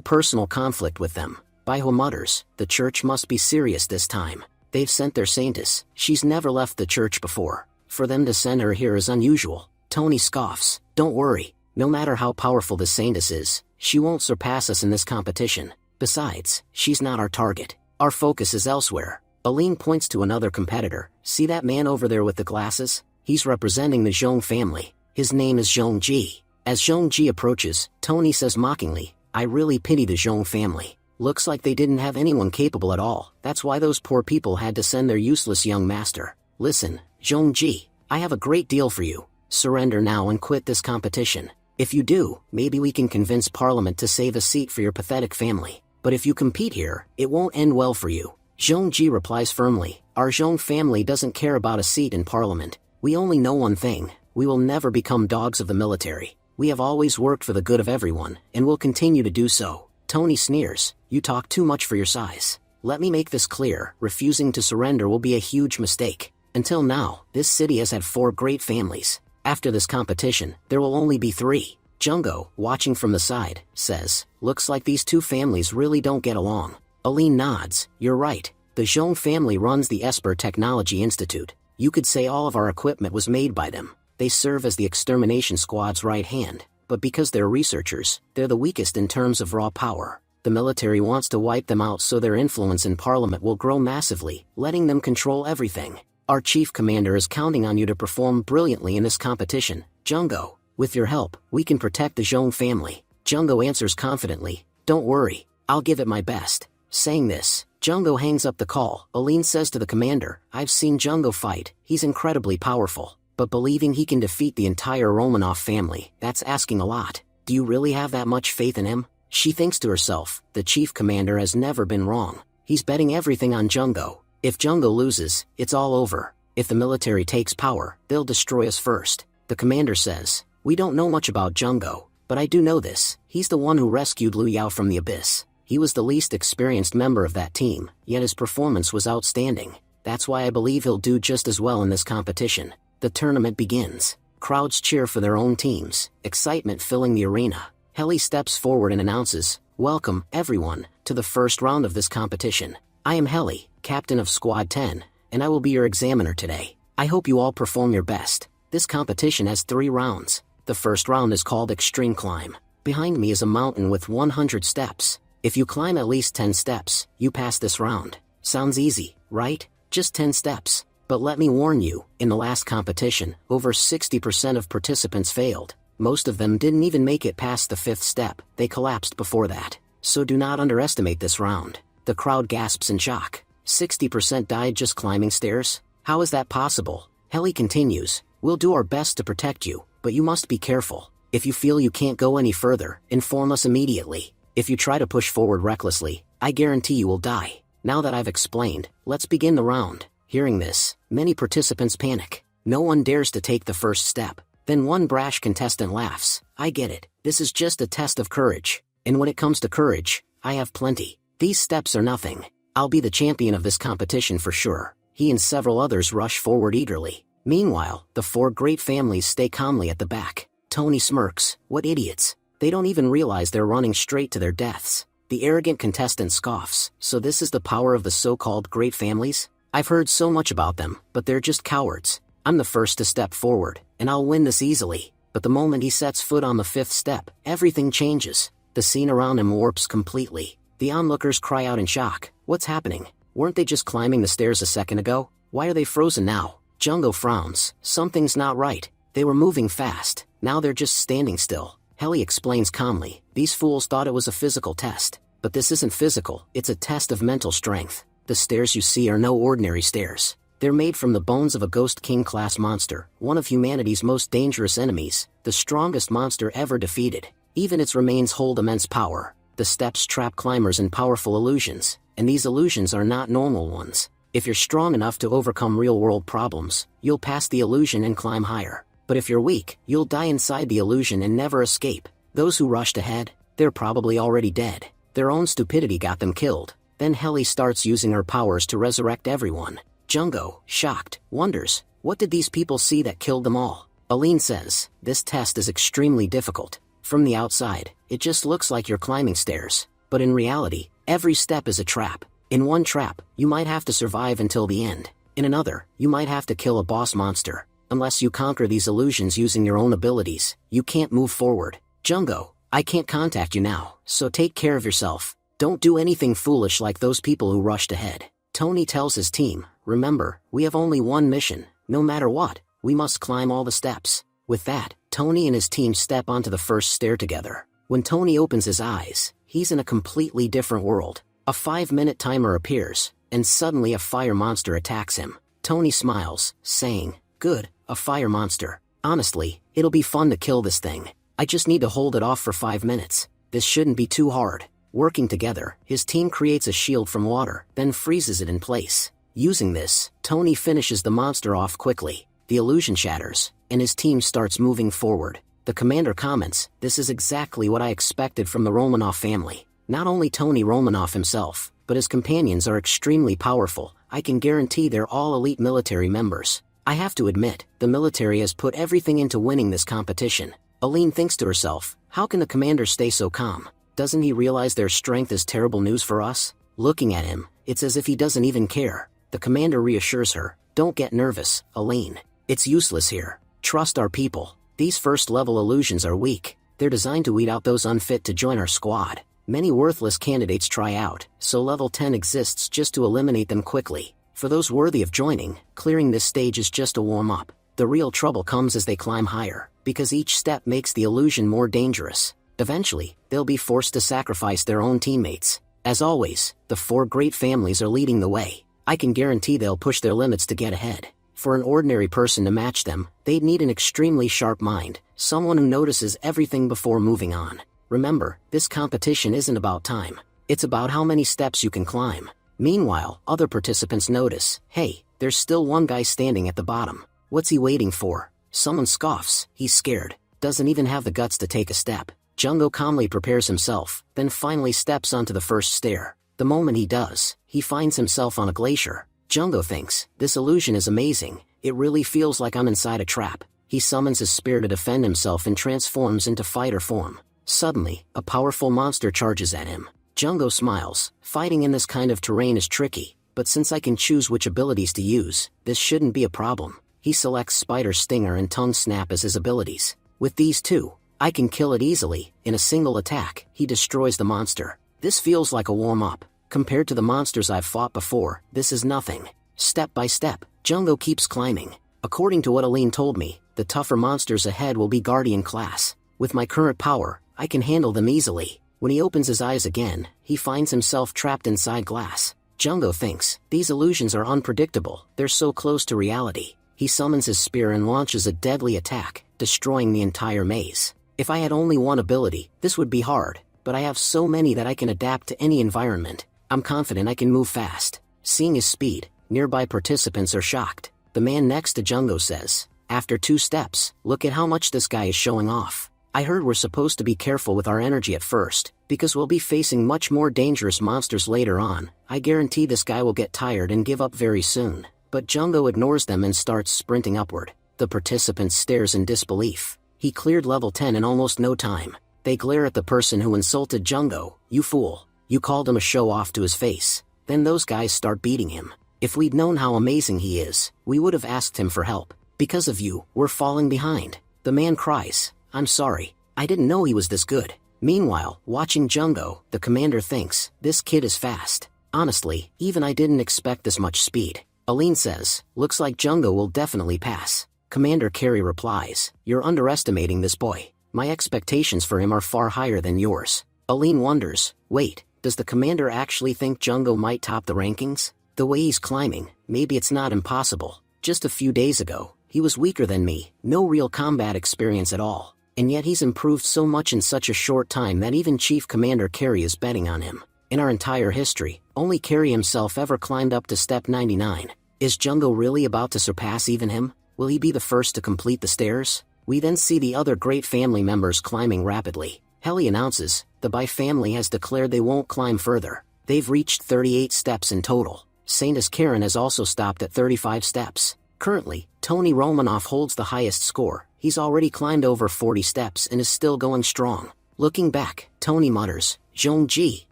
personal conflict with them. Baiho mutters, the church must be serious this time. They've sent their saintess. She's never left the church before. For them to send her here is unusual. Tony scoffs, don't worry. No matter how powerful the saintess is, she won't surpass us in this competition. Besides, she's not our target. Our focus is elsewhere. Aline points to another competitor. See that man over there with the glasses? He's representing the Zhong family. His name is Zhong Ji. As Zhong Ji approaches, Tony says mockingly, I really pity the Zhong family. Looks like they didn't have anyone capable at all. That's why those poor people had to send their useless young master. Listen, Zhong Ji, I have a great deal for you. Surrender now and quit this competition. If you do, maybe we can convince Parliament to save a seat for your pathetic family. But if you compete here, it won't end well for you. Zhong Ji replies firmly, our Zhong family doesn't care about a seat in Parliament. We only know one thing, we will never become dogs of the military. We have always worked for the good of everyone, and will continue to do so. Tony sneers, you talk too much for your size. Let me make this clear, refusing to surrender will be a huge mistake. Until now, this city has had 4 great families. After this competition, there will only be 3. Jungo, watching from the side, says, looks like these 2 families really don't get along. Aline nods, you're right. The Zhong family runs the Esper Technology Institute. You could say all of our equipment was made by them. They serve as the extermination squad's right hand, but because they're researchers, they're the weakest in terms of raw power. The military wants to wipe them out so their influence in Parliament will grow massively, letting them control everything. Our chief commander is counting on you to perform brilliantly in this competition, Jungo. With your help, we can protect the Zhong family. Jungo answers confidently, don't worry, I'll give it my best. Saying this, Jungo hangs up the call. Aline says to the commander, I've seen Jungo fight, he's incredibly powerful. But believing he can defeat the entire Romanov family, that's asking a lot. Do you really have that much faith in him? She thinks to herself, the chief commander has never been wrong. He's betting everything on Jungo. If Jungo loses, it's all over. If the military takes power, they'll destroy us first. The commander says, we don't know much about Jungo, but I do know this. He's the one who rescued Liu Yao from the abyss. He was the least experienced member of that team, yet his performance was outstanding. That's why I believe he'll do just as well in this competition. The tournament begins. Crowds cheer for their own teams, excitement filling the arena. Heli steps forward and announces, welcome, everyone, to the first round of this competition. I am Heli, captain of Squad 10, and I will be your examiner today. I hope you all perform your best. This competition has 3 rounds. The first round is called Extreme Climb. Behind me is a mountain with 100 steps. If you climb at least 10 steps, you pass this round. Sounds easy, right? Just 10 steps. But let me warn you, in the last competition, over 60% of participants failed. Most of them didn't even make it past the 5th step, they collapsed before that. So do not underestimate this round. The crowd gasps in shock. 60% died just climbing stairs? How is that possible? Heli continues, we'll do our best to protect you, but you must be careful. If you feel you can't go any further, inform us immediately. If you try to push forward recklessly, I guarantee you will die. Now that I've explained, let's begin the round. Hearing this, many participants panic. No one dares to take the first step. Then one brash contestant laughs. I get it. This is just a test of courage. And when it comes to courage, I have plenty. These steps are nothing. I'll be the champion of this competition for sure. He and several others rush forward eagerly. Meanwhile, the 4 great families stay calmly at the back. Tony smirks. What idiots. They don't even realize they're running straight to their deaths. The arrogant contestant scoffs. So this is the power of the so-called great families? I've heard so much about them, but they're just cowards. I'm the first to step forward, and I'll win this easily. But the moment he sets foot on the 5th step, everything changes. The scene around him warps completely. The onlookers cry out in shock. What's happening? Weren't they just climbing the stairs a second ago? Why are they frozen now? Jungo frowns. Something's not right. They were moving fast. Now they're just standing still. Heli explains calmly. These fools thought it was a physical test. But this isn't physical, it's a test of mental strength. The stairs you see are no ordinary stairs. They're made from the bones of a Ghost King-class monster, one of humanity's most dangerous enemies, the strongest monster ever defeated. Even its remains hold immense power. The steps trap climbers in powerful illusions, and these illusions are not normal ones. If you're strong enough to overcome real-world problems, you'll pass the illusion and climb higher. But if you're weak, you'll die inside the illusion and never escape. Those who rushed ahead, they're probably already dead. Their own stupidity got them killed. Then Heli starts using her powers to resurrect everyone. Jungo, shocked, wonders, what did these people see that killed them all? Aline says, this test is extremely difficult. From the outside, it just looks like you're climbing stairs. But in reality, every step is a trap. In one trap, you might have to survive until the end. In another, you might have to kill a boss monster. Unless you conquer these illusions using your own abilities, you can't move forward. Jungo, I can't contact you now, so take care of yourself. Don't do anything foolish like those people who rushed ahead. Tony tells his team, remember, we have only one mission. No matter what, we must climb all the steps. With that, Tony and his team step onto the first stair together. When Tony opens his eyes, he's in a completely different world. A 5-minute timer appears, and suddenly a fire monster attacks him. Tony smiles, saying, good, a fire monster. Honestly, it'll be fun to kill this thing. I just need to hold it off for 5 minutes. This shouldn't be too hard. Working together, his team creates a shield from water, then freezes it in place. Using this, Tony finishes the monster off quickly. The illusion shatters, and his team starts moving forward. The commander comments, this is exactly what I expected from the Romanov family. Not only Tony Romanov himself, but his companions are extremely powerful. I can guarantee they're all elite military members. I have to admit, the military has put everything into winning this competition. Aline thinks to herself, how can the commander stay so calm? Doesn't he realize their strength is terrible news for us? Looking at him, it's as if he doesn't even care. The commander reassures her, don't get nervous, Aline. It's useless here. Trust our people. These first-level illusions are weak. They're designed to weed out those unfit to join our squad. Many worthless candidates try out, so level 10 exists just to eliminate them quickly. For those worthy of joining, clearing this stage is just a warm-up. The real trouble comes as they climb higher, because each step makes the illusion more dangerous. Eventually, they'll be forced to sacrifice their own teammates. As always, the 4 great families are leading the way. I can guarantee they'll push their limits to get ahead. For an ordinary person to match them, they'd need an extremely sharp mind, someone who notices everything before moving on. Remember, this competition isn't about time. It's about how many steps you can climb. Meanwhile, other participants notice, hey, there's still one guy standing at the bottom. What's he waiting for? Someone scoffs, he's scared, doesn't even have the guts to take a step. Jungo calmly prepares himself, then finally steps onto the first stair. The moment he does, he finds himself on a glacier. Jungo thinks, this illusion is amazing, it really feels like I'm inside a trap. He summons his spear to defend himself and transforms into fighter form. Suddenly, a powerful monster charges at him. Jungo smiles, fighting in this kind of terrain is tricky, but since I can choose which abilities to use, this shouldn't be a problem. He selects Spider Stinger and Tongue Snap as his abilities. With these two, I can kill it easily. In a single attack, he destroys the monster. This feels like a warm-up. Compared to the monsters I've fought before, this is nothing. Step by step, Jungo keeps climbing. According to what Aline told me, the tougher monsters ahead will be Guardian class. With my current power, I can handle them easily. When he opens his eyes again, he finds himself trapped inside glass. Jungo thinks, these illusions are unpredictable, they're so close to reality. He summons his spear and launches a deadly attack, destroying the entire maze. If I had only one ability, this would be hard, but I have so many that I can adapt to any environment. I'm confident I can move fast. Seeing his speed, nearby participants are shocked. The man next to Jungo says, after 2 steps, look at how much this guy is showing off. I heard we're supposed to be careful with our energy at first, because we'll be facing much more dangerous monsters later on. I guarantee this guy will get tired and give up very soon. But Jungo ignores them and starts sprinting upward. The participant stares in disbelief. He cleared level 10 in almost no time. They glare at the person who insulted Jungo. You fool. You called him a show-off to his face. Then those guys start beating him. If we'd known how amazing he is, we would have asked him for help. Because of you, we're falling behind. The man cries, I'm sorry. I didn't know he was this good. Meanwhile, watching Jungo, the commander thinks, this kid is fast. Honestly, even I didn't expect this much speed. Aline says, looks like Jungo will definitely pass. Commander Carey replies, you're underestimating this boy. My expectations for him are far higher than yours. Aline wonders, wait, does the commander actually think Jungo might top the rankings? The way he's climbing, maybe it's not impossible. Just a few days ago, he was weaker than me, no real combat experience at all. And yet he's improved so much in such a short time that even Chief Commander Carey is betting on him. In our entire history, only Carey himself ever climbed up to step 99. Is Jungo really about to surpass even him? Will he be the first to complete the stairs? We then see the other great family members climbing rapidly. Helly announces, the Bai family has declared they won't climb further. They've reached 38 steps in total. Saint Karen has also stopped at 35 steps. Currently, Tony Romanoff holds the highest score. He's already climbed over 40 steps and is still going strong. Looking back, Tony mutters, Zhongji,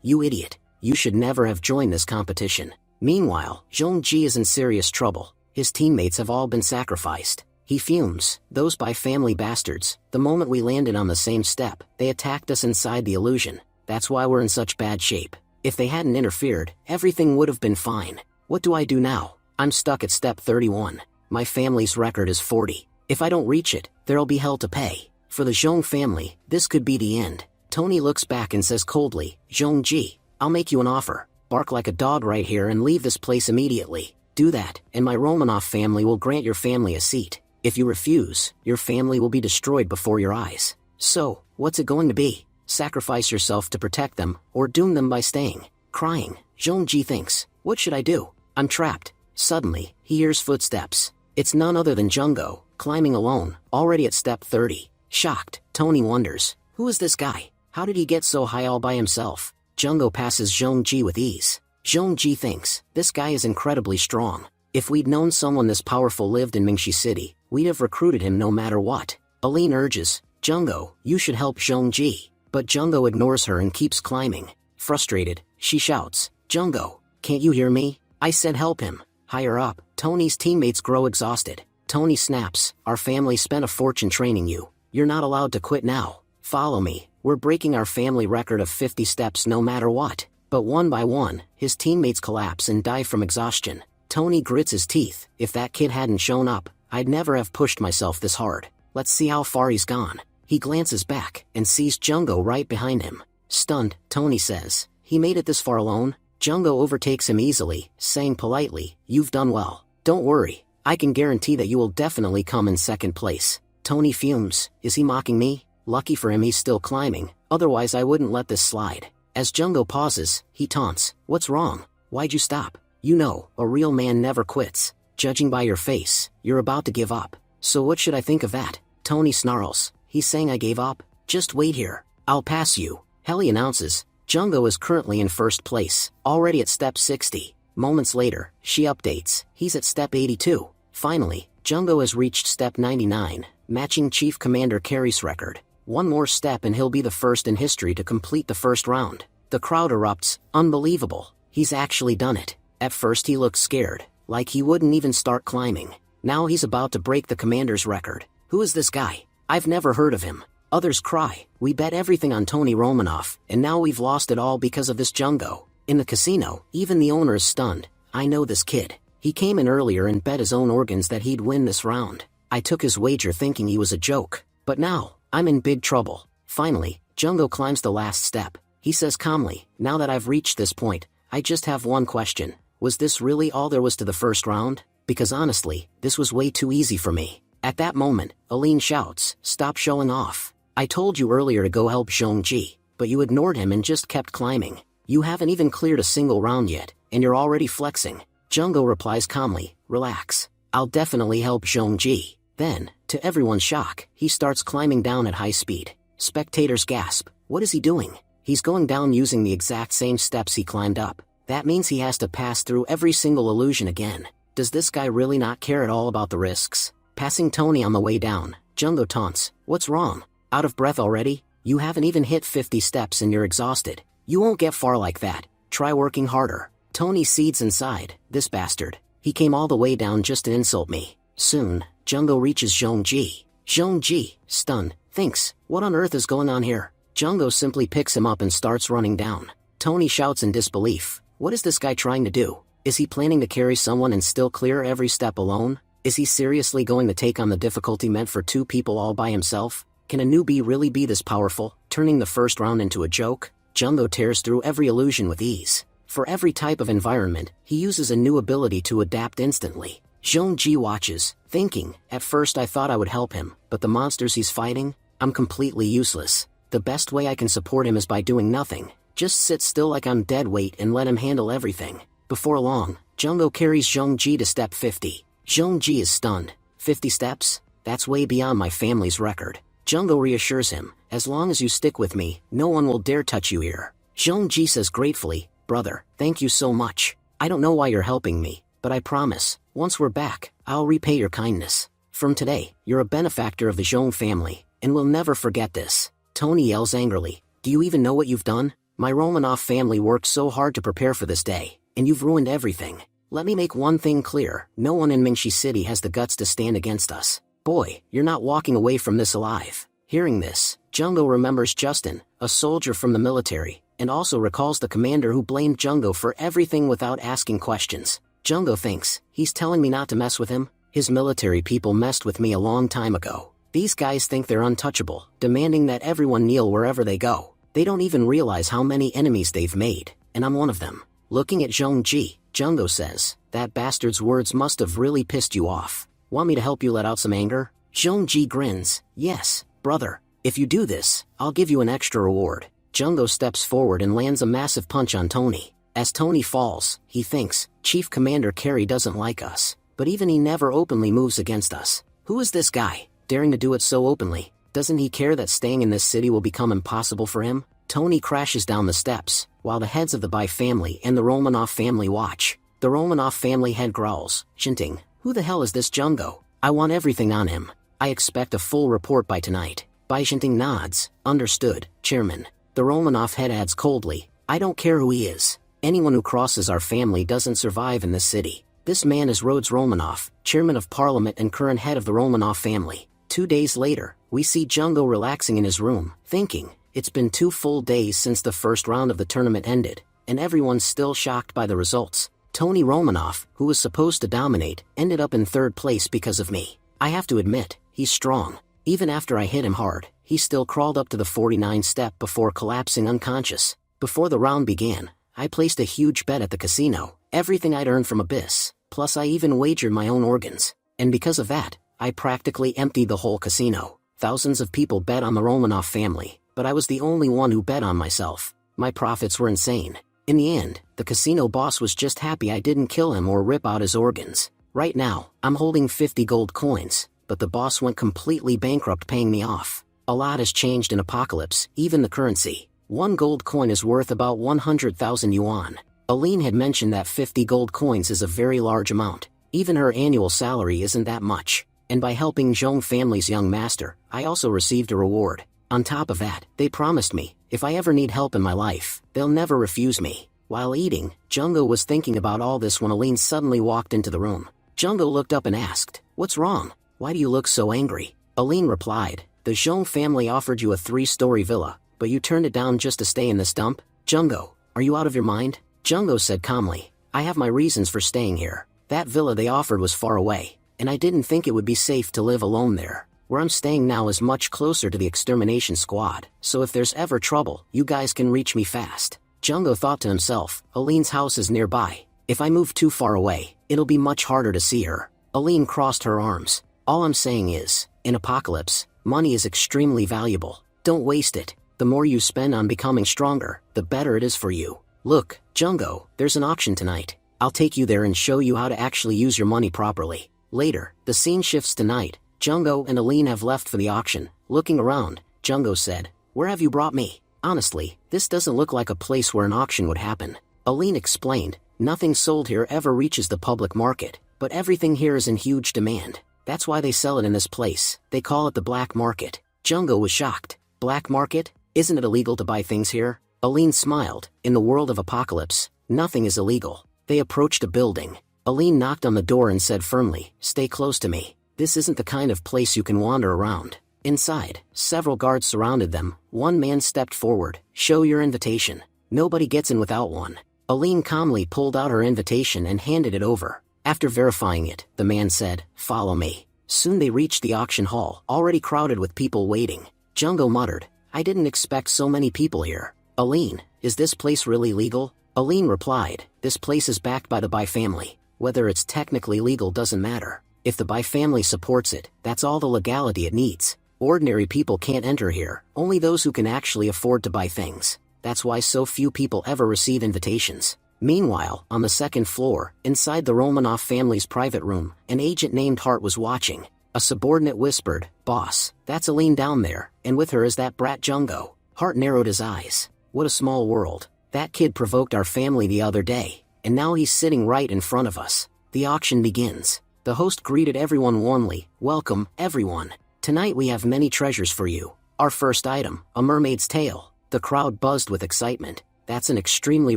you idiot. You should never have joined this competition. Meanwhile, Zhongji is in serious trouble. His teammates have all been sacrificed. He fumes, those Bai family bastards. The moment we landed on the same step, they attacked us inside the illusion. That's why we're in such bad shape. If they hadn't interfered, everything would have been fine. What do I do now? I'm stuck at step 31. My family's record is 40. If I don't reach it, there'll be hell to pay. For the Zhong family, this could be the end. Tony looks back and says coldly, Zhongji, I'll make you an offer. Bark like a dog right here and leave this place immediately. Do that, and my Romanoff family will grant your family a seat. If you refuse, your family will be destroyed before your eyes. So, what's it going to be? Sacrifice yourself to protect them, or doom them by staying. Crying, Zhongji thinks, what should I do? I'm trapped. Suddenly, he hears footsteps. It's none other than Jungo, climbing alone, already at step 30. Shocked, Tony wonders, who is this guy? How did he get so high all by himself? Jungo passes Zhongji with ease. Zhongji thinks, this guy is incredibly strong. If we'd known someone this powerful lived in Mingxi City, we'd have recruited him no matter what. Aline urges, Jungo, you should help Zhongji. But Jungo ignores her and keeps climbing. Frustrated, she shouts, Jungo, can't you hear me? I said help him. Higher up, Tony's teammates grow exhausted. Tony snaps, our family spent a fortune training you. You're not allowed to quit now. Follow me. We're breaking our family record of 50 steps no matter what. But one by one, his teammates collapse and die from exhaustion. Tony grits his teeth. If that kid hadn't shown up, I'd never have pushed myself this hard. Let's see how far he's gone. He glances back and sees Jungo right behind him. Stunned, Tony says, he made it this far alone? Jungo overtakes him easily, saying politely, you've done well. Don't worry, I can guarantee that you will definitely come in second place. Tony fumes, is he mocking me? Lucky for him he's still climbing, otherwise I wouldn't let this slide. As Jungo pauses, he taunts, what's wrong? Why'd you stop? You know, a real man never quits. Judging by your face, you're about to give up. So what should I think of that? Tony snarls, he's saying I gave up? Just wait here, I'll pass you. Helly announces, Jungo is currently in first place, already at step 60. Moments later, she updates, he's at step 82. Finally, Jungo has reached step 99, matching Chief Commander Carey's record. One more step and he'll be the first in history to complete the first round. The crowd erupts, unbelievable, he's actually done it. At first he looked scared, like he wouldn't even start climbing. Now he's about to break the commander's record. Who is this guy? I've never heard of him. Others cry, we bet everything on Tony Romanoff, and now we've lost it all because of this Jungo. In the casino, even the owner is stunned. I know this kid. He came in earlier and bet his own organs that he'd win this round. I took his wager thinking he was a joke. But now, I'm in big trouble. Finally, Jungo climbs the last step. He says calmly, now that I've reached this point, I just have one question. Was this really all there was to the first round? Because honestly, this was way too easy for me. At that moment, Aline shouts, stop showing off. I told you earlier to go help Zhongji, but you ignored him and just kept climbing. You haven't even cleared a single round yet, and you're already flexing. Jungo replies calmly, relax. I'll definitely help Zhongji. Then, to everyone's shock, he starts climbing down at high speed. Spectators gasp, what is he doing? He's going down using the exact same steps he climbed up. That means he has to pass through every single illusion again. Does this guy really not care at all about the risks? Passing Tony on the way down, Jungo taunts, what's wrong? Out of breath already? You haven't even hit 50 steps and you're exhausted. You won't get far like that. Try working harder. Tony seethes inside, this bastard. He came all the way down just to insult me. Soon, Jungo reaches Zhongji. Zhongji, stunned, thinks, what on earth is going on here? Jungo simply picks him up and starts running down. Tony shouts in disbelief, what is this guy trying to do? Is he planning to carry someone and still clear every step alone? Is he seriously going to take on the difficulty meant for two people all by himself? Can a newbie really be this powerful, turning the first round into a joke? Jungo tears through every illusion with ease. For every type of environment, he uses a new ability to adapt instantly. Zhongji watches, thinking, at first I thought I would help him, but the monsters he's fighting? I'm completely useless. The best way I can support him is by doing nothing. Just sit still like I'm dead weight and let him handle everything. Before long, Jungo carries Zhongji to step 50. Zhongji is stunned. 50 steps? That's way beyond my family's record. Jungo reassures him, as long as you stick with me, no one will dare touch you here. Zhongji says gratefully, brother, thank you so much. I don't know why you're helping me, but I promise, once we're back, I'll repay your kindness. From today, you're a benefactor of the Zhong family, and we'll never forget this. Tony yells angrily, do you even know what you've done? My Romanov family worked so hard to prepare for this day, and you've ruined everything. Let me make one thing clear, no one in Mingxi City has the guts to stand against us. Boy, you're not walking away from this alive. Hearing this, Jungo remembers Justin, a soldier from the military, and also recalls the commander who blamed Jungo for everything without asking questions. Jungo thinks, he's telling me not to mess with him? His military people messed with me a long time ago. These guys think they're untouchable, demanding that everyone kneel wherever they go. They don't even realize how many enemies they've made, and I'm one of them. Looking at Zhongji, Jungo says, that bastard's words must have really pissed you off. Want me to help you let out some anger? Zhongji grins, yes, brother. If you do this, I'll give you an extra reward. Jungo steps forward and lands a massive punch on Tony. As Tony falls, he thinks, Chief Commander Carey doesn't like us. But even he never openly moves against us. Who is this guy, daring to do it so openly? Doesn't he care that staying in this city will become impossible for him? Tony crashes down the steps, while the heads of the Bai family and the Romanov family watch. The Romanov family head growls, chanting, who the hell is this Jungo? I want everything on him. I expect a full report by tonight. Bai Shinting nods, understood, Chairman. The Romanov head adds coldly, I don't care who he is. Anyone who crosses our family doesn't survive in this city. This man is Rhodes Romanov, Chairman of Parliament and current head of the Romanov family. 2 days later, we see Jungo relaxing in his room, thinking, it's been 2 full days since the first round of the tournament ended, and everyone's still shocked by the results. Tony Romanov, who was supposed to dominate, ended up in 3rd place because of me. I have to admit, he's strong. Even after I hit him hard, he still crawled up to the 49th step before collapsing unconscious. Before the round began, I placed a huge bet at the casino, everything I'd earned from Abyss, plus I even wagered my own organs. And because of that, I practically emptied the whole casino. Thousands of people bet on the Romanov family, but I was the only one who bet on myself. My profits were insane. In the end, the casino boss was just happy I didn't kill him or rip out his organs. Right now, I'm holding 50 gold coins, but the boss went completely bankrupt paying me off. A lot has changed in Apocalypse, even the currency. 1 gold coin is worth about 100,000 yuan. Aline had mentioned that 50 gold coins is a very large amount. Even her annual salary isn't that much. And by helping Zhong family's young master, I also received a reward. On top of that, they promised me, if I ever need help in my life, they'll never refuse me. While eating, Jungo was thinking about all this when Aline suddenly walked into the room. Jungo looked up and asked, what's wrong? Why do you look so angry? Aline replied, the Zhong family offered you a 3-story villa, but you turned it down just to stay in this dump? Jungo, are you out of your mind? Jungo said calmly, I have my reasons for staying here. That villa they offered was far away, and I didn't think it would be safe to live alone there. Where I'm staying now is much closer to the extermination squad, so if there's ever trouble, you guys can reach me fast. Jungo thought to himself, Aline's house is nearby. If I move too far away, it'll be much harder to see her. Aline crossed her arms. All I'm saying is, in Apocalypse, money is extremely valuable. Don't waste it. The more you spend on becoming stronger, the better it is for you. Look, Jungo, there's an auction tonight. I'll take you there and show you how to actually use your money properly. Later, the scene shifts to night. Jungo and Aline have left for the auction. Looking around, Jungo said, where have you brought me? Honestly, this doesn't look like a place where an auction would happen. Aline explained, nothing sold here ever reaches the public market, but everything here is in huge demand. That's why they sell it in this place. They call it the black market. Jungo was shocked. Black market? Isn't it illegal to buy things here? Aline smiled. In the world of Apocalypse, nothing is illegal. They approached a building. Aline knocked on the door and said firmly, stay close to me. This isn't the kind of place you can wander around. Inside, several guards surrounded them. One man stepped forward. Show your invitation. Nobody gets in without one. Aline calmly pulled out her invitation and handed it over. After verifying it, the man said, follow me. Soon they reached the auction hall, already crowded with people waiting. Jungo muttered, I didn't expect so many people here. Aline, is this place really legal? Aline replied, this place is backed by the Bai family. Whether it's technically legal doesn't matter. If the Bai family supports it, that's all the legality it needs. Ordinary people can't enter here, only those who can actually afford to buy things. That's why so few people ever receive invitations. Meanwhile, on the second floor, inside the Romanov family's private room, an agent named Hart was watching. A subordinate whispered, "Boss, that's Aline down there, and with her is that brat Jungo." Hart narrowed his eyes. What a small world. That kid provoked our family the other day, and now he's sitting right in front of us. The auction begins. The host greeted everyone warmly. Welcome, everyone. Tonight we have many treasures for you. Our first item, a mermaid's tail. The crowd buzzed with excitement. That's an extremely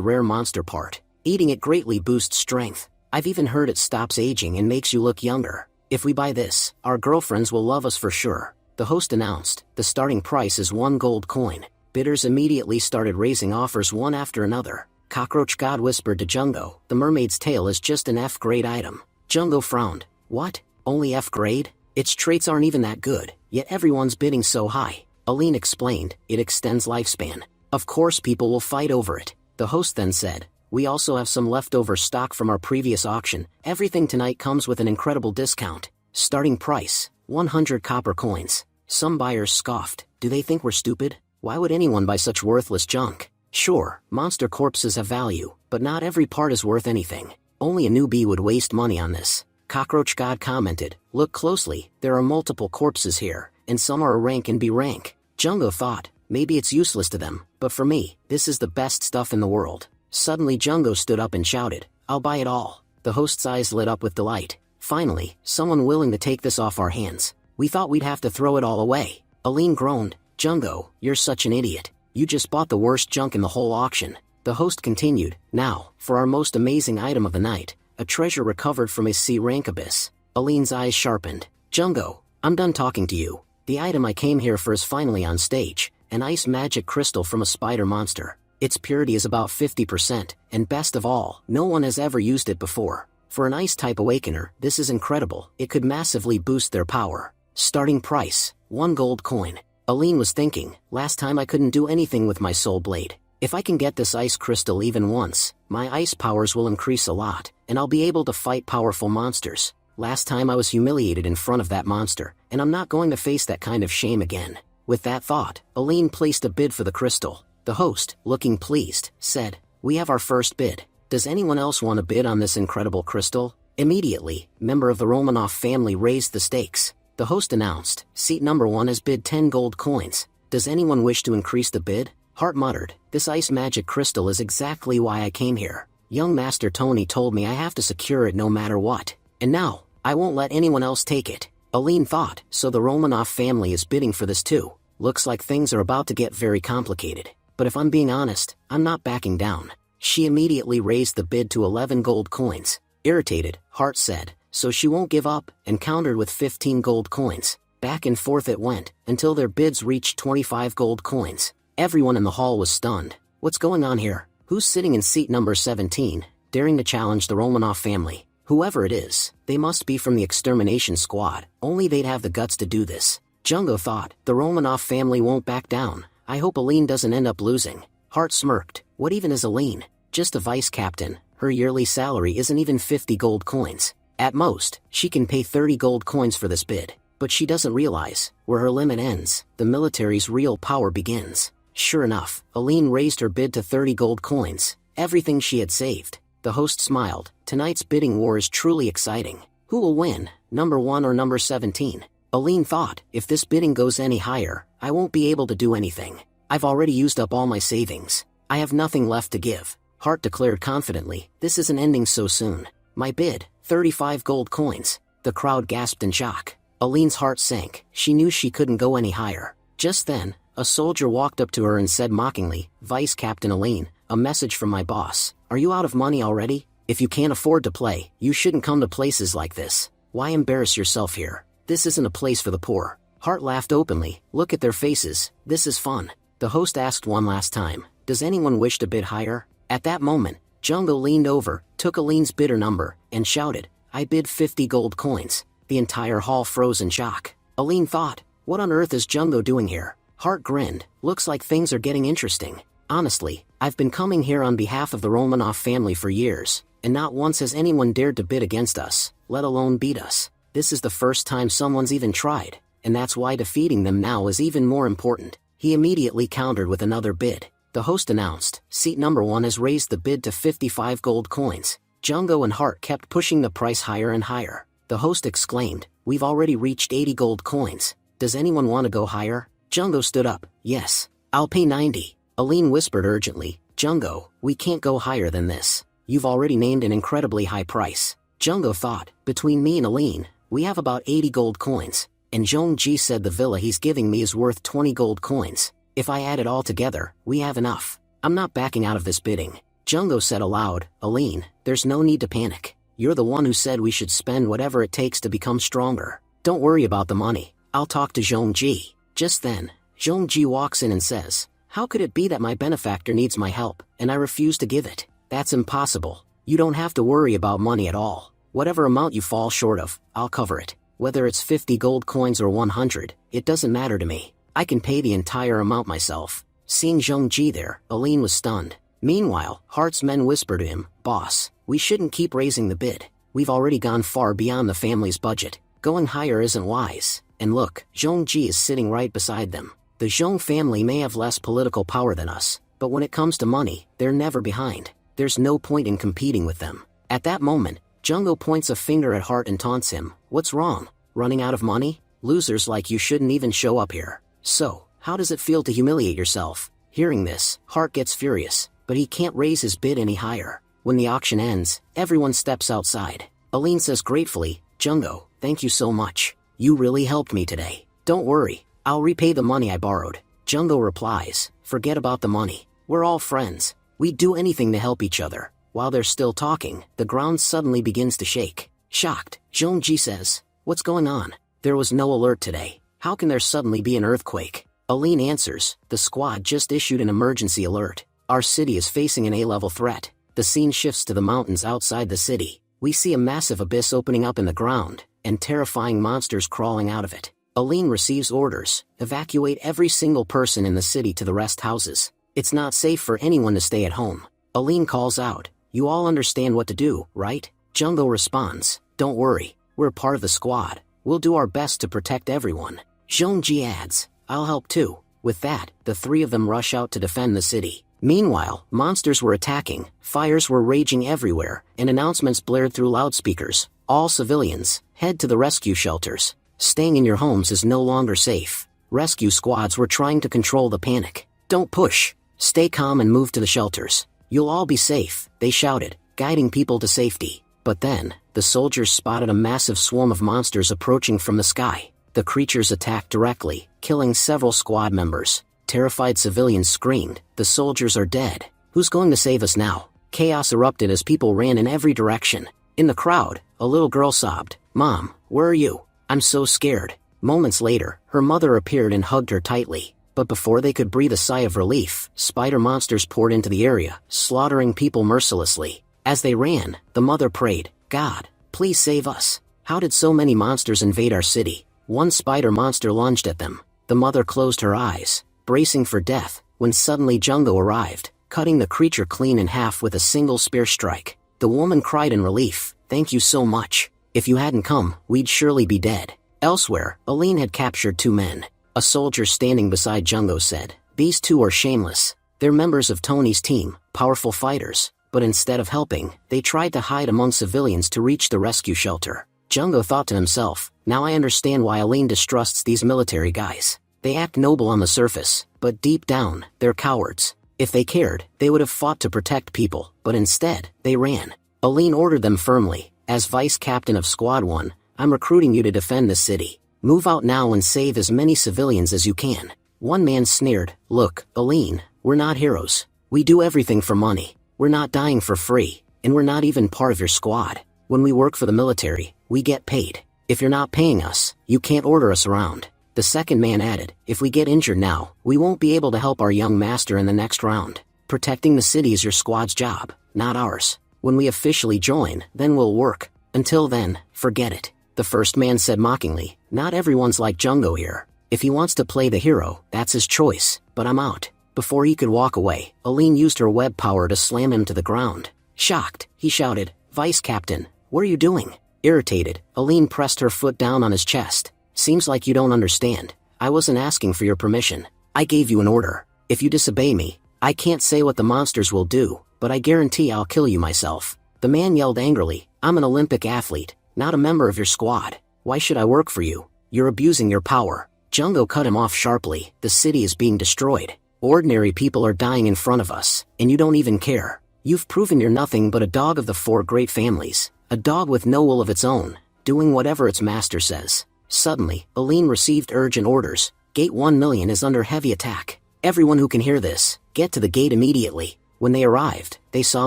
rare monster part. Eating it greatly boosts strength. I've even heard it stops aging and makes you look younger. If we buy this, our girlfriends will love us for sure. The host announced. The starting price is 1 gold coin. Bidders immediately started raising offers one after another. Cockroach God whispered to Jungo, the mermaid's tail is just an F-grade item. Jungo frowned. What? Only F-grade? Its traits aren't even that good, yet everyone's bidding so high. Aline explained, it extends lifespan. Of course people will fight over it. The host then said, we also have some leftover stock from our previous auction. Everything tonight comes with an incredible discount. Starting price, 100 copper coins. Some buyers scoffed. Do they think we're stupid? Why would anyone buy such worthless junk? Sure, monster corpses have value, but not every part is worth anything. Only a newbie would waste money on this. Cockroach God commented, look closely, there are multiple corpses here, and some are a rank and B rank. Jungo thought, maybe it's useless to them, but for me, this is the best stuff in the world. Suddenly Jungo stood up and shouted, I'll buy it all. The host's eyes lit up with delight. Finally, someone willing to take this off our hands. We thought we'd have to throw it all away. Aline groaned, Jungo, you're such an idiot. You just bought the worst junk in the whole auction. The host continued, now, for our most amazing item of the night, a treasure recovered from a C rank abyss. Aline's eyes sharpened. Jungo, I'm done talking to you. The item I came here for is finally on stage, an ice magic crystal from a spider monster. Its purity is about 50%, and best of all, no one has ever used it before. For an ice-type awakener, this is incredible. It could massively boost their power. Starting price, 1 gold coin. Aline was thinking, last time I couldn't do anything with my soul blade. If I can get this ice crystal even once, my ice powers will increase a lot, and I'll be able to fight powerful monsters. Last time I was humiliated in front of that monster, and I'm not going to face that kind of shame again. With that thought, Aline placed a bid for the crystal. The host, looking pleased, said, we have our first bid. Does anyone else want to bid on this incredible crystal? Immediately, member of the Romanov family raised the stakes. The host announced, seat number 1 has bid 10 gold coins. Does anyone wish to increase the bid? Hart muttered, this ice magic crystal is exactly why I came here. Young Master Tony told me I have to secure it no matter what. And now, I won't let anyone else take it. Aline thought, so the Romanov family is bidding for this too. Looks like things are about to get very complicated. But if I'm being honest, I'm not backing down. She immediately raised the bid to 11 gold coins. Irritated, Hart said, so she won't give up, and countered with 15 gold coins. Back and forth it went, until their bids reached 25 gold coins. Everyone in the hall was stunned. What's going on here? Who's sitting in seat number 17, daring to challenge the Romanov family? Whoever it is, they must be from the extermination squad. Only they'd have the guts to do this. Jungo thought, the Romanov family won't back down. I hope Aline doesn't end up losing. Hart smirked. What even is Aline? Just a vice captain. Her yearly salary isn't even 50 gold coins. At most, she can pay 30 gold coins for this bid. But she doesn't realize, where her limit ends, the military's real power begins. Sure enough, Aline raised her bid to 30 gold coins, everything she had saved. The host smiled. Tonight's bidding war is truly exciting. Who will win, number 1 or number 17? Aline thought, if this bidding goes any higher, I won't be able to do anything. I've already used up all my savings. I have nothing left to give. Hart declared confidently, this isn't ending so soon. My bid, 35 gold coins. The crowd gasped in shock. Aline's heart sank. She knew she couldn't go any higher. Just then, a soldier walked up to her and said mockingly, Vice Captain Aline, a message from my boss. Are you out of money already? If you can't afford to play, you shouldn't come to places like this. Why embarrass yourself here? This isn't a place for the poor. Hart laughed openly. Look at their faces. This is fun. The host asked one last time, does anyone wish to bid higher? At that moment, Jungo leaned over, took Aline's bidder number, and shouted, I bid 50 gold coins. The entire hall froze in shock. Aline thought, what on earth is Jungo doing here? Hart grinned, looks like things are getting interesting. Honestly, I've been coming here on behalf of the Romanov family for years, and not once has anyone dared to bid against us, let alone beat us. This is the first time someone's even tried, and that's why defeating them now is even more important." He immediately countered with another bid. The host announced, "Seat number 1 has raised the bid to 55 gold coins." Jungo and Hart kept pushing the price higher and higher. The host exclaimed, "We've already reached 80 gold coins. Does anyone want to go higher?" Jungo stood up. "Yes, I'll pay 90. Aline whispered urgently, "Jungo, we can't go higher than this. You've already named an incredibly high price." Jungo thought, "Between me and Aline, we have about 80 gold coins, and Zhongji said the villa he's giving me is worth 20 gold coins. If I add it all together, we have enough. I'm not backing out of this bidding." Jungo said aloud, "Aline, there's no need to panic. You're the one who said we should spend whatever it takes to become stronger. Don't worry about the money. I'll talk to Zhongji." Just then, Zhongji walks in and says, "How could it be that my benefactor needs my help, and I refuse to give it? That's impossible. You don't have to worry about money at all. Whatever amount you fall short of, I'll cover it. Whether it's 50 gold coins or 100, it doesn't matter to me. I can pay the entire amount myself." Seeing Zhongji there, Aline was stunned. Meanwhile, Hart's men whispered to him, "Boss, we shouldn't keep raising the bid. We've already gone far beyond the family's budget. Going higher isn't wise. And look, Zhongji is sitting right beside them. The Zhong family may have less political power than us, but when it comes to money, they're never behind. There's no point in competing with them." At that moment, Jungo points a finger at Hart and taunts him, "What's wrong? Running out of money? Losers like you shouldn't even show up here. So, how does it feel to humiliate yourself?" Hearing this, Hart gets furious, but he can't raise his bid any higher. When the auction ends, everyone steps outside. Aline says gratefully, "Jungo, thank you so much. You really helped me today. Don't worry, I'll repay the money I borrowed." Jungo replies, "Forget about the money. We're all friends. We'd do anything to help each other." While they're still talking, the ground suddenly begins to shake. Shocked, Zhongji says, "What's going on? There was no alert today. How can there suddenly be an earthquake?" Aline answers, "The squad just issued an emergency alert. Our city is facing an A-level threat." The scene shifts to the mountains outside the city. We see a massive abyss opening up in the ground, and terrifying monsters crawling out of it. Aline receives orders, "Evacuate every single person in the city to the rest houses. It's not safe for anyone to stay at home." Aline calls out, "You all understand what to do, right?" Jungo responds, "Don't worry, we're part of the squad. We'll do our best to protect everyone." Zhongji adds, "I'll help too." With that, the three of them rush out to defend the city. Meanwhile, monsters were attacking, fires were raging everywhere, and announcements blared through loudspeakers. "All civilians, head to the rescue shelters. Staying in your homes is no longer safe." Rescue squads were trying to control the panic. "Don't push. Stay calm and move to the shelters. You'll all be safe," they shouted, guiding people to safety. But then, the soldiers spotted a massive swarm of monsters approaching from the sky. The creatures attacked directly, killing several squad members. Terrified civilians screamed, "The soldiers are dead. Who's going to save us now?" Chaos erupted as people ran in every direction. In the crowd, a little girl sobbed, "Mom, where are you? I'm so scared." Moments later, her mother appeared and hugged her tightly. But before they could breathe a sigh of relief, spider monsters poured into the area, slaughtering people mercilessly. As they ran, the mother prayed, "God, please save us. How did so many monsters invade our city?" One spider monster lunged at them. The mother closed her eyes, bracing for death, when suddenly Jungo arrived, cutting the creature clean in half with a single spear strike. The woman cried in relief, "Thank you so much. If you hadn't come, we'd surely be dead." Elsewhere, Aline had captured two men. A soldier standing beside Jungo said, "These two are shameless. They're members of Tony's team, powerful fighters, but instead of helping, they tried to hide among civilians to reach the rescue shelter." Jungo thought to himself, "Now I understand why Aline distrusts these military guys. They act noble on the surface, but deep down, they're cowards. If they cared, they would have fought to protect people, but instead, they ran." Aline ordered them firmly, "As vice captain of Squad 1, I'm recruiting you to defend the city. Move out now and save as many civilians as you can." One man sneered, "Look, Aline, we're not heroes. We do everything for money. We're not dying for free, and we're not even part of your squad. When we work for the military, we get paid. If you're not paying us, you can't order us around." The second man added, "If we get injured now, we won't be able to help our young master in the next round. Protecting the city is your squad's job, not ours. When we officially join, then we'll work. Until then, forget it." The first man said mockingly, "Not everyone's like Jungo here. If he wants to play the hero, that's his choice, but I'm out." Before he could walk away, Aline used her web power to slam him to the ground. Shocked, he shouted, "Vice Captain, what are you doing?" Irritated, Aline pressed her foot down on his chest. "Seems like you don't understand. I wasn't asking for your permission. I gave you an order. If you disobey me, I can't say what the monsters will do, but I guarantee I'll kill you myself." The man yelled angrily, "I'm an Olympic athlete, not a member of your squad. Why should I work for you? You're abusing your power." Jungo cut him off sharply. "The city is being destroyed. Ordinary people are dying in front of us, and you don't even care. You've proven you're nothing but a dog of the four great families, a dog with no will of its own, doing whatever its master says." Suddenly, Aline received urgent orders. "Gate 1,000,000 is under heavy attack. Everyone who can hear this, get to the gate immediately." When they arrived, they saw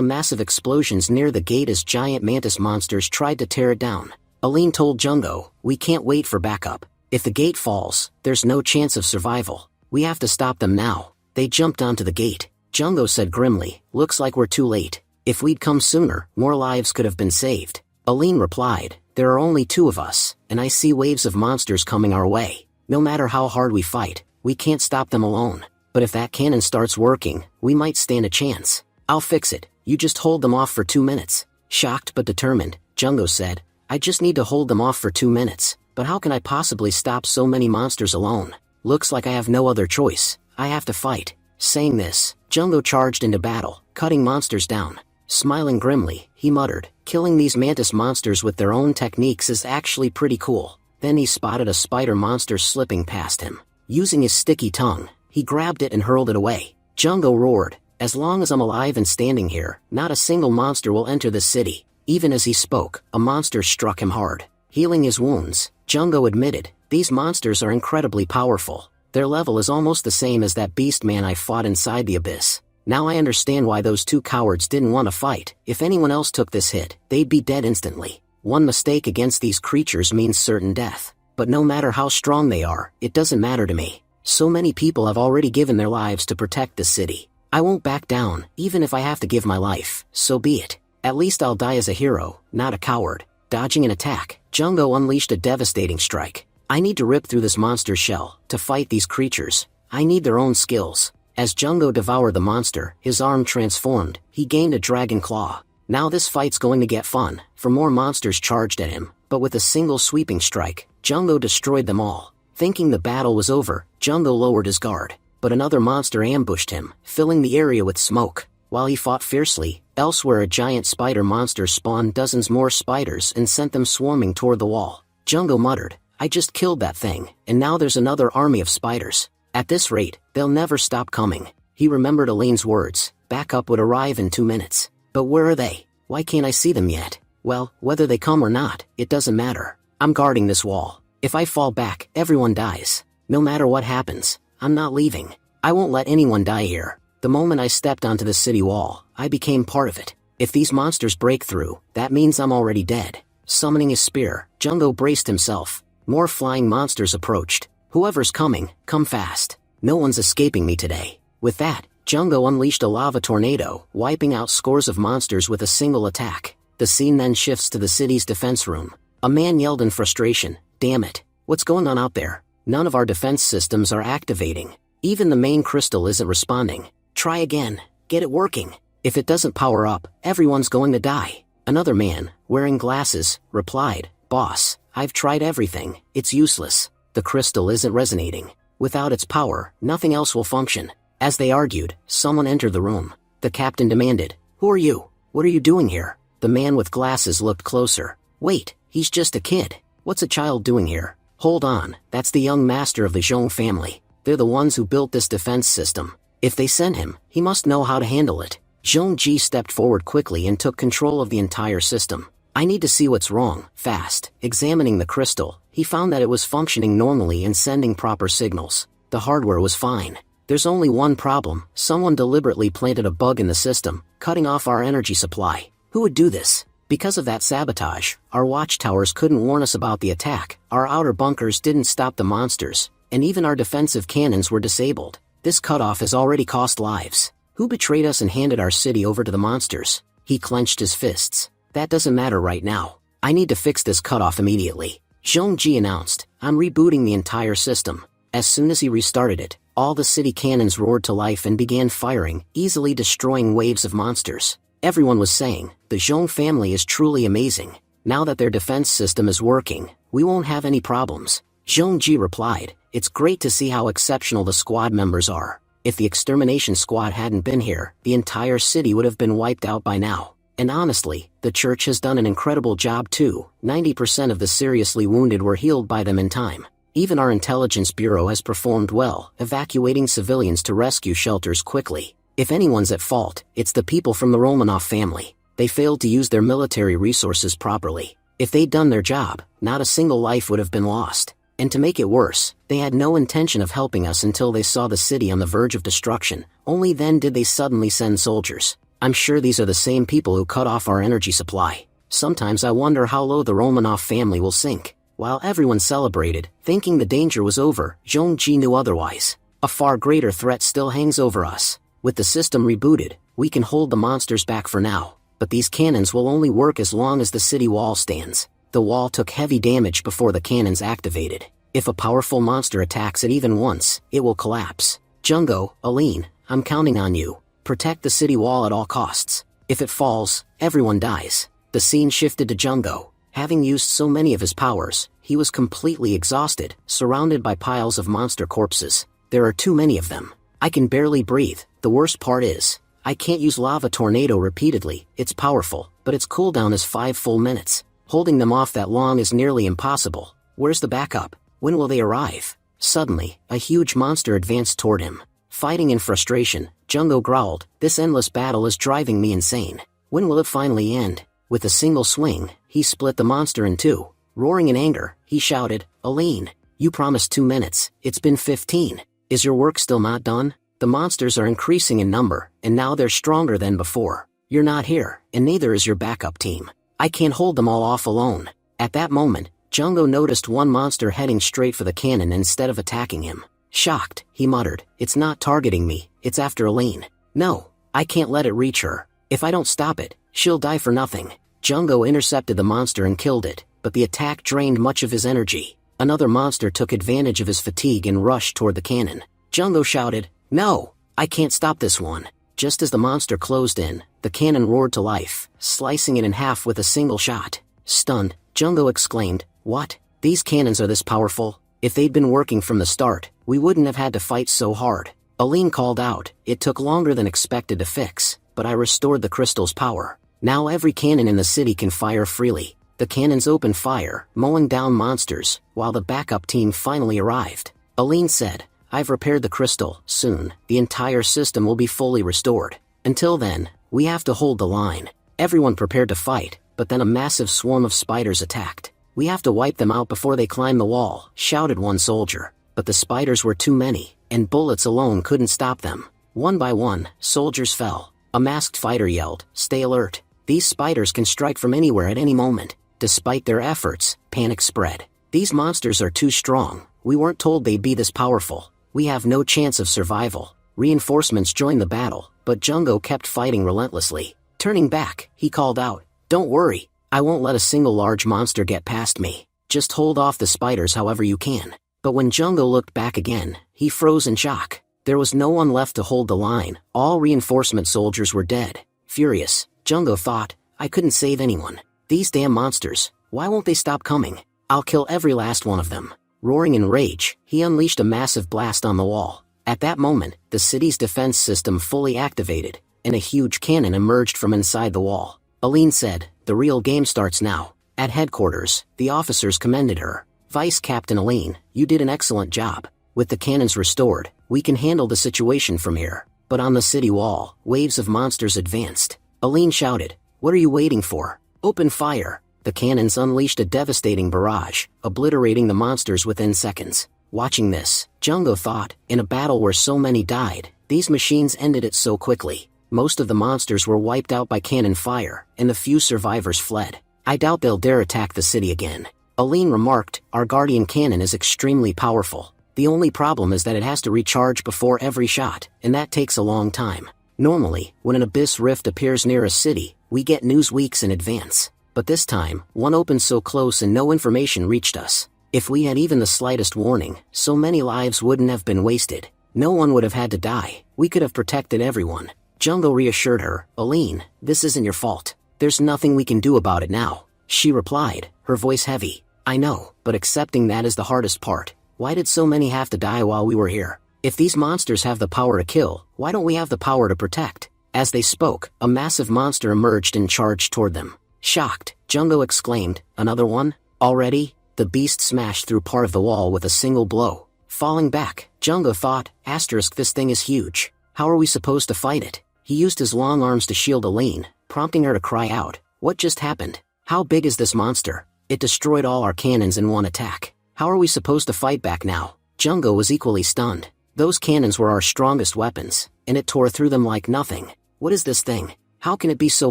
massive explosions near the gate as giant mantis monsters tried to tear it down. Aline told Jungo, "We can't wait for backup. If the gate falls, there's no chance of survival. We have to stop them now." They jumped onto the gate. Jungo said grimly, "Looks like we're too late. If we'd come sooner, more lives could have been saved." Aline replied, "There are only two of us, and I see waves of monsters coming our way. No matter how hard we fight, we can't stop them alone. But if that cannon starts working, we might stand a chance. I'll fix it. You just hold them off for 2 minutes." Shocked but determined, Jungo said, "I just need to hold them off for 2 minutes, but how can I possibly stop so many monsters alone? Looks like I have no other choice. I have to fight." Saying this, Jungo charged into battle, cutting monsters down. Smiling grimly, he muttered, "Killing these mantis monsters with their own techniques is actually pretty cool." Then he spotted a spider monster slipping past him. Using his sticky tongue, he grabbed it and hurled it away. Jungo roared, "As long as I'm alive and standing here, not a single monster will enter this city." Even as he spoke, a monster struck him hard. Healing his wounds, Jungo admitted, "These monsters are incredibly powerful. Their level is almost the same as that beast man I fought inside the abyss. Now I understand why those two cowards didn't want to fight. If anyone else took this hit, they'd be dead instantly. One mistake against these creatures means certain death. But no matter how strong they are, it doesn't matter to me. So many people have already given their lives to protect this city. I won't back down, even if I have to give my life, so be it. At least I'll die as a hero, not a coward." Dodging an attack, Jungo unleashed a devastating strike. "I need to rip through this monster's shell. To fight these creatures, I need their own skills." As Jungo devoured the monster, his arm transformed. He gained a dragon claw. Now this fight's going to get fun, for more monsters charged at him, but with a single sweeping strike, Jungo destroyed them all. Thinking the battle was over, Jungo lowered his guard. But another monster ambushed him, filling the area with smoke. While he fought fiercely, elsewhere a giant spider monster spawned dozens more spiders and sent them swarming toward the wall. Jungo muttered, "I just killed that thing, and now there's another army of spiders. At this rate, they'll never stop coming." He remembered Elaine's words, backup would arrive in 2 minutes. But where are they? Why can't I see them yet? Well, whether they come or not, it doesn't matter. I'm guarding this wall. If I fall back, everyone dies. No matter what happens, I'm not leaving. I won't let anyone die here. The moment I stepped onto the city wall, I became part of it. If these monsters break through, that means I'm already dead. Summoning his spear, Jungo braced himself. More flying monsters approached. Whoever's coming, come fast. No one's escaping me today. With that, Jungo unleashed a lava tornado, wiping out scores of monsters with a single attack. The scene then shifts to the city's defense room. A man yelled in frustration, "Damn it. What's going on out there? None of our defense systems are activating. Even the main crystal isn't responding. Try again. Get it working. If it doesn't power up, everyone's going to die." Another man, wearing glasses, replied, "Boss, I've tried everything. It's useless. The crystal isn't resonating. Without its power, nothing else will function." As they argued, someone entered the room. The captain demanded, "Who are you? What are you doing here?" The man with glasses looked closer. "Wait, he's just a kid. What's a child doing here?" "Hold on, that's the young master of the Zhong family. They're the ones who built this defense system. If they send him, he must know how to handle it." Zhong Ji stepped forward quickly and took control of the entire system. "I need to see what's wrong, fast." Examining the crystal, he found that it was functioning normally and sending proper signals. The hardware was fine. "There's only one problem. Someone deliberately planted a bug in the system, cutting off our energy supply." "Who would do this?" "Because of that sabotage, our watchtowers couldn't warn us about the attack, our outer bunkers didn't stop the monsters, and even our defensive cannons were disabled. This cutoff has already cost lives. Who betrayed us and handed our city over to the monsters?" He clenched his fists. "That doesn't matter right now. I need to fix this cutoff immediately." Zhong Ji announced, "I'm rebooting the entire system." As soon as he restarted it, All the city cannons roared to life and began firing, easily destroying waves of monsters. Everyone was saying, the Zhong family is truly amazing. Now that their defense system is working, we won't have any problems. Zhong Ji replied, it's great to see how exceptional the squad members are. If the extermination squad hadn't been here, the entire city would have been wiped out by now. And honestly, the church has done an incredible job too. 90% of the seriously wounded were healed by them in time. Even our intelligence bureau has performed well, evacuating civilians to rescue shelters quickly. If anyone's at fault, it's the people from the Romanov family. They failed to use their military resources properly. If they'd done their job, not a single life would have been lost. And to make it worse, they had no intention of helping us until they saw the city on the verge of destruction. Only then did they suddenly send soldiers. I'm sure these are the same people who cut off our energy supply. Sometimes I wonder how low the Romanov family will sink. While everyone celebrated, thinking the danger was over, Zhong Ji knew otherwise. A far greater threat still hangs over us. With the system rebooted, we can hold the monsters back for now. But these cannons will only work as long as the city wall stands. The wall took heavy damage before the cannons activated. If a powerful monster attacks it even once, it will collapse. Jungo, Aline, I'm counting on you. Protect the city wall at all costs. If it falls, everyone dies. The scene shifted to Jungo. Having used so many of his powers, he was completely exhausted, surrounded by piles of monster corpses. There are too many of them. I can barely breathe. The worst part is, I can't use Lava Tornado repeatedly. It's powerful, but its cooldown is 5 full minutes. Holding them off that long is nearly impossible. Where's the backup? When will they arrive? Suddenly, a huge monster advanced toward him. Fighting in frustration, Jungo growled, this endless battle is driving me insane. When will it finally end? With a single swing, he split the monster in two. Roaring in anger, he shouted, Aline, you promised 2 minutes, it's been 15. Is your work still not done? The monsters are increasing in number, and now they're stronger than before. You're not here, and neither is your backup team. I can't hold them all off alone. At that moment, Jungo noticed one monster heading straight for the cannon instead of attacking him. Shocked, he muttered, it's not targeting me, it's after Aline. No, I can't let it reach her. If I don't stop it, she'll die for nothing. Jungo intercepted the monster and killed it, but the attack drained much of his energy. Another monster took advantage of his fatigue and rushed toward the cannon. Jungo shouted, no, I can't stop this one. Just as the monster closed in, the cannon roared to life, slicing it in half with a single shot. Stunned, Jungo exclaimed, what? These cannons are this powerful? If they'd been working from the start, we wouldn't have had to fight so hard. Aline called out, it took longer than expected to fix, but I restored the crystal's power. Now every cannon in the city can fire freely. The cannons opened fire, mowing down monsters, while the backup team finally arrived. Aline said, I've repaired the crystal. Soon, the entire system will be fully restored. Until then, we have to hold the line. Everyone prepared to fight, but then a massive swarm of spiders attacked. We have to wipe them out before they climb the wall, shouted one soldier. But the spiders were too many, and bullets alone couldn't stop them. One by one, soldiers fell. A masked fighter yelled, stay alert. These spiders can strike from anywhere at any moment. Despite their efforts, panic spread. These monsters are too strong. We weren't told they'd be this powerful. We have no chance of survival. Reinforcements joined the battle, but Jungo kept fighting relentlessly. Turning back, he called out, don't worry, I won't let a single large monster get past me. Just hold off the spiders however you can. But when Jungo looked back again, he froze in shock. There was no one left to hold the line. All reinforcement soldiers were dead. Furious, Jungo thought, I couldn't save anyone. These damn monsters, why won't they stop coming? I'll kill every last one of them. Roaring in rage, he unleashed a massive blast on the wall. At that moment, the city's defense system fully activated, and a huge cannon emerged from inside the wall. Aline said, the real game starts now. At headquarters, the officers commended her. Vice Captain Aline, you did an excellent job. With the cannons restored, we can handle the situation from here. But on the city wall, waves of monsters advanced. Aline shouted, what are you waiting for? Open fire. The cannons unleashed a devastating barrage, obliterating the monsters within seconds. Watching this, Jungo thought, in a battle where so many died, these machines ended it so quickly. Most of the monsters were wiped out by cannon fire, and the few survivors fled. I doubt they'll dare attack the city again. Aline remarked, our guardian cannon is extremely powerful. The only problem is that it has to recharge before every shot, and that takes a long time. Normally, when an abyss rift appears near a city, we get news weeks in advance. But this time, one opened so close and no information reached us. If we had even the slightest warning, so many lives wouldn't have been wasted. No one would have had to die. We could have protected everyone. Jungo reassured her. Aline, this isn't your fault. There's nothing we can do about it now. She replied, her voice heavy. I know, but accepting that is the hardest part. Why did so many have to die while we were here? If these monsters have the power to kill, why don't we have the power to protect? As they spoke, a massive monster emerged and charged toward them. Shocked, Jungo exclaimed, another one? Already? The beast smashed through part of the wall with a single blow. Falling back, Jungo thought, this thing is huge. How are we supposed to fight it? He used his long arms to shield Aline, prompting her to cry out. What just happened? How big is this monster? It destroyed all our cannons in one attack. How are we supposed to fight back now? Jungo was equally stunned. Those cannons were our strongest weapons, and it tore through them like nothing. What is this thing? How can it be so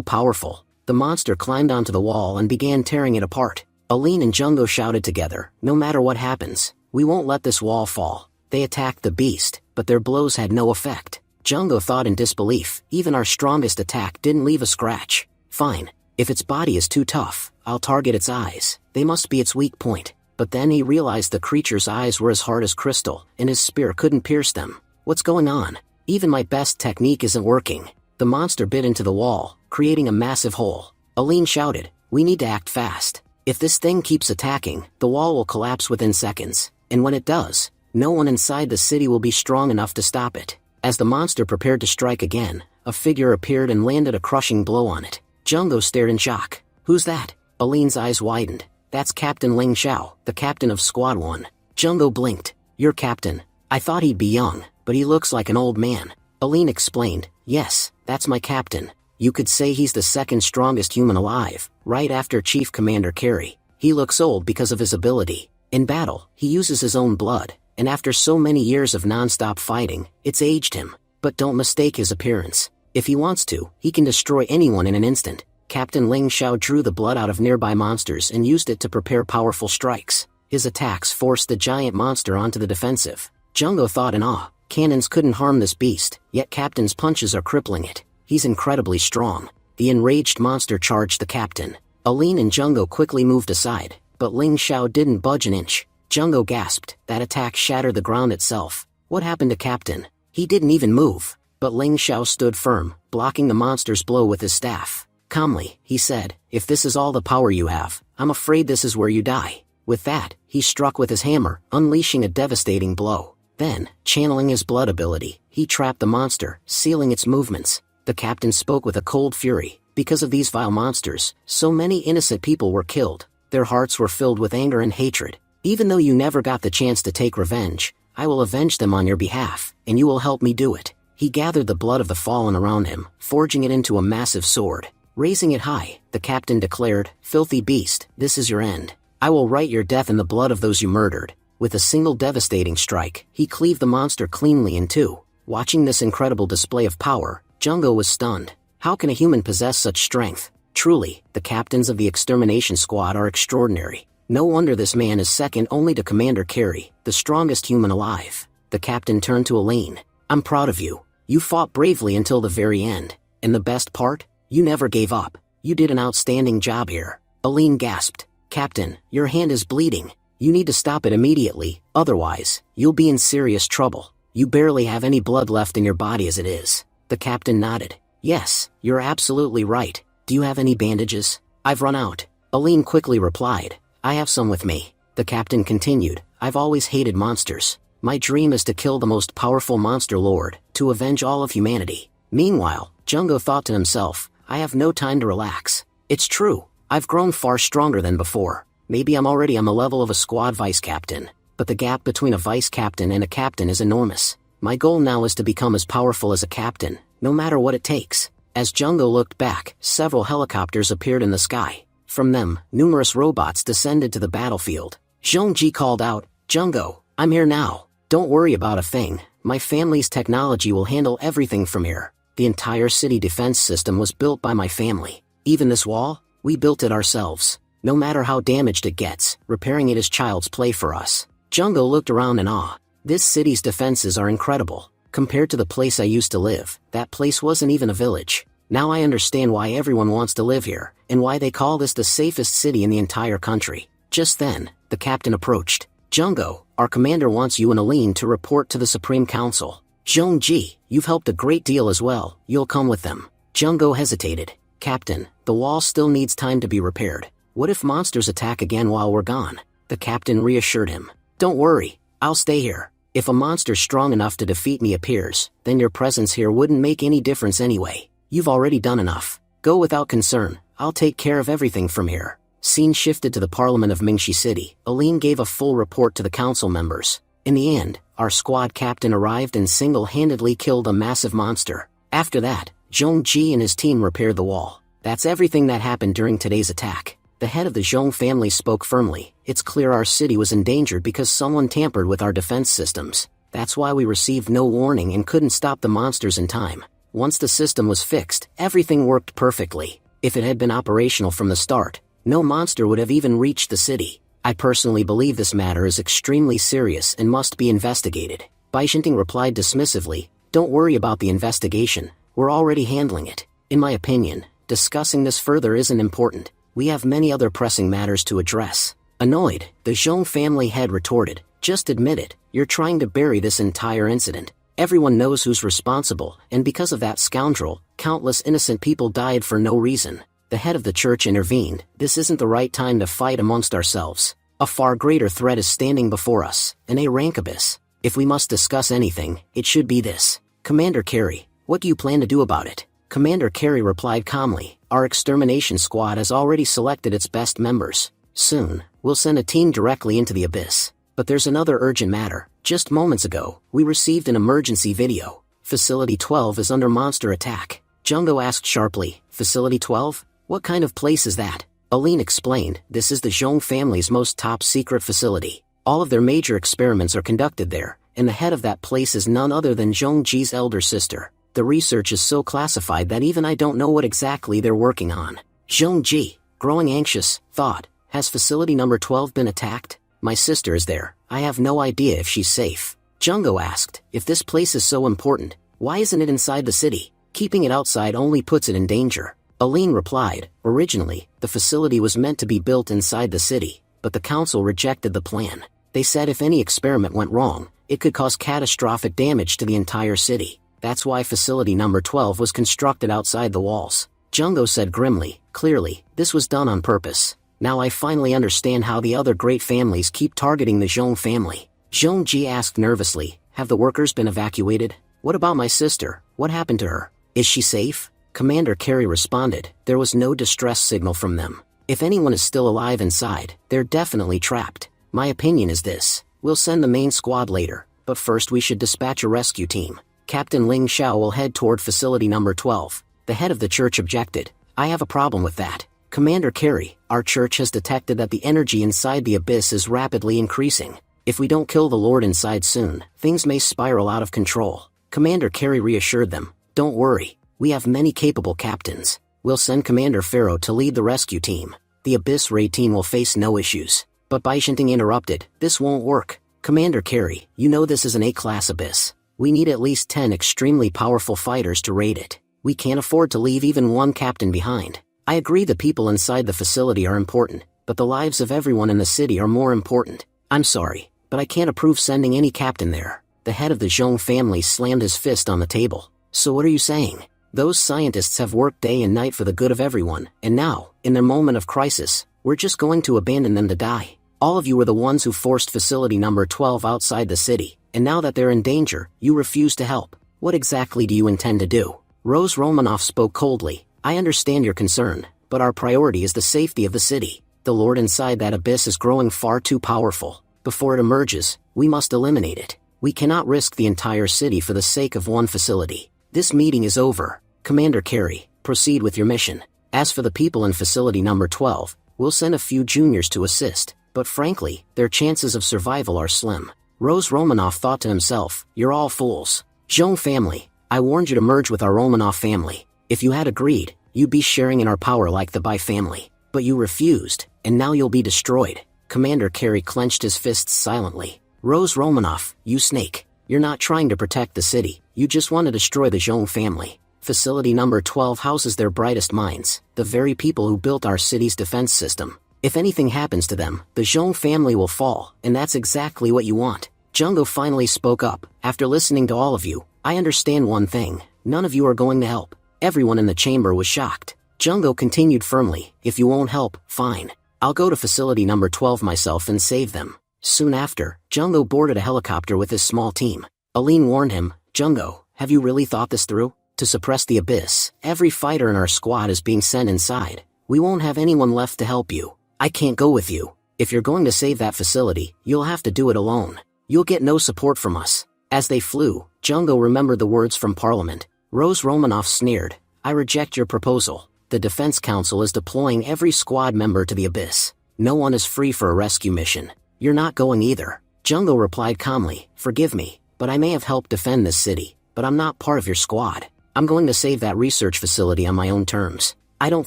powerful? The monster climbed onto the wall and began tearing it apart. Aline and Jungo shouted together, no matter what happens, we won't let this wall fall. They attacked the beast, but their blows had no effect. Jungo thought in disbelief, even our strongest attack didn't leave a scratch. Fine. If its body is too tough, I'll target its eyes. They must be its weak point. But then he realized the creature's eyes were as hard as crystal, and his spear couldn't pierce them. What's going on? Even my best technique isn't working. The monster bit into the wall, creating a massive hole. Aline shouted, we need to act fast. If this thing keeps attacking, the wall will collapse within seconds. And when it does, no one inside the city will be strong enough to stop it. As the monster prepared to strike again, a figure appeared and landed a crushing blow on it. Jungo stared in shock. Who's that? Aline's eyes widened. That's Captain Ling Xiao, the captain of Squad 1. Jungo blinked. Your captain? I thought he'd be young, but he looks like an old man. Aline explained. Yes, that's my captain. You could say he's the second strongest human alive, right after Chief Commander Carey. He looks old because of his ability. In battle, he uses his own blood, and after so many years of non-stop fighting, it's aged him. But don't mistake his appearance. If he wants to, he can destroy anyone in an instant. Captain Ling Xiao drew the blood out of nearby monsters and used it to prepare powerful strikes. His attacks forced the giant monster onto the defensive. Jungo thought in awe. Cannons couldn't harm this beast, yet Captain's punches are crippling it. He's incredibly strong. The enraged monster charged the captain. Aline and Jungo quickly moved aside, but Ling Xiao didn't budge an inch. Jungo gasped. That attack shattered the ground itself. What happened to Captain? He didn't even move. But Ling Xiao stood firm, blocking the monster's blow with his staff. Calmly, he said, if this is all the power you have, I'm afraid this is where you die. With that, he struck with his hammer, unleashing a devastating blow. Then, channeling his blood ability, he trapped the monster, sealing its movements. The captain spoke with a cold fury. Because of these vile monsters, so many innocent people were killed. Their hearts were filled with anger and hatred. Even though you never got the chance to take revenge, I will avenge them on your behalf, and you will help me do it. He gathered the blood of the fallen around him, forging it into a massive sword. Raising it high, the captain declared, filthy beast, this is your end. I will write your death in the blood of those you murdered. With a single devastating strike, he cleaved the monster cleanly in two. Watching this incredible display of power, Jungo was stunned. How can a human possess such strength? Truly, the captains of the extermination squad are extraordinary. No wonder this man is second only to Commander Carey, the strongest human alive. The captain turned to Aline. I'm proud of you. You fought bravely until the very end. And the best part? You never gave up. You did an outstanding job here. Aline gasped. Captain, your hand is bleeding. You need to stop it immediately, otherwise, you'll be in serious trouble. You barely have any blood left in your body as it is. The captain nodded. Yes, you're absolutely right. Do you have any bandages? I've run out. Aline quickly replied. I have some with me. The captain continued. I've always hated monsters. My dream is to kill the most powerful monster lord, to avenge all of humanity. Meanwhile, Jungo thought to himself, I have no time to relax. It's true. I've grown far stronger than before. Maybe I'm already on the level of a squad vice captain. But the gap between a vice captain and a captain is enormous. My goal now is to become as powerful as a captain, no matter what it takes. As Jungo looked back, several helicopters appeared in the sky. From them, numerous robots descended to the battlefield. Zhongji called out, Jungo, I'm here now. Don't worry about a thing. My family's technology will handle everything from here. The entire city defense system was built by my family. Even this wall? We built it ourselves. No matter how damaged it gets, repairing it is child's play for us. Jungo looked around in awe. This city's defenses are incredible. Compared to the place I used to live, that place wasn't even a village. Now I understand why everyone wants to live here, and why they call this the safest city in the entire country. Just then, the captain approached. Jungo, our commander wants you and Aline to report to the Supreme Council. Zhongji, you've helped a great deal as well, you'll come with them. Jungo hesitated. Captain, the wall still needs time to be repaired. What if monsters attack again while we're gone? The captain reassured him. Don't worry, I'll stay here. If a monster strong enough to defeat me appears, then your presence here wouldn't make any difference anyway. You've already done enough. Go without concern, I'll take care of everything from here. Scene shifted to the Parliament of Mingxi City. Aline gave a full report to the council members. In the end, our squad captain arrived and single-handedly killed a massive monster. After that, Zhong Ji and his team repaired the wall. That's everything that happened during today's attack. The head of the Zhong family spoke firmly. It's clear our city was endangered because someone tampered with our defense systems. That's why we received no warning and couldn't stop the monsters in time. Once the system was fixed, everything worked perfectly. If it had been operational from the start, no monster would have even reached the city. I personally believe this matter is extremely serious and must be investigated. Baishinting replied dismissively, don't worry about the investigation, we're already handling it. In my opinion, discussing this further isn't important. We have many other pressing matters to address. Annoyed, the Zhong family head retorted, just admit it, you're trying to bury this entire incident. Everyone knows who's responsible, and because of that scoundrel, countless innocent people died for no reason. The head of the church intervened. This isn't the right time to fight amongst ourselves. A far greater threat is standing before us, an A-rank abyss. If we must discuss anything, it should be this. Commander Carey, what do you plan to do about it? Commander Carey replied calmly, our extermination squad has already selected its best members. Soon, we'll send a team directly into the abyss. But there's another urgent matter. Just moments ago, we received an emergency video. Facility 12 is under monster attack. Jungo asked sharply, Facility 12? What kind of place is that? Aline explained, this is the Zhong family's most top-secret facility. All of their major experiments are conducted there, and the head of that place is none other than Zhong Ji's elder sister. The research is so classified that even I don't know what exactly they're working on. Zhong Ji, growing anxious, thought, has facility number 12 been attacked? My sister is there, I have no idea if she's safe. Jungo asked, if this place is so important, why isn't it inside the city? Keeping it outside only puts it in danger. Aline replied, originally, the facility was meant to be built inside the city, but the council rejected the plan. They said if any experiment went wrong, it could cause catastrophic damage to the entire city. That's why facility number 12 was constructed outside the walls. Jungo said grimly, clearly, this was done on purpose. Now I finally understand how the other great families keep targeting the Zhong family. Zhong Ji asked nervously, have the workers been evacuated? What about my sister? What happened to her? Is she safe? Commander Carey responded, there was no distress signal from them. If anyone is still alive inside, they're definitely trapped. My opinion is this, we'll send the main squad later, but first we should dispatch a rescue team. Captain Ling Xiao will head toward facility number 12. The head of the church objected, I have a problem with that. Commander Carey, our church has detected that the energy inside the abyss is rapidly increasing. If we don't kill the Lord inside soon, things may spiral out of control. Commander Carey reassured them, don't worry. We have many capable captains. We'll send Commander Pharaoh to lead the rescue team. The Abyss raid team will face no issues. But Baishinting interrupted, this won't work. Commander Carey, you know this is an A-class abyss. We need at least 10 extremely powerful fighters to raid it. We can't afford to leave even one captain behind. I agree the people inside the facility are important, but the lives of everyone in the city are more important. I'm sorry, but I can't approve sending any captain there. The head of the Zhong family slammed his fist on the table. So what are you saying? Those scientists have worked day and night for the good of everyone, and now, in their moment of crisis, we're just going to abandon them to die. All of you were the ones who forced facility number 12 outside the city, and now that they're in danger, you refuse to help. What exactly do you intend to do? Rose Romanoff spoke coldly, I understand your concern, but our priority is the safety of the city. The Lord inside that abyss is growing far too powerful. Before it emerges, we must eliminate it. We cannot risk the entire city for the sake of one facility. This meeting is over. Commander Carey, proceed with your mission. As for the people in facility number 12, we'll send a few juniors to assist, but frankly, their chances of survival are slim. Rose Romanoff thought to himself, you're all fools. Zhong family, I warned you to merge with our Romanoff family. If you had agreed, you'd be sharing in our power like the Bai family. But you refused, and now you'll be destroyed. Commander Carey clenched his fists silently. Rose Romanoff, you snake. You're not trying to protect the city, you just want to destroy the Zhong family. Facility number 12 houses their brightest minds, the very people who built our city's defense system. If anything happens to them, the Zhong family will fall, and that's exactly what you want. Jungo finally spoke up. After listening to all of you, I understand one thing. None of you are going to help. Everyone in the chamber was shocked. Jungo continued firmly, if you won't help, fine. I'll go to facility number 12 myself and save them. Soon after, Jungo boarded a helicopter with his small team. Aline warned him, Jungo, have you really thought this through? To suppress the abyss, every fighter in our squad is being sent inside. We won't have anyone left to help you. I can't go with you. If you're going to save that facility, you'll have to do it alone. You'll get no support from us. As they flew, Jungo remembered the words from Parliament. Rose Romanoff sneered, I reject your proposal. The Defense Council is deploying every squad member to the abyss. No one is free for a rescue mission. You're not going either. Jungo replied calmly, forgive me, but I may have helped defend this city, but I'm not part of your squad. I'm going to save that research facility on my own terms. I don't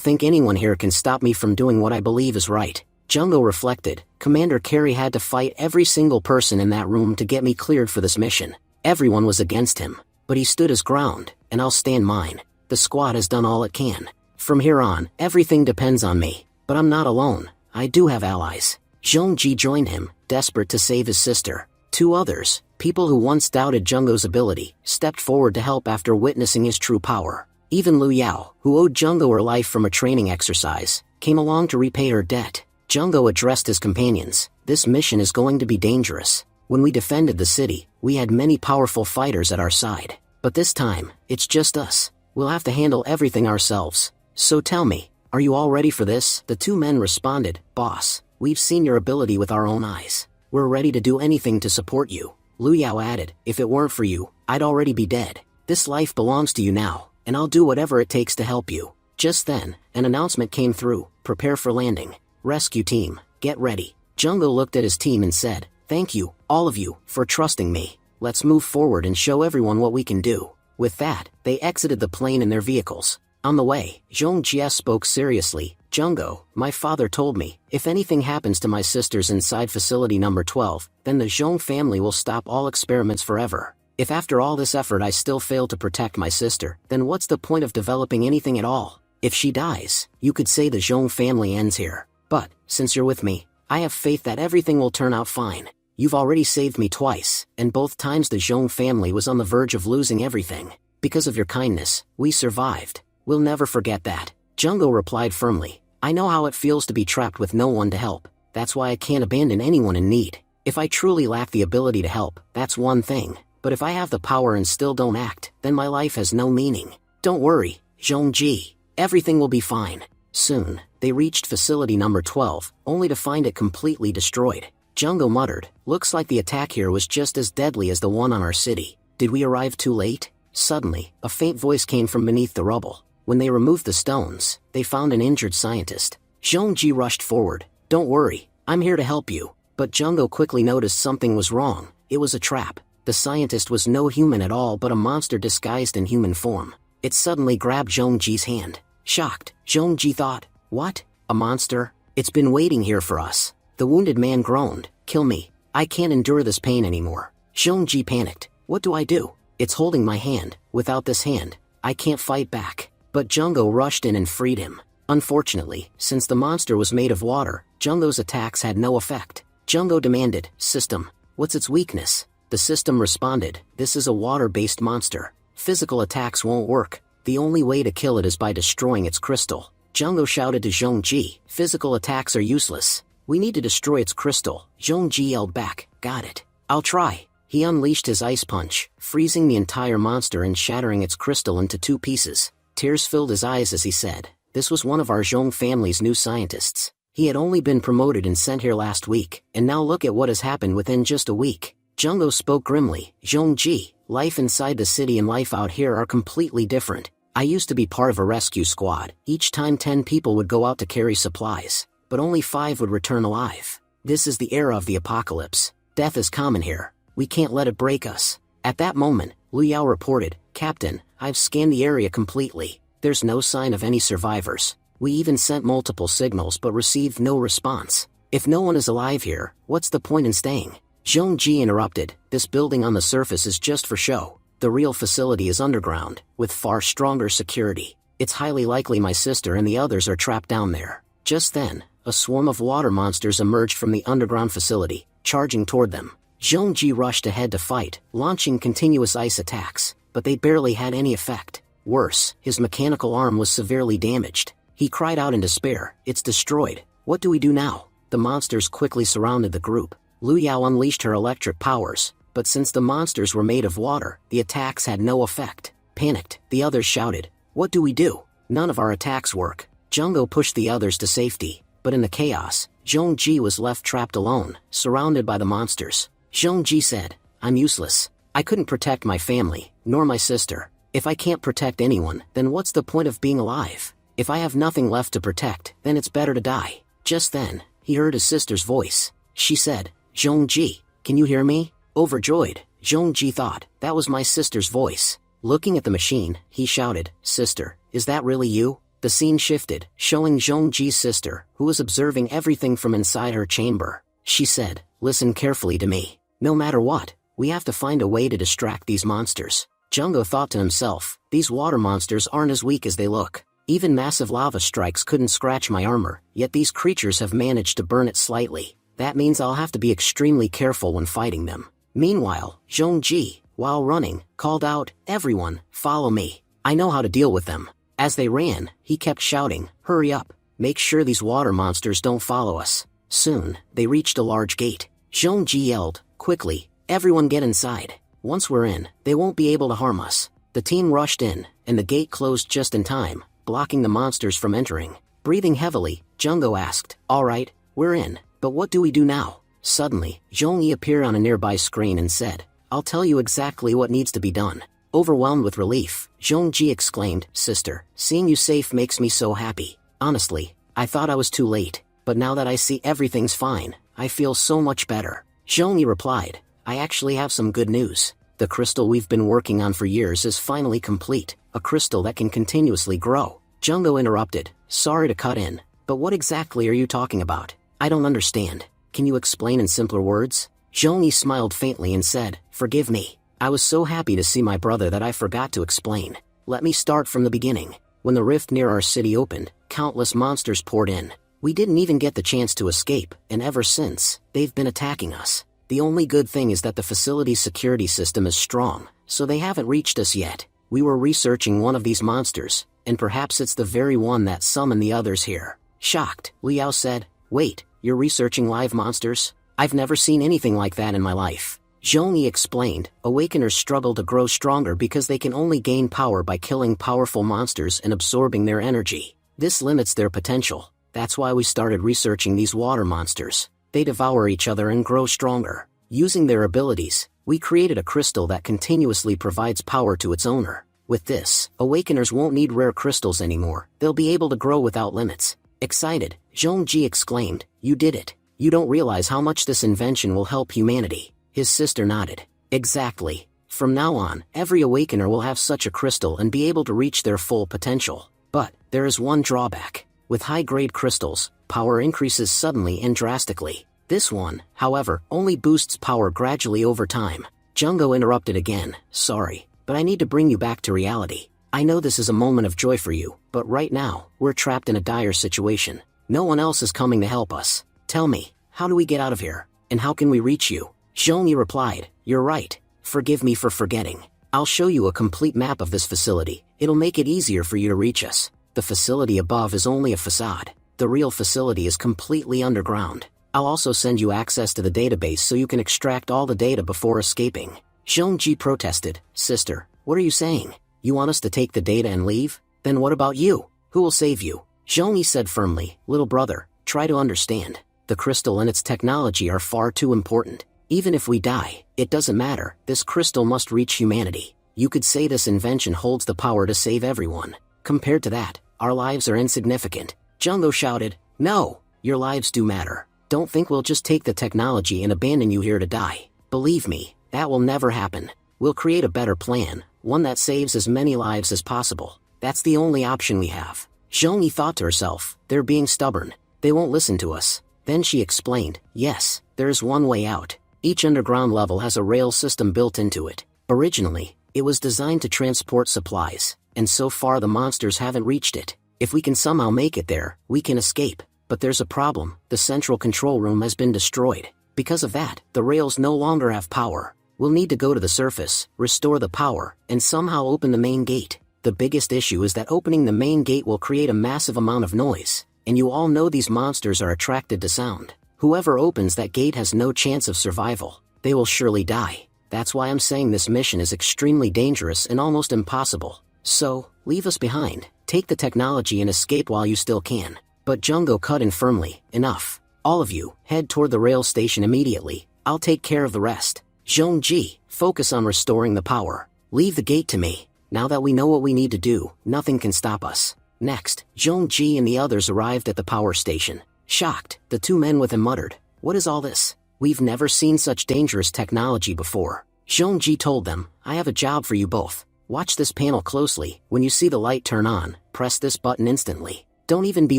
think anyone here can stop me from doing what I believe is right. Jungo reflected, Commander Carey had to fight every single person in that room to get me cleared for this mission. Everyone was against him, but he stood his ground, and I'll stand mine. The squad has done all it can. From here on, everything depends on me, but I'm not alone. I do have allies. Zhongji joined him, desperate to save his sister. Two others, people who once doubted Jungo's ability, stepped forward to help after witnessing his true power. Even Lu Yao, who owed Jungo her life from a training exercise, came along to repay her debt. Jungo addressed his companions, this mission is going to be dangerous. When we defended the city, we had many powerful fighters at our side. But this time, it's just us. We'll have to handle everything ourselves. So tell me, are you all ready for this? The two men responded, Boss, we've seen your ability with our own eyes. We're ready to do anything to support you. Lu Yao added, if it weren't for you, I'd already be dead. This life belongs to you now, and I'll do whatever it takes to help you. Just then, an announcement came through, prepare for landing. Rescue team, get ready. Jungo looked at his team and said, thank you, all of you, for trusting me. Let's move forward and show everyone what we can do. With that, they exited the plane in their vehicles. On the way, Zhong Jie spoke seriously, Jungo, my father told me, if anything happens to my sisters inside facility number 12, then the Zhong family will stop all experiments forever. If after all this effort I still fail to protect my sister, then what's the point of developing anything at all? If she dies, you could say the Zhong family ends here. But, since you're with me, I have faith that everything will turn out fine. You've already saved me twice, and both times the Zhong family was on the verge of losing everything. Because of your kindness, we survived. We'll never forget that. Jungo replied firmly, I know how it feels to be trapped with no one to help. That's why I can't abandon anyone in need. If I truly lack the ability to help, that's one thing. But if I have the power and still don't act, then my life has no meaning. Don't worry, Zhongji. Everything will be fine. Soon, they reached facility number 12, only to find it completely destroyed. Jungo muttered, looks like the attack here was just as deadly as the one on our city. Did we arrive too late? Suddenly, a faint voice came from beneath the rubble. When they removed the stones, they found an injured scientist. Zhongji rushed forward. Don't worry, I'm here to help you. But Jungo quickly noticed something was wrong. It was a trap. The scientist was no human at all but a monster disguised in human form. It suddenly grabbed Zhongji's hand. Shocked, Zhongji thought, what? A monster? It's been waiting here for us. The wounded man groaned, kill me. I can't endure this pain anymore. Zhongji panicked. What do I do? It's holding my hand. Without this hand, I can't fight back. But Jungo rushed in and freed him. Unfortunately, since the monster was made of water, Jungo's attacks had no effect. Jungo demanded, System, what's its weakness? The system responded, this is a water-based monster. Physical attacks won't work. The only way to kill it is by destroying its crystal. Jungo shouted to Zhongji, physical attacks are useless. We need to destroy its crystal. Zhongji yelled back, got it. I'll try. He unleashed his ice punch, freezing the entire monster and shattering its crystal into two pieces. Tears filled his eyes as he said, this was one of our Zhong family's new scientists. He had only been promoted and sent here last week, and now look at what has happened within just a week. Jungo spoke grimly, Zhongji, life inside the city and life out here are completely different. I used to be part of a rescue squad. Each time 10 people would go out to carry supplies, but only 5 would return alive. This is the era of the apocalypse. Death is common here. We can't let it break us. At that moment, Lu Yao reported, Captain, I've scanned the area completely. There's no sign of any survivors. We even sent multiple signals but received no response. If no one is alive here, what's the point in staying? Zhongji interrupted, this building on the surface is just for show. The real facility is underground, with far stronger security. It's highly likely my sister and the others are trapped down there. Just then, a swarm of water monsters emerged from the underground facility, charging toward them. Zhongji rushed ahead to fight, launching continuous ice attacks, but they barely had any effect. Worse, his mechanical arm was severely damaged. He cried out in despair, "It's destroyed. What do we do now?" The monsters quickly surrounded the group. Lu Yao unleashed her electric powers, but since the monsters were made of water, the attacks had no effect. Panicked, the others shouted, "What do we do? None of our attacks work." Jungo pushed the others to safety, but in the chaos, Zhongji was left trapped alone, surrounded by the monsters. Zhongji said, "I'm useless. I couldn't protect my family, nor my sister. If I can't protect anyone, then what's the point of being alive? If I have nothing left to protect, then it's better to die." Just then, he heard his sister's voice. She said, "Zhongji, can you hear me?" Overjoyed, Zhongji thought, that was my sister's voice. Looking at the machine, he shouted, "Sister, is that really you?" The scene shifted, showing Zhongji's sister, who was observing everything from inside her chamber. She said, "Listen carefully to me. No matter what, we have to find a way to distract these monsters." Jungo thought to himself, these water monsters aren't as weak as they look. Even massive lava strikes couldn't scratch my armor, yet these creatures have managed to burn it slightly. That means I'll have to be extremely careful when fighting them. Meanwhile, Zhongji, while running, called out, "Everyone, follow me. I know how to deal with them." As they ran, he kept shouting, "Hurry up. Make sure these water monsters don't follow us." Soon, they reached a large gate. Zhongji yelled, "Quickly, everyone get inside. Once we're in, they won't be able to harm us." The team rushed in, and the gate closed just in time, blocking the monsters from entering. Breathing heavily, Jungo asked, "All right, we're in, but what do we do now?" Suddenly, Zhongyi appeared on a nearby screen and said, "I'll tell you exactly what needs to be done." Overwhelmed with relief, Zhongji exclaimed, "Sister, seeing you safe makes me so happy. Honestly, I thought I was too late, but now that I see everything's fine, I feel so much better." Zhongyi replied, "I actually have some good news. The crystal we've been working on for years is finally complete, a crystal that can continuously grow." Jungo interrupted, "Sorry to cut in, but what exactly are you talking about? I don't understand. Can you explain in simpler words?" Zhongyi smiled faintly and said, "Forgive me. I was so happy to see my brother that I forgot to explain. Let me start from the beginning. When the rift near our city opened, countless monsters poured in. We didn't even get the chance to escape, and ever since, they've been attacking us. The only good thing is that the facility's security system is strong, so they haven't reached us yet. We were researching one of these monsters, and perhaps it's the very one that summoned the others here." Shocked, Liao said, "Wait, you're researching live monsters? I've never seen anything like that in my life." Zhongyi explained, "Awakeners struggle to grow stronger because they can only gain power by killing powerful monsters and absorbing their energy. This limits their potential. That's why we started researching these water monsters. They devour each other and grow stronger. Using their abilities, we created a crystal that continuously provides power to its owner. With this, Awakeners won't need rare crystals anymore. They'll be able to grow without limits." Excited, Zhongji exclaimed, "You did it. You don't realize how much this invention will help humanity." His sister nodded. "Exactly. From now on, every Awakener will have such a crystal and be able to reach their full potential. But, there is one drawback. With high-grade crystals, power increases suddenly and drastically. This one, however, only boosts power gradually over time." Jungo interrupted again, "Sorry, but I need to bring you back to reality. I know this is a moment of joy for you, but right now, we're trapped in a dire situation. No one else is coming to help us. Tell me, how do we get out of here? And how can we reach you?" Zhongyi replied, "You're right. Forgive me for forgetting. I'll show you a complete map of this facility. It'll make it easier for you to reach us. The facility above is only a facade. The real facility is completely underground. I'll also send you access to the database so you can extract all the data before escaping." Zhongji protested, "Sister, what are you saying? You want us to take the data and leave? Then what about you? Who will save you?" Zhongyi said firmly, "Little brother, try to understand. The crystal and its technology are far too important. Even if we die, it doesn't matter. This crystal must reach humanity. You could say this invention holds the power to save everyone. Compared to that, our lives are insignificant." Jungo shouted, "No, your lives do matter. Don't think we'll just take the technology and abandon you here to die. Believe me, that will never happen. We'll create a better plan, one that saves as many lives as possible. That's the only option we have." Zhongyi thought to herself, "They're being stubborn. They won't listen to us." Then she explained, "Yes, there's one way out. Each underground level has a rail system built into it. Originally, it was designed to transport supplies, and so far the monsters haven't reached it. If we can somehow make it there, we can escape." But there's a problem, the central control room has been destroyed. Because of that, the rails no longer have power. We'll need to go to the surface, restore the power, and somehow open the main gate. The biggest issue is that opening the main gate will create a massive amount of noise, and you all know these monsters are attracted to sound. Whoever opens that gate has no chance of survival. They will surely die. That's why I'm saying this mission is extremely dangerous and almost impossible. So, leave us behind, take the technology and escape while you still can. But Jungo cut in firmly, enough. All of you, head toward the rail station immediately. I'll take care of the rest. Zhongji, focus on restoring the power. Leave the gate to me. Now that we know what we need to do, nothing can stop us. Next, Zhongji and the others arrived at the power station. Shocked, the two men with him muttered, "What is all this? We've never seen such dangerous technology before." Zhongji told them, "I have a job for you both. Watch this panel closely. When you see the light turn on, press this button instantly. Don't even be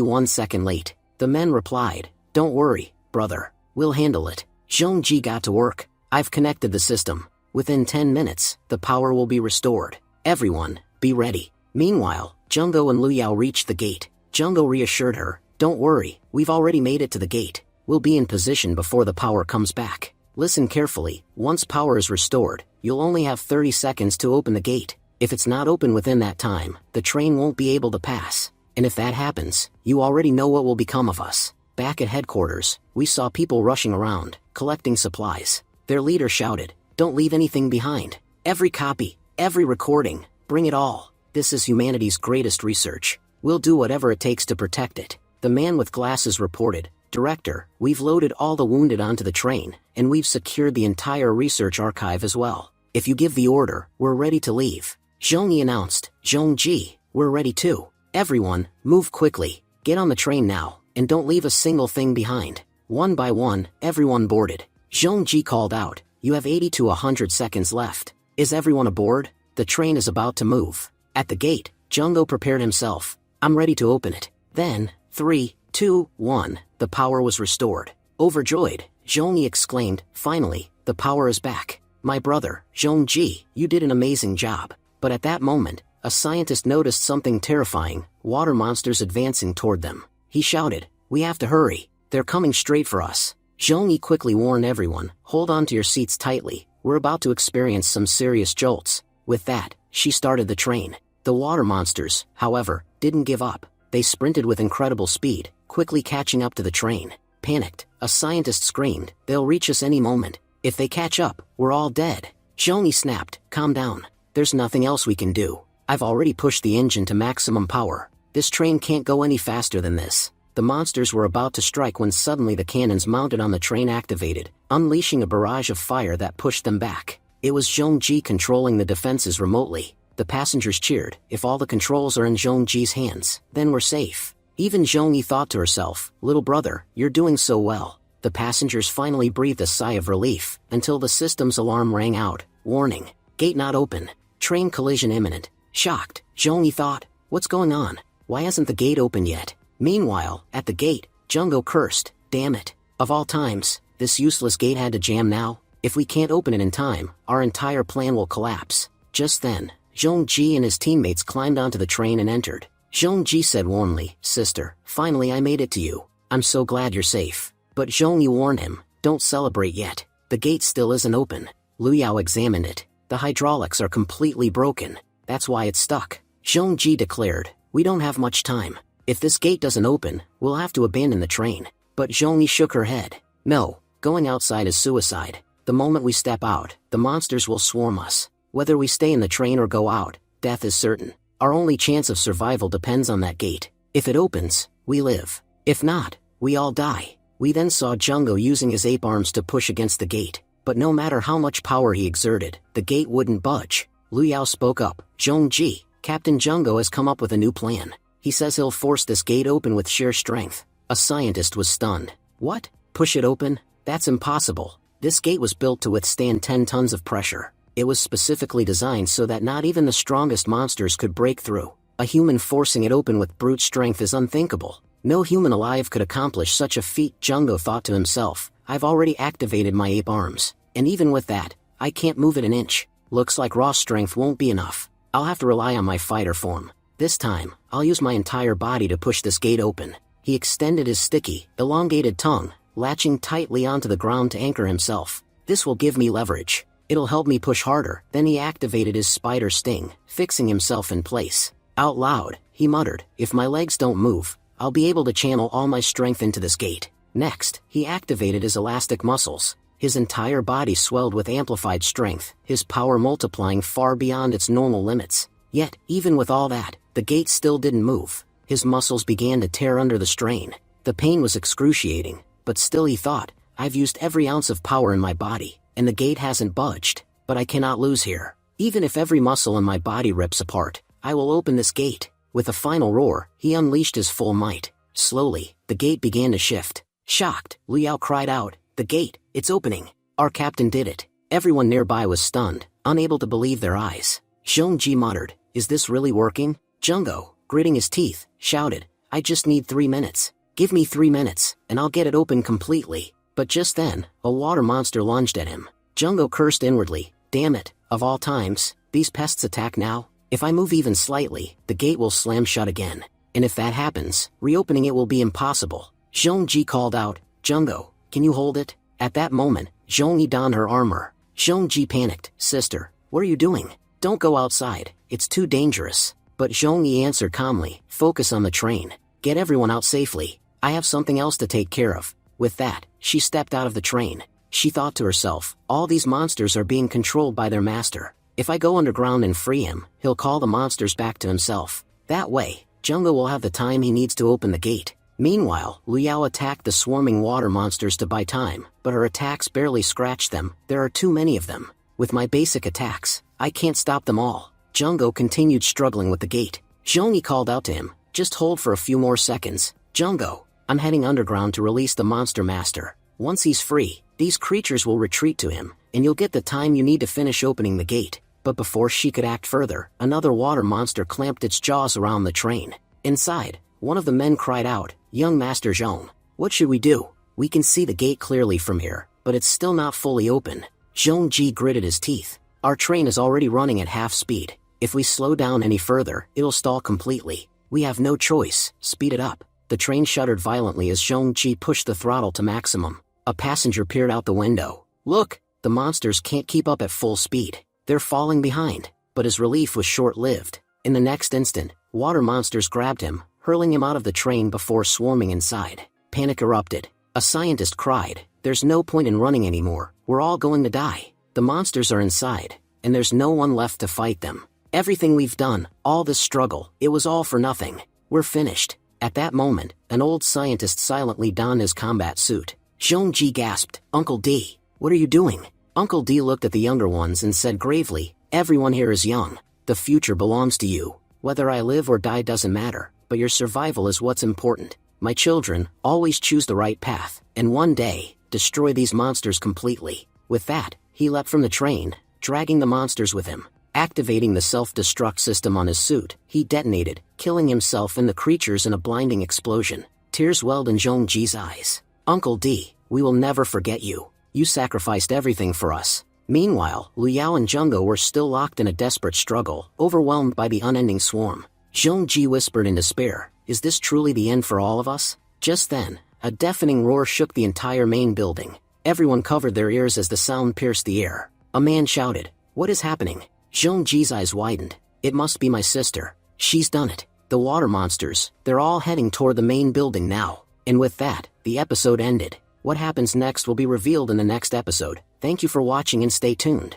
1 second late." The men replied, "Don't worry, brother. We'll handle it." Zhongji got to work. "I've connected the system. Within 10 minutes, the power will be restored. Everyone, be ready." Meanwhile, Jungo and Luyao reached the gate. Jungo reassured her, "Don't worry, we've already made it to the gate. We'll be in position before the power comes back. Listen carefully, once power is restored, you'll only have 30 seconds to open the gate. If it's not open within that time, the train won't be able to pass. And if that happens, you already know what will become of us." Back at headquarters, we saw people rushing around, collecting supplies. Their leader shouted, "Don't leave anything behind. Every copy, every recording, bring it all. This is humanity's greatest research. We'll do whatever it takes to protect it." The man with glasses reported, "Director, we've loaded all the wounded onto the train, and we've secured the entire research archive as well. If you give the order, we're ready to leave." Zhongyi announced, "Zhongji, we're ready too. Everyone, move quickly. Get on the train now, and don't leave a single thing behind." One by one, everyone boarded. Zhongji called out, "You have 80 to 100 seconds left. Is everyone aboard? The train is about to move." At the gate, Jungo prepared himself. "I'm ready to open it." Then, 3, 2, 1, the power was restored. Overjoyed, Zhongyi exclaimed, "Finally, the power is back. My brother, Zhongji, you did an amazing job." But at that moment, a scientist noticed something terrifying, water monsters advancing toward them. He shouted, "We have to hurry. They're coming straight for us." Zhongyi quickly warned everyone, "Hold on to your seats tightly. We're about to experience some serious jolts." With that, she started the train. The water monsters, however, didn't give up. They sprinted with incredible speed, quickly catching up to the train. Panicked, a scientist screamed, "They'll reach us any moment. If they catch up, we're all dead." Zhongyi snapped, "Calm down. There's nothing else we can do. I've already pushed the engine to maximum power. This train can't go any faster than this." The monsters were about to strike when suddenly the cannons mounted on the train activated, unleashing a barrage of fire that pushed them back. It was Zhongji controlling the defenses remotely. The passengers cheered, "If all the controls are in Zhongji's hands, then we're safe." Even Zhongyi thought to herself, "Little brother, you're doing so well." The passengers finally breathed a sigh of relief, until the system's alarm rang out, "Warning, gate not open. Train collision imminent." Shocked, Zhongyi thought, "What's going on? Why hasn't the gate opened yet?" Meanwhile, at the gate, Jungo cursed, "Damn it. Of all times, this useless gate had to jam now. If we can't open it in time, our entire plan will collapse." Just then, Zhongji and his teammates climbed onto the train and entered. Zhongji said warmly, "Sister, finally I made it to you. I'm so glad you're safe." But Zhongyi warned him, "Don't celebrate yet. The gate still isn't open." Luyao examined it. "The hydraulics are completely broken. That's why it's stuck." Zhongji declared, "We don't have much time. If this gate doesn't open, we'll have to abandon the train." But Zhongyi shook her head. "No, going outside is suicide. The moment we step out, the monsters will swarm us. Whether we stay in the train or go out, death is certain. Our only chance of survival depends on that gate. If it opens, we live. If not, we all die." We then saw Jungo using his ape arms to push against the gate, but no matter how much power he exerted, the gate wouldn't budge. Luyao spoke up, "Zhongji, Captain Jungo has come up with a new plan. He says he'll force this gate open with sheer strength." A scientist was stunned. "What? Push it open? That's impossible. This gate was built to withstand 10 tons of pressure. It was specifically designed so that not even the strongest monsters could break through. A human forcing it open with brute strength is unthinkable. No human alive could accomplish such a feat." Jungo thought to himself, "I've already activated my ape arms, and even with that, I can't move it an inch. Looks like raw strength won't be enough. I'll have to rely on my fighter form. This time, I'll use my entire body to push this gate open." He extended his sticky, elongated tongue, latching tightly onto the ground to anchor himself. This will give me leverage. It'll help me push harder. Then he activated his spider sting, fixing himself in place. Out loud, he muttered, if my legs don't move, I'll be able to channel all my strength into this gate. Next, he activated his elastic muscles. His entire body swelled with amplified strength, his power multiplying far beyond its normal limits. Yet, even with all that, the gate still didn't move. His muscles began to tear under the strain. The pain was excruciating, but still he thought, I've used every ounce of power in my body, and the gate hasn't budged. But I cannot lose here. Even if every muscle in my body rips apart, I will open this gate. With a final roar, he unleashed his full might. Slowly, the gate began to shift. Shocked, Liao cried out, the gate, it's opening. Our captain did it. Everyone nearby was stunned, unable to believe their eyes. Zhongji muttered, is this really working? Jungo, gritting his teeth, shouted, I just need 3 minutes. Give me 3 minutes, and I'll get it open completely. But just then, a water monster lunged at him. Jungo cursed inwardly, damn it, of all times, these pests attack now? If I move even slightly, the gate will slam shut again. And if that happens, reopening it will be impossible. Zhongji called out, Jungo, can you hold it? At that moment, Zhongyi donned her armor. Zhongji panicked, sister, what are you doing? Don't go outside, it's too dangerous. But Zhongyi answered calmly, focus on the train. Get everyone out safely. I have something else to take care of. With that, she stepped out of the train. She thought to herself, all these monsters are being controlled by their master. If I go underground and free him, he'll call the monsters back to himself. That way, Jungo will have the time he needs to open the gate. Meanwhile, Liao attacked the swarming water monsters to buy time, but her attacks barely scratched them. There are too many of them. With my basic attacks, I can't stop them all. Jungo continued struggling with the gate. Zhongyi called out to him, just hold for a few more seconds. Jungo, I'm heading underground to release the monster master. Once he's free, these creatures will retreat to him, and you'll get the time you need to finish opening the gate. But before she could act further, another water monster clamped its jaws around the train. Inside, one of the men cried out, young Master Zhong, what should we do? We can see the gate clearly from here, but it's still not fully open. Zhongji gritted his teeth. Our train is already running at half speed. If we slow down any further, it'll stall completely. We have no choice, speed it up. The train shuddered violently as Zhongji pushed the throttle to maximum. A passenger peered out the window. Look, the monsters can't keep up at full speed. They're falling behind. But his relief was short-lived. In the next instant, water monsters grabbed him, hurling him out of the train before swarming inside. Panic erupted. A scientist cried, there's no point in running anymore, we're all going to die. The monsters are inside, and there's no one left to fight them. Everything we've done, all this struggle, it was all for nothing. We're finished. At that moment, an old scientist silently donned his combat suit. Zhongji gasped, Uncle D, what are you doing? Uncle D looked at the younger ones and said gravely, everyone here is young. The future belongs to you. Whether I live or die doesn't matter, but your survival is what's important. My children, always choose the right path, and one day, destroy these monsters completely. With that, he leapt from the train, dragging the monsters with him. Activating the self-destruct system on his suit, he detonated, killing himself and the creatures in a blinding explosion. Tears welled in Zhongji's eyes. Uncle D, we will never forget you. You sacrificed everything for us. Meanwhile, Liao and Jungo were still locked in a desperate struggle, overwhelmed by the unending swarm. Zhongji whispered in despair, is this truly the end for all of us? Just then, a deafening roar shook the entire main building. Everyone covered their ears as the sound pierced the air. A man shouted, what is happening? Zhongji's eyes widened. It must be my sister. She's done it. The water monsters, they're all heading toward the main building now. And with that, the episode ended. What happens next will be revealed in the next episode. Thank you for watching and stay tuned.